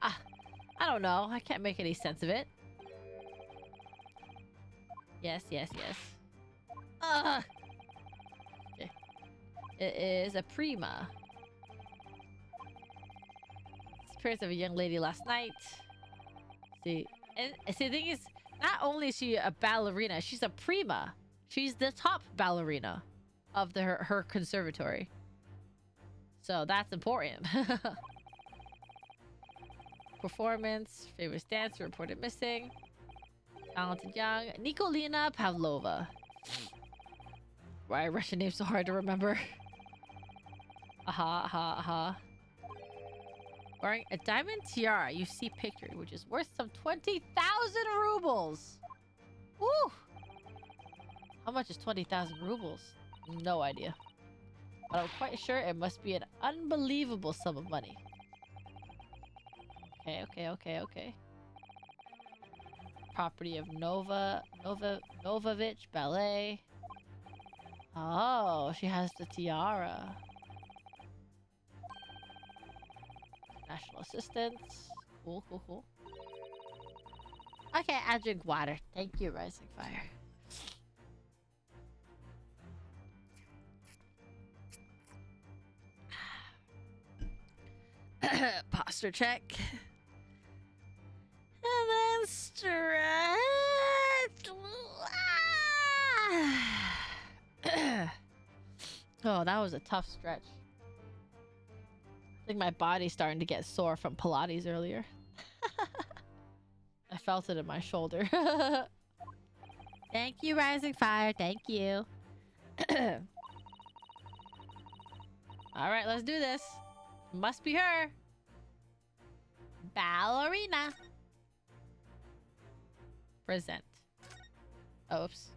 I don't know. I can't make any sense of it. Yes. Ugh. Okay. It is a prima. Disappearance of a young lady last night. See, and see, the thing is, not only is she a ballerina, she's a prima. She's the top ballerina of her conservatory. So that's important. Performance, famous dancer reported missing. Talented young Nikolina Pavlova. Why are Russian names so hard to remember? Aha. Wearing a diamond tiara, you see picture, which is worth some 20,000 rubles. Woo! How much is 20,000 rubles? No idea. But I'm quite sure it must be an unbelievable sum of money. Okay. Property of Novovich Ballet. Oh, she has the tiara. National assistance. Cool. Okay, I drink water. Thank you, Rising Fire. Posture check. And then stretch. Oh, that was a tough stretch. I think my body's starting to get sore from Pilates earlier. I felt it in my shoulder. Thank you, Rising Fire. Thank you. Alright, let's do this. Must be her. Ballerina. Present. Oops.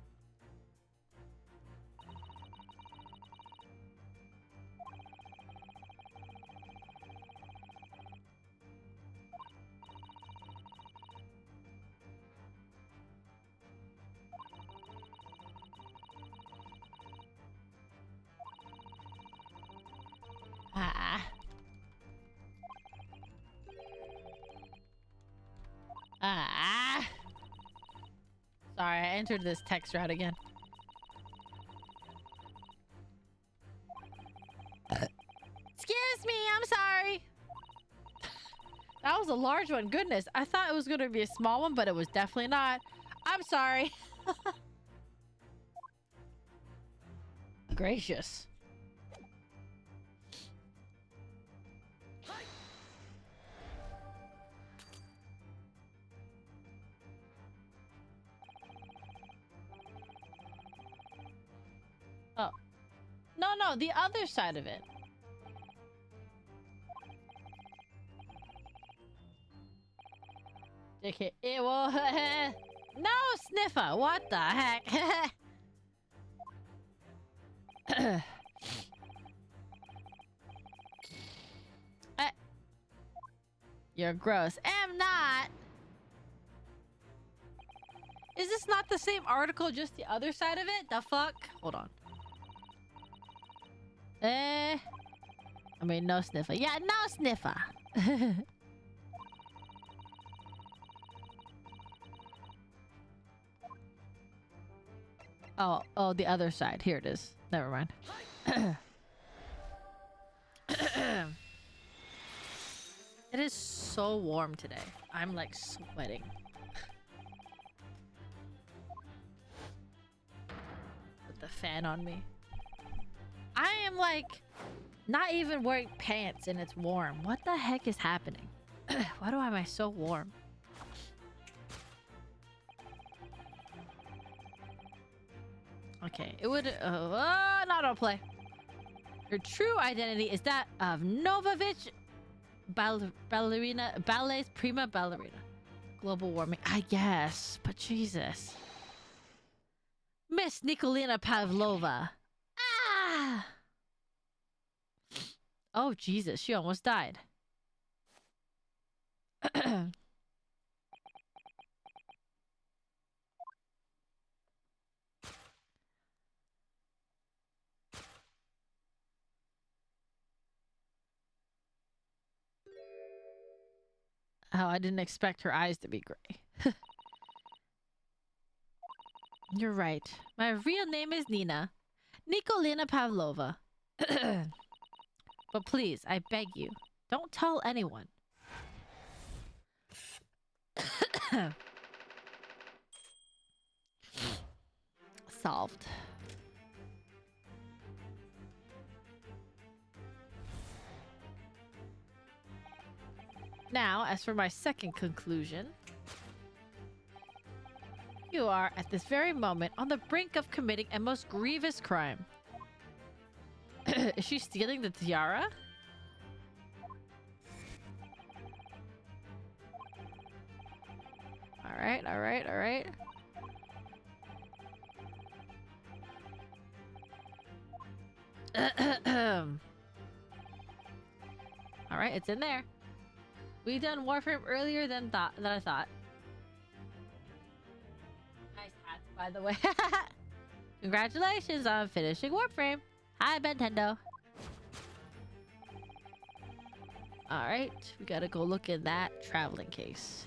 Sorry, I entered this text route again. Excuse me, I'm sorry. That was a large one. Goodness, I thought it was going to be a small one, but it was definitely not. I'm sorry. Gracious. Oh. No, the other side of it. Okay, it will. No, Sniffer, what the heck? You're gross. Am not. Is this not the same article, just the other side of it? The fuck? Hold on. I mean, no Sniffer. Yeah, no Sniffer. Oh, the other side. Here it is. Never mind. It is so warm today. I'm like sweating. With the fan on me. I am like not even wearing pants and it's warm. What the heck is happening? Why am I so warm? Okay, it would. No, don't play. Her true identity is that of Novovich Ballet's prima ballerina. Global warming, I guess, but Jesus. Miss Nikolina Pavlova. Ah! Oh, Jesus, she almost died. Oh, I didn't expect her eyes to be gray. You're right. My real name is Nina. Nikolina Pavlova. But please, I beg you, don't tell anyone. Solved. Now, as for my second conclusion, you are, at this very moment, on the brink of committing a most grievous crime. Is she stealing the tiara? Alright, alright, alright. Alright, it's in there. We done Warframe earlier than I thought. Nice hats, by the way. Congratulations on finishing Warframe. Hi, Nintendo. Alright, we gotta go look in that traveling case.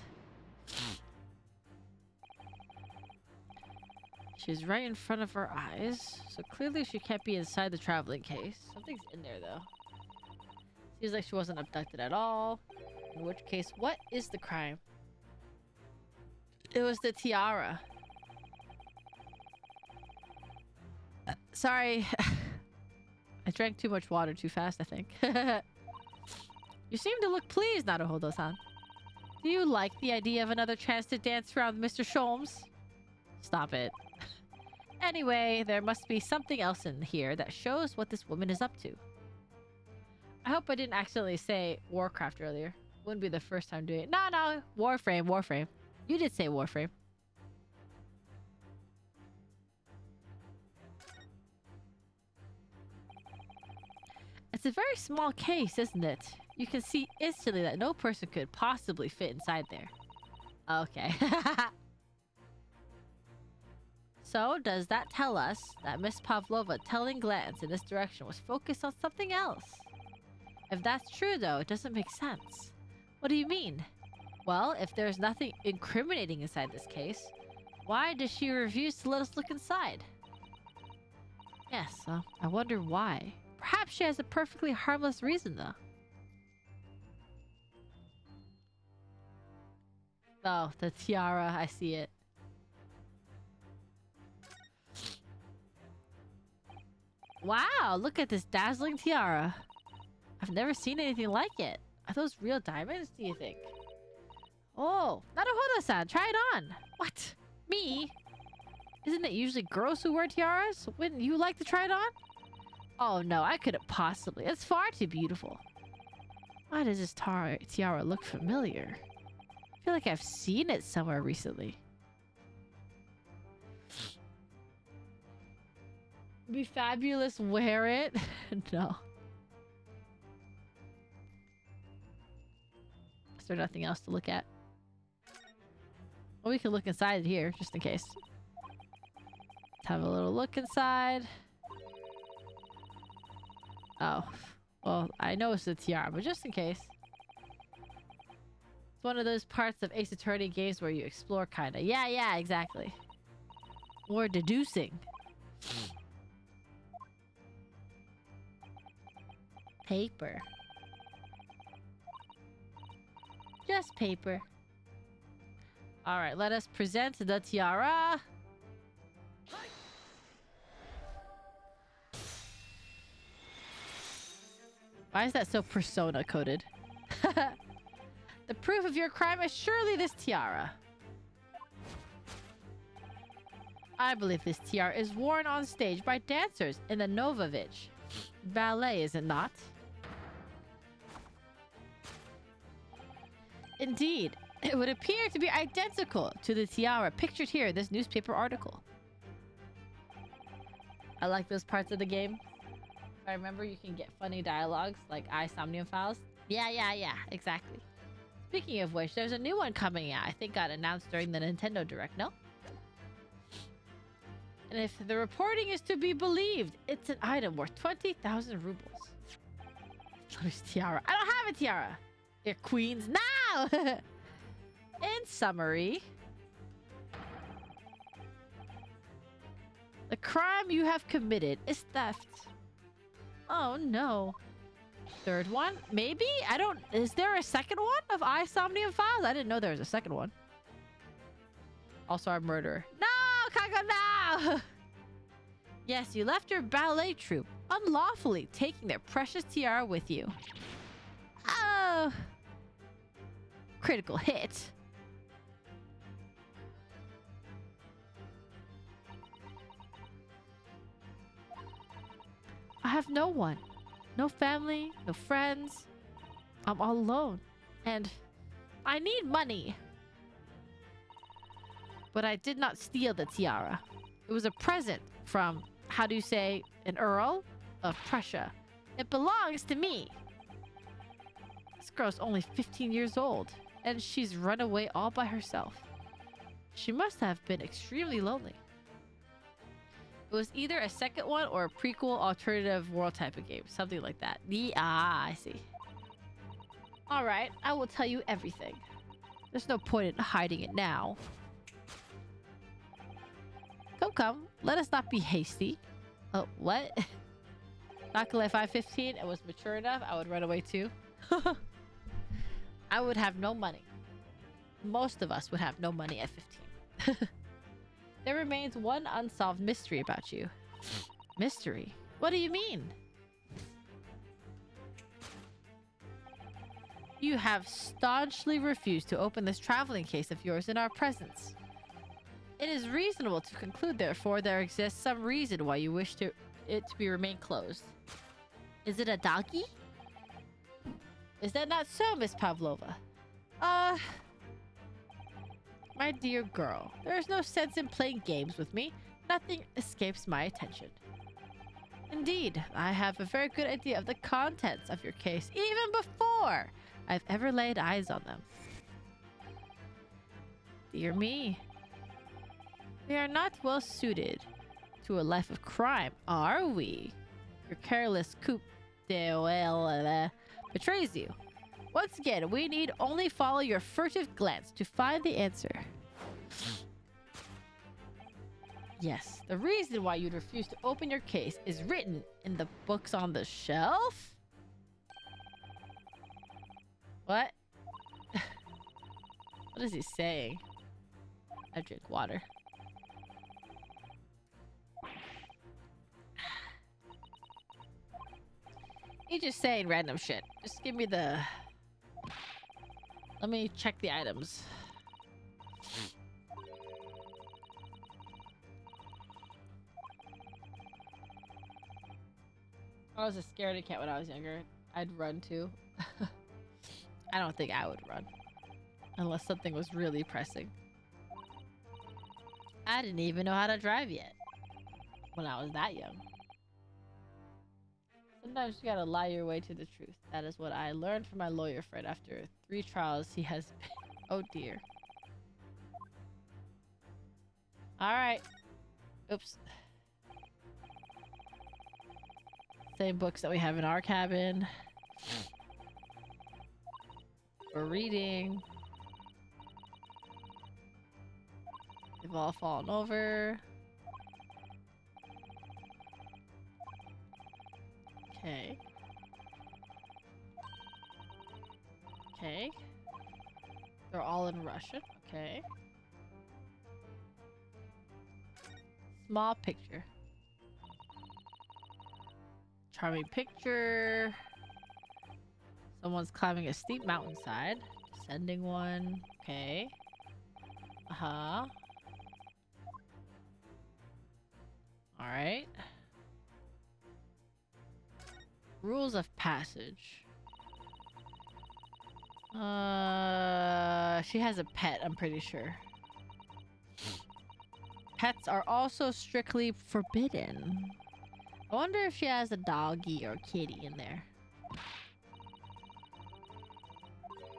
She's right in front of her eyes, so clearly she can't be inside the traveling case. Something's in there, though. Seems like she wasn't abducted at all. In which case, what is the crime? It was the tiara. Sorry. I drank too much water too fast, I think. You seem to look pleased, Naruhodo-san. Do you like the idea of another chance to dance around Mr. Sholmes? Stop it. Anyway, there must be something else in here that shows what this woman is up to. I hope I didn't accidentally say Warcraft earlier. Wouldn't be the first time doing it. No, Warframe, Warframe. You did say Warframe. It's a very small case, isn't it? You can see instantly that no person could possibly fit inside there. Okay. So, does that tell us that Miss Pavlova telling glance in this direction was focused on something else? If that's true, though, it doesn't make sense. What do you mean? Well, if there's nothing incriminating inside this case, why does she refuse to let us look inside? Yes, I wonder why. Perhaps she has a perfectly harmless reason, though. Oh, the tiara, I see it. Wow, look at this dazzling tiara. I've never seen anything like it. Are those real diamonds, do you think? Oh, Naruhodo-san, try it on. What? Me? Isn't it usually girls who wear tiaras? Wouldn't you like to try it on? Oh no, I couldn't possibly. It's far too beautiful. Why does this tiara look familiar? I feel like I've seen it somewhere recently. Be fabulous, wear it. No. Is there nothing else to look at? Well, we can look inside here, just in case. Let's have a little look inside. Oh. Well, I know it's the tiara, but just in case. It's one of those parts of Ace Attorney games where you explore, kinda. Yeah, exactly. Or deducing. Paper. Just paper. Alright, let us present the tiara. Why is that so persona coded? The proof of your crime is surely this tiara. I believe this tiara is worn on stage by dancers in the Novovich ballet, is it not? Indeed, it would appear to be identical to the tiara pictured here in this newspaper article. I like those parts of the game. If I remember, you can get funny dialogues like Somnium Files. Yeah, exactly. Speaking of which, there's a new one coming out. I think got announced during the Nintendo Direct, no? And if the reporting is to be believed, it's an item worth 20,000 rubles. Lotus tiara. I don't have a tiara! You're queens now! In summary, the crime you have committed is theft. Oh no. Third one? Maybe? I don't... Is there a second one of Isomnium Files? I didn't know there was a second one. Also a murderer. No! Kako, no! Yes, you left your ballet troupe unlawfully, taking their precious tiara with you. Oh! Critical hit. I have no one. No family, no friends. I'm all alone. And I need money. But I did not steal the tiara. It was a present from, how do you say, an Earl of Prussia. It belongs to me. This girl's only 15 years old, and she's run away all by herself. She must have been extremely lonely. It was either a second one or a prequel alternative world type of game. Something like that. I see. Alright, I will tell you everything. There's no point in hiding it now. Come. Let us not be hasty. Oh, what? Not gonna let 515. It was mature enough. I would run away too. I would have no money. Most of us would have no money at 15. There remains one unsolved mystery about you. Mystery? What do you mean? You have staunchly refused to open this traveling case of yours in our presence. It is reasonable to conclude, therefore, there exists some reason why you wish it to remain closed. Is it a doggy? Is that not so, Miss Pavlova? My dear girl, there is no sense in playing games with me. Nothing escapes my attention. Indeed, I have a very good idea of the contents of your case, even before I've ever laid eyes on them. Dear me. We are not well suited to a life of crime, are we? Your careless coup de betrays you. Once again, we need only follow your furtive glance to find the answer. Yes, the reason why you'd refuse to open your case is written in the books on the shelf? What? What is he saying? I drink water. He's just saying random shit. Just give me the... Let me check the items. I was a scaredy cat when I was younger. I'd run too. I don't think I would run. Unless something was really pressing. I didn't even know how to drive yet. When I was that young. Sometimes you gotta lie your way to the truth. That is what I learned from my lawyer friend after 3 trials he has been. Oh dear. Alright. Oops. Same books that we have in our cabin. We're reading. They've all fallen over. Okay. Okay. They're all in Russian. Okay. Small picture. Charming picture. Someone's climbing a steep mountainside. Descending one. Okay. Uh-huh. Alright. Rules of passage. She has a pet, I'm pretty sure. Pets are also strictly forbidden. I wonder if she has a doggy or kitty in there.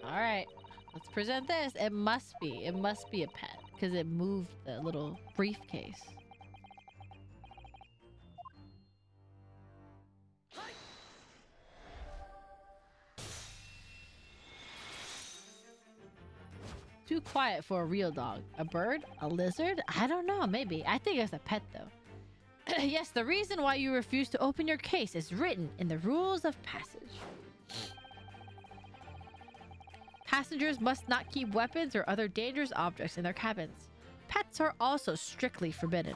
Alright. Let's present this. It must be a pet. Because it moved the little briefcase. Too quiet for a real dog. A bird? A lizard? I don't know, maybe. I think it's a pet though. Yes, the reason why you refuse to open your case is written in the rules of passage. Passengers must not keep weapons or other dangerous objects in their cabins. Pets are also strictly forbidden.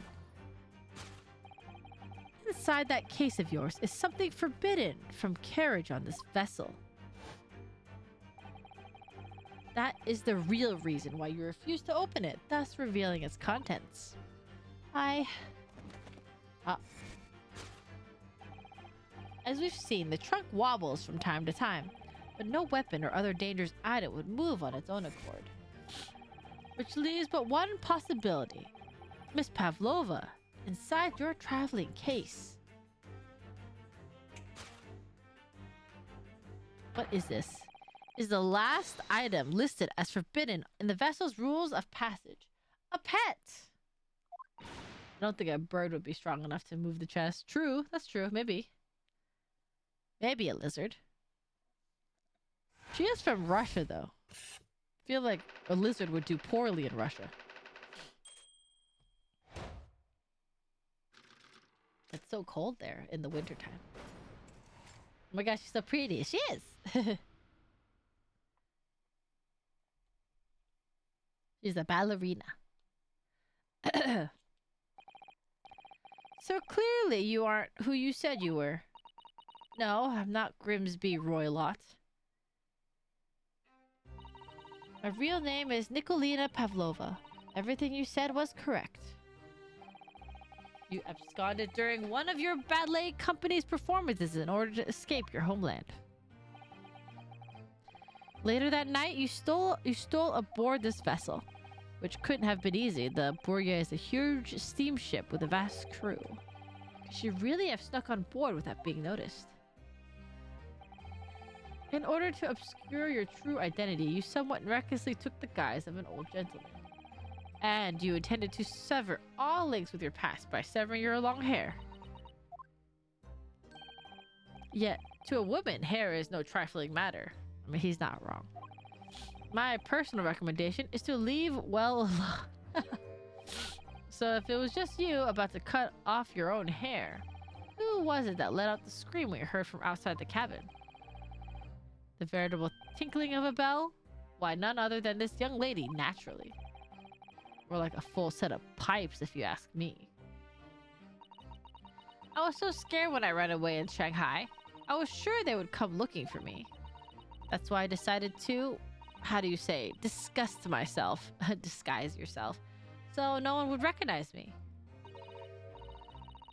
Inside that case of yours is something forbidden from carriage on this vessel. That is the real reason why you refuse to open it, thus revealing its contents. As we've seen, the trunk wobbles from time to time, but no weapon or other dangerous item would move on its own accord. Which leaves but one possibility. Miss Pavlova, inside your traveling case. What is this? Is the last item listed as forbidden in the vessel's rules of passage. A pet! I don't think a bird would be strong enough to move the chest. True, that's true. Maybe. Maybe a lizard. She is from Russia, though. I feel like a lizard would do poorly in Russia. It's so cold there in the wintertime. Oh my gosh, she's so pretty. She is! She's a ballerina. So clearly you aren't who you said you were. No, I'm not Grimsby Roylott. My real name is Nikolina Pavlova. Everything you said was correct. You absconded during one of your ballet company's performances in order to escape your homeland. Later that night, you stole aboard this vessel, which couldn't have been easy. The Bourget is a huge steamship with a vast crew. Could you really have snuck on board without being noticed? In order to obscure your true identity, you somewhat recklessly took the guise of an old gentleman. And you intended to sever all links with your past by severing your long hair. Yet, to a woman, hair is no trifling matter. I mean, he's not wrong. My personal recommendation is to leave well alone. So if it was just you about to cut off your own hair, who was it that let out the scream we heard from outside the cabin? The veritable tinkling of a bell? Why, none other than this young lady, naturally. Or like a full set of pipes, if you ask me. I was so scared when I ran away in Shanghai. I was sure they would come looking for me. That's why I decided to, how do you say, disgust myself, disguise yourself, so no one would recognize me.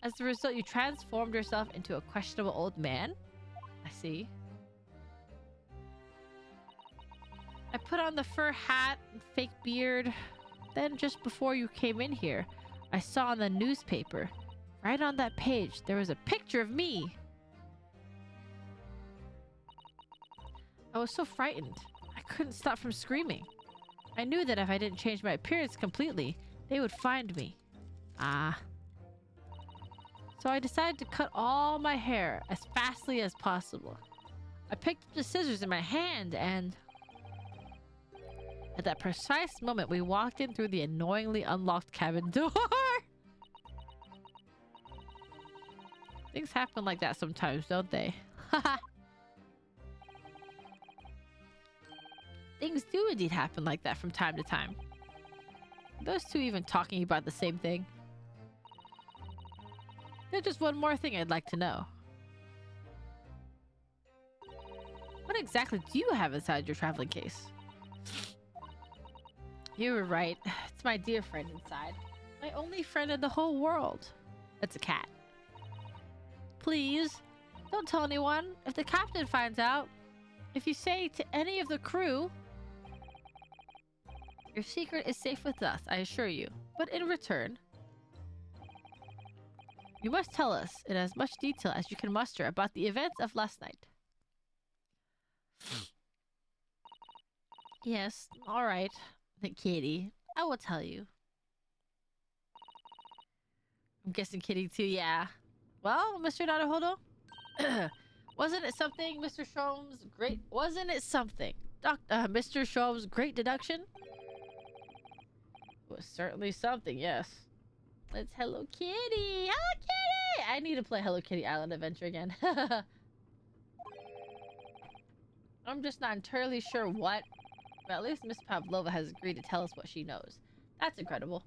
As a result, you transformed yourself into a questionable old man? I see. I put on the fur hat and fake beard. Then just before you came in here, I saw on the newspaper, right on that page, there was a picture of me. I was so frightened. I couldn't stop from screaming. I knew that if I didn't change my appearance completely, they would find me. So I decided to cut all my hair as fastly as possible. I picked up the scissors in my hand and... At that precise moment, we walked in through the annoyingly unlocked cabin door. Things happen like that sometimes, don't they? Things do indeed happen like that from time to time. Are those two even talking about the same thing? There's just one more thing I'd like to know. What exactly do you have inside your traveling case? You were right. It's my dear friend inside. My only friend in the whole world. It's a cat. Please, don't tell anyone. If the captain finds out, if you say to any of the crew, your secret is safe with us, I assure you. But in return, you must tell us in as much detail as you can muster about the events of last night. Yes, all right. Kitty, I will tell you. I'm guessing Kitty too, yeah. Well, Mr. Naruhodo, wasn't it something, Mr. Sholmes' great... Wasn't it something? Mr. Sholmes' great deduction? It was certainly something, yes. It's Hello Kitty. Hello Kitty. I need to play Hello Kitty Island Adventure again. I'm just not entirely sure what, but at least Miss Pavlova has agreed to tell us what she knows. That's incredible.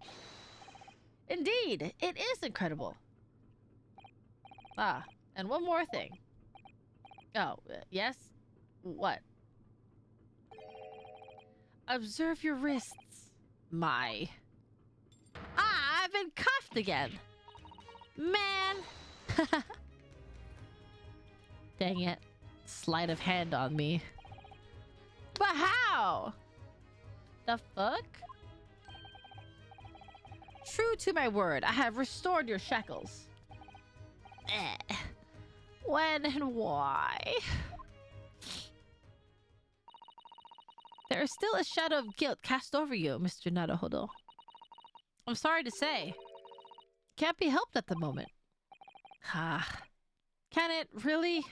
Indeed, it is incredible. Ah, and one more thing. Oh, yes? What? Observe your wrists. My. Ah, I've been cuffed again. Man. Dang it. Sleight of hand on me. But how? The fuck? True to my word, I have restored your shackles. Eh. When and why? There is still a shadow of guilt cast over you, Mr. Naruhodo. I'm sorry to say. Can't be helped at the moment. Ah. Can it really?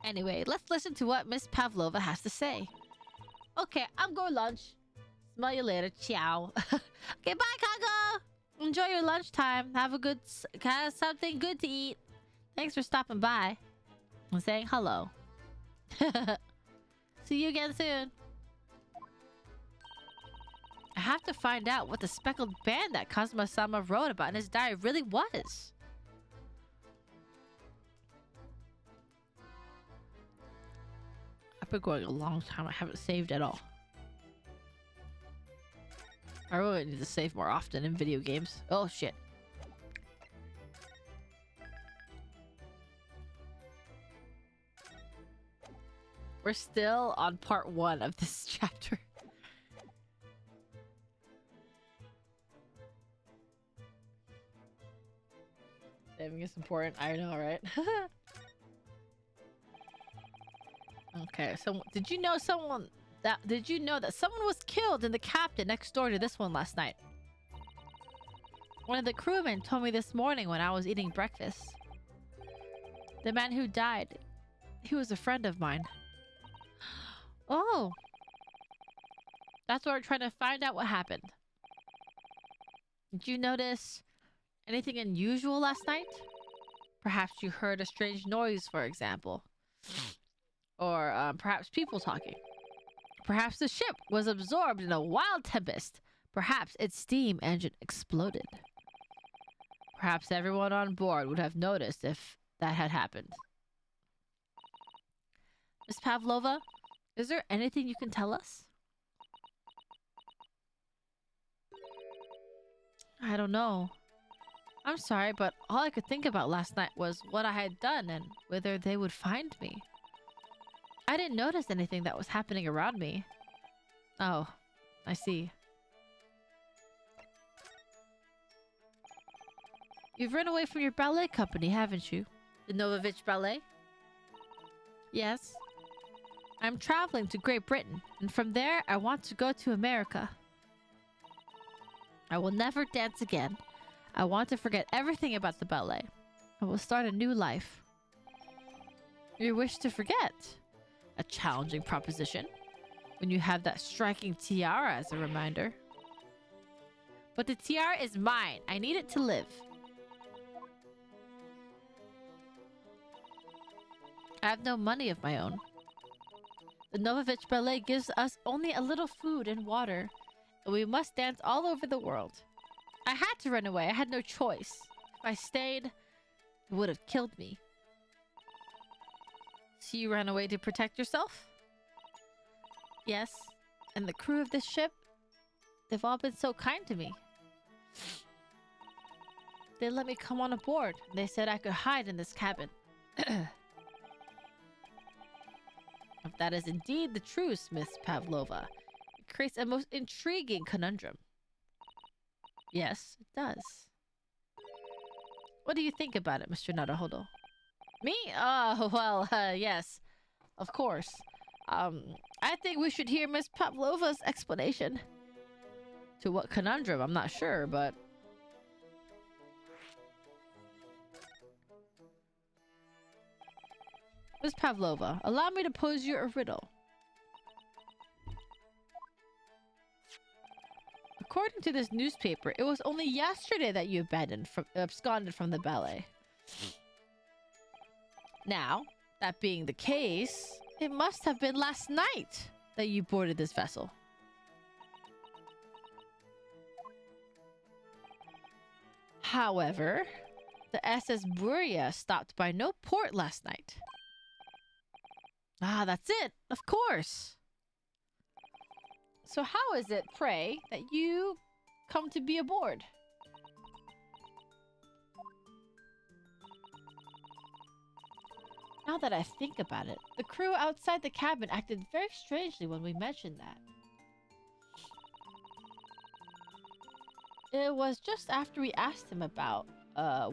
Anyway, let's listen to what Miss Pavlova has to say. Okay, I'm going lunch. Smell you later. Ciao. Okay, bye, Kago. Enjoy your lunchtime. Have something good to eat. Thanks for stopping by and saying hello. See you again soon. I have to find out what the speckled band that Kazuma-sama wrote about in his diary really was. I've been going a long time. I haven't saved at all. I really need to save more often in video games. Oh shit. We're still on part 1 of this chapter. Saving is important. I know, right? Okay, so did you know that someone was killed in the cabin next door to this one last night? One of the crewmen told me this morning when I was eating breakfast. The man who died, he was a friend of mine. Oh. That's why we're trying to find out what happened. Did you notice anything unusual last night? Perhaps you heard a strange noise, for example. Or perhaps people talking. Perhaps the ship was absorbed in a wild tempest. Perhaps its steam engine exploded. Perhaps everyone on board would have noticed if that had happened. Miss Pavlova, is there anything you can tell us? I don't know. I'm sorry, but all I could think about last night was what I had done and whether they would find me. I didn't notice anything that was happening around me. Oh, I see. You've run away from your ballet company, haven't you? The Novovich Ballet? Yes. I'm traveling to Great Britain, and from there I want to go to America. I will never dance again. I want to forget everything about the ballet. I will start a new life. Your wish to forget? A challenging proposition, when you have that striking tiara as a reminder. But the tiara is mine. I need it to live. I have no money of my own. The Novovich Ballet gives us only a little food and water, and we must dance all over the world. I had to run away. I had no choice. If I stayed, it would have killed me. So you ran away to protect yourself? Yes. And the crew of this ship? They've all been so kind to me. They let me come on aboard. They said I could hide in this cabin. If that is indeed the truth, Miss Pavlova, it creates a most intriguing conundrum. Yes, it does. What do you think about it, Mr. Naruhodo? Me? Oh, well, yes. Of course. I think we should hear Miss Pavlova's explanation. To what conundrum, I'm not sure, but... Miss Pavlova, allow me to pose you a riddle. according to this newspaper, it was only yesterday that you absconded from the ballet. Now, that being the case, it must have been last night that you boarded this vessel. However, the SS Buria stopped by no port last night. Ah, that's it. Of course. So how is it, pray, that you come to be aboard? Now that I think about it, the crew outside the cabin acted very strangely when we mentioned that. It was just after we asked him about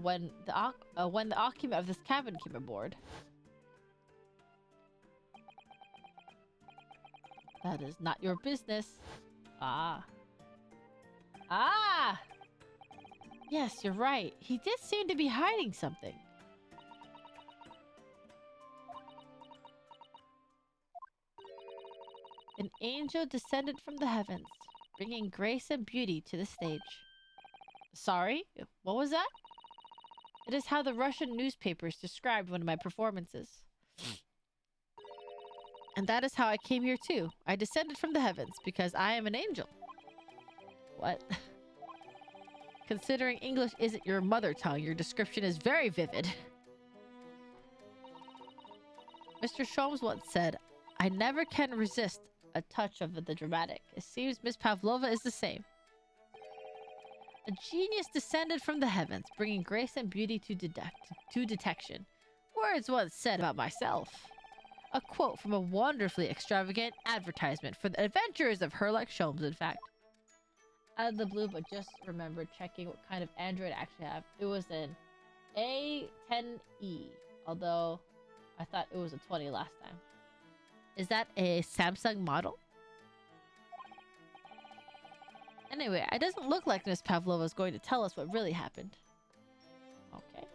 when the occupant of this cabin came aboard. That is not your business. Ah. Ah! Yes, you're right. He did seem to be hiding something. An angel descended from the heavens, bringing grace and beauty to the stage. Sorry? What was that? It is how the Russian newspapers described one of my performances. And that is how I came here too. I descended from the heavens because I am an angel. What? Considering English isn't your mother tongue, your description is very vivid. Mr. Sholmes once said, I never can resist a touch of the dramatic. It seems Miss Pavlova is the same. A genius descended from the heavens, bringing grace and beauty to detection. Words once said about myself. A quote from a wonderfully extravagant advertisement for the adventures of Herlock Sholmes, in fact. Out of the blue, but just remembered checking what kind of Android I actually have. It was an A10e, although I thought it was a 20 last time. Is that a Samsung model? Anyway, it doesn't look like Miss Pavlova is going to tell us what really happened. Okay.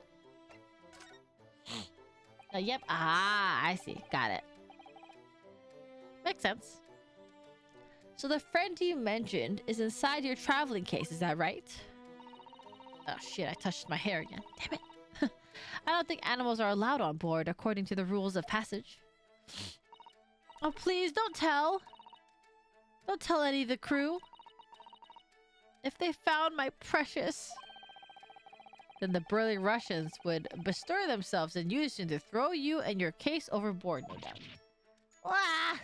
Yep. Ah, I see. Got it. Makes sense. So the friend you mentioned is inside your traveling case, is that right? Oh shit, I touched my hair again. Damn it. I don't think animals are allowed on board according to the rules of passage. Oh, please, don't tell. Don't tell any of the crew. If they found my precious, then the burly Russians would bestir themselves in unison to throw you and your case overboard, no doubt. Ah!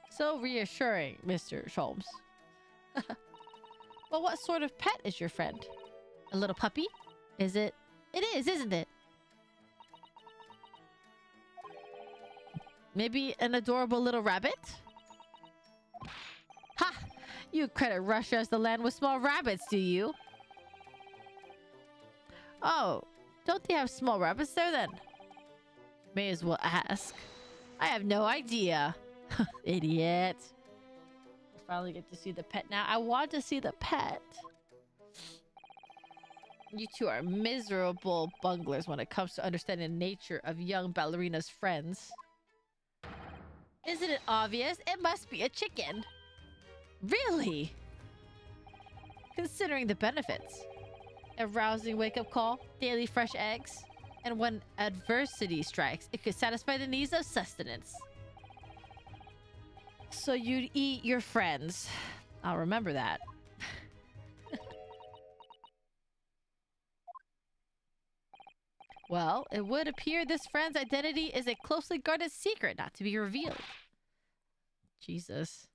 So reassuring, Mr. Sholmes. But what sort of pet is your friend? A little puppy? Is it? It is, isn't it? Maybe an adorable little rabbit? Ha! You credit Russia as the land with small rabbits, do you? Oh, don't they have small rabbits there then? May as well ask. I have no idea. Idiot. I finally get to see the pet now. I want to see the pet. You two are miserable bunglers when it comes to understanding the nature of young ballerina's friends. Isn't it obvious? It must be a chicken. Really? Considering the benefits. A rousing wake-up call, daily fresh eggs, and when adversity strikes, it could satisfy the needs of sustenance. So you'd eat your friends. I'll remember that. Well, it would appear this friend's identity is a closely guarded secret not to be revealed. Jesus.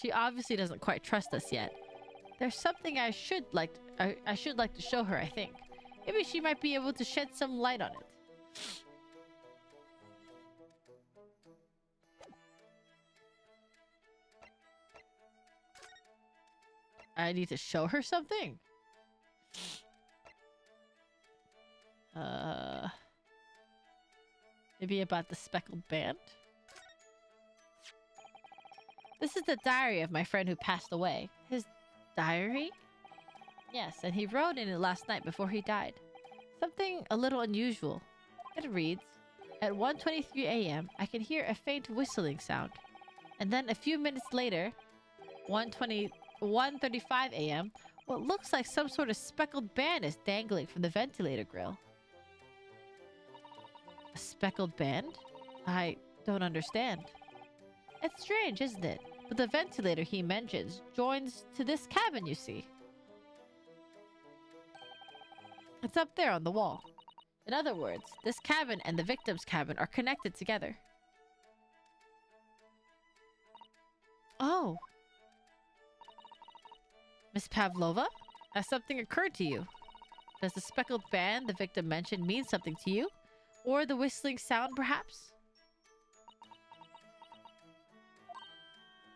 She obviously doesn't quite trust us yet. There's something I should like to show her, I think. Maybe she might be able to shed some light on it. I need to show her something? Maybe about the speckled band? This is the diary of my friend who passed away. His diary? Yes, and he wrote in it last night before he died. Something a little unusual. It reads, at 1:23 a.m., I can hear a faint whistling sound. And then a few minutes later, 1:35 a.m., what looks like some sort of speckled band is dangling from the ventilator grill. A speckled band? I don't understand. It's strange, isn't it? But the ventilator he mentions joins to this cabin, you see. It's up there on the wall. In other words, this cabin and the victim's cabin are connected together. Oh. Miss Pavlova, has something occurred to you? Does the speckled band the victim mentioned mean something to you? Or the whistling sound, perhaps?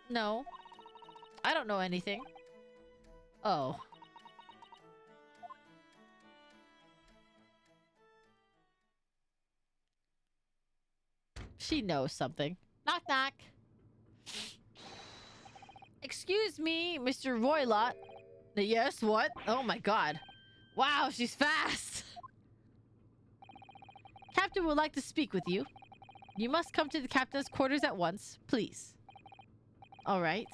No. I don't know anything. Oh. She knows something. Knock, knock. Excuse me, Mr. Roylott. Yes, what? Oh my god. Wow, she's fast. Captain would like to speak with you. You must come to the captain's quarters at once, please. All right.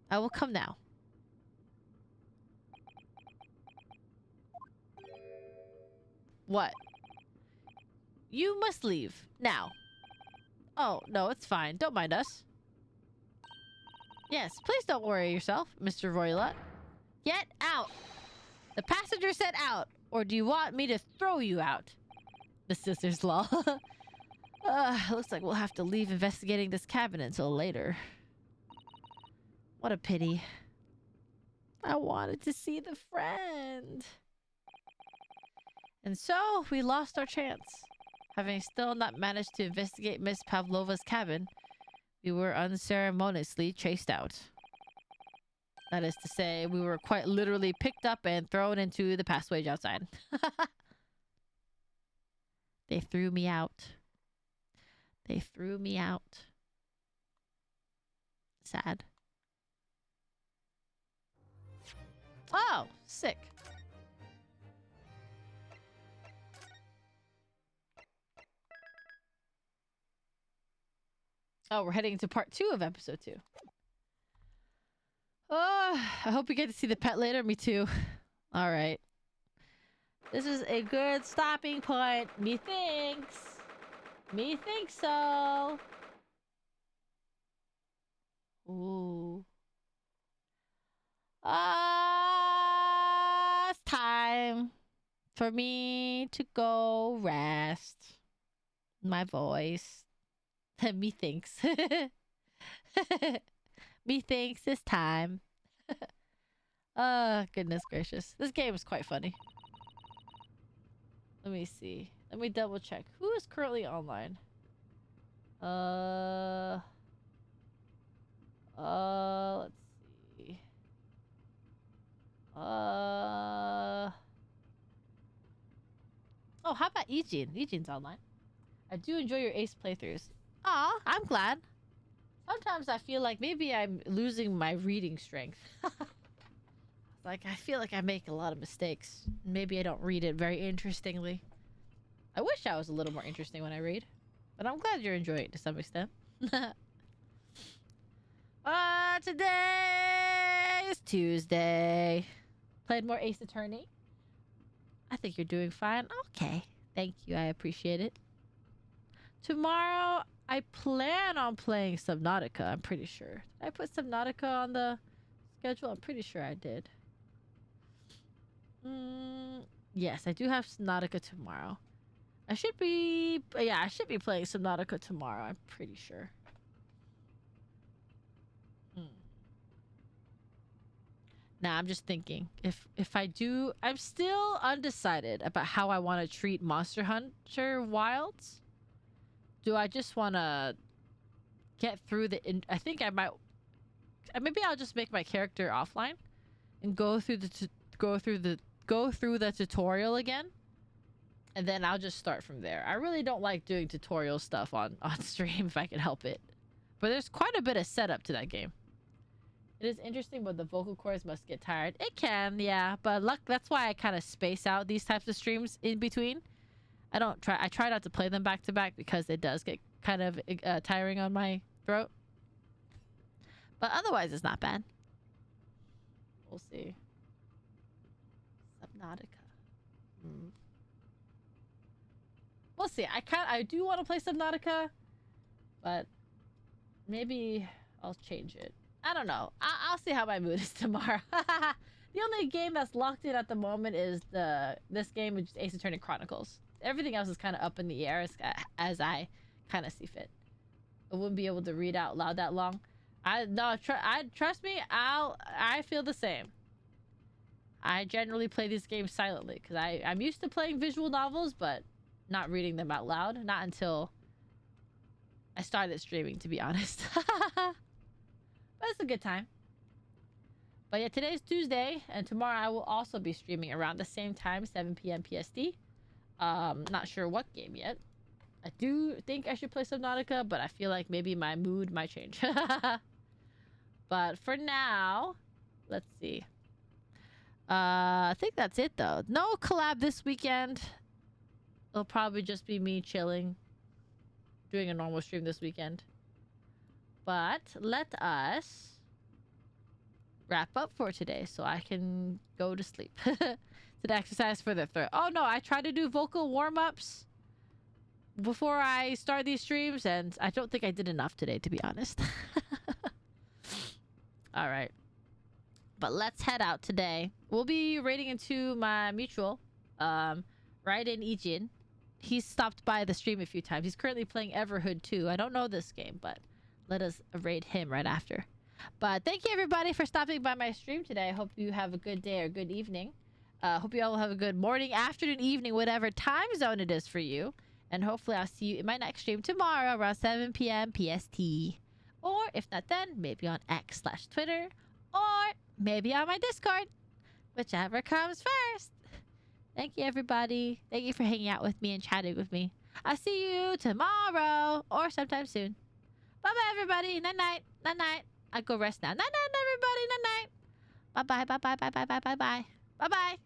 I will come now. What? You must leave now. Oh, no, it's fine. Don't mind us. Yes, please don't worry yourself, Mr. Roylott. Get out! The passenger said out, or do you want me to throw you out? The sister's law. Looks like we'll have to leave investigating this cabin until later. What a pity. I wanted to see the friend. And so, we lost our chance. Having still not managed to investigate Miss Pavlova's cabin, we were unceremoniously chased out. That is to say, we were quite literally picked up and thrown into the passage outside. They threw me out. They threw me out. Sad. Oh, sick. Oh, we're heading to part 2 of episode 2. Oh, I hope we get to see the pet later. Me too. All right. This is a good stopping point. Methinks. Methinks so. Ooh. It's time for me to go rest. My voice. Methinks. Methinks it's time. Goodness gracious. This game is quite funny. Let me see. Let me double check. Who is currently online? Let's see. Oh, how about Eugene? Eugene's online. I do enjoy your ace playthroughs. Aw, I'm glad. Sometimes I feel like maybe I'm losing my reading strength. Like, I feel like I make a lot of mistakes. Maybe I don't read it very interestingly. I wish I was a little more interesting when I read. But I'm glad you're enjoying it to some extent. Today is Tuesday. Played more Ace Attorney. I think you're doing fine. Okay. Thank you. I appreciate it. Tomorrow, I plan on playing Subnautica, I'm pretty sure. Did I put Subnautica on the schedule? I'm pretty sure I did. Yes, I do have Subnautica tomorrow. I should be playing Subnautica tomorrow, I'm pretty sure. Nah, I'm just thinking. If I do, I'm still undecided about how I want to treat Monster Hunter Wilds. Do I just want to get through I think I might. Maybe I'll just make my character offline and go through the tutorial again, and then I'll just start from there. I really don't like doing tutorial stuff on stream if I can help it, but there's quite a bit of setup to that game. It is interesting, but the vocal cords must get tired. It can, yeah, but that's why I kind of space out these types of streams in between. I try not to play them back to back because it does get kind of tiring on my throat. But otherwise, it's not bad. We'll see. Subnautica. We'll see. I do want to play Subnautica, but maybe I'll change it. I don't know. I'll see how my mood is tomorrow. The only game that's locked in at the moment is this game, which is Ace Attorney Chronicles. Everything else is kind of up in the air as I kind of see fit. I wouldn't be able to read out loud that long. Trust me. I feel the same. I generally play these games silently because I'm used to playing visual novels, but not reading them out loud. Not until I started streaming, to be honest. But it's a good time. But yeah, today's Tuesday, and tomorrow I will also be streaming around the same time, 7 p.m. PST. Not sure what game yet. I do think I should play Subnautica, but I feel like maybe my mood might change. But for now, let's see. I think that's it though. No collab this weekend. It'll probably just be me chilling, doing a normal stream this weekend. But let us wrap up for today so I can go to sleep. To exercise for the throat. Oh no, I try to do vocal warm-ups before I start these streams, and I don't think I did enough today, to be honest. All right. But let's head out today. We'll be raiding into my mutual, Raiden Ijin. He's stopped by the stream a few times. He's currently playing Everhood 2. I don't know this game, but let us raid him right after. But thank you everybody for stopping by my stream today. I hope you have a good day or good evening. Hope you all have a good morning, afternoon, evening, whatever time zone it is for you. And hopefully I'll see you in my next stream tomorrow around 7 p.m. PST. Or if not then, maybe on X/Twitter. Or maybe on my Discord. Whichever comes first. Thank you everybody. Thank you for hanging out with me and chatting with me. I'll see you tomorrow or sometime soon. Bye-bye everybody. Night-night. Night-night. I go rest now. Night-night everybody. Night-night. Bye-bye. Bye-bye. Bye-bye. Bye-bye. Bye-bye. Bye-bye.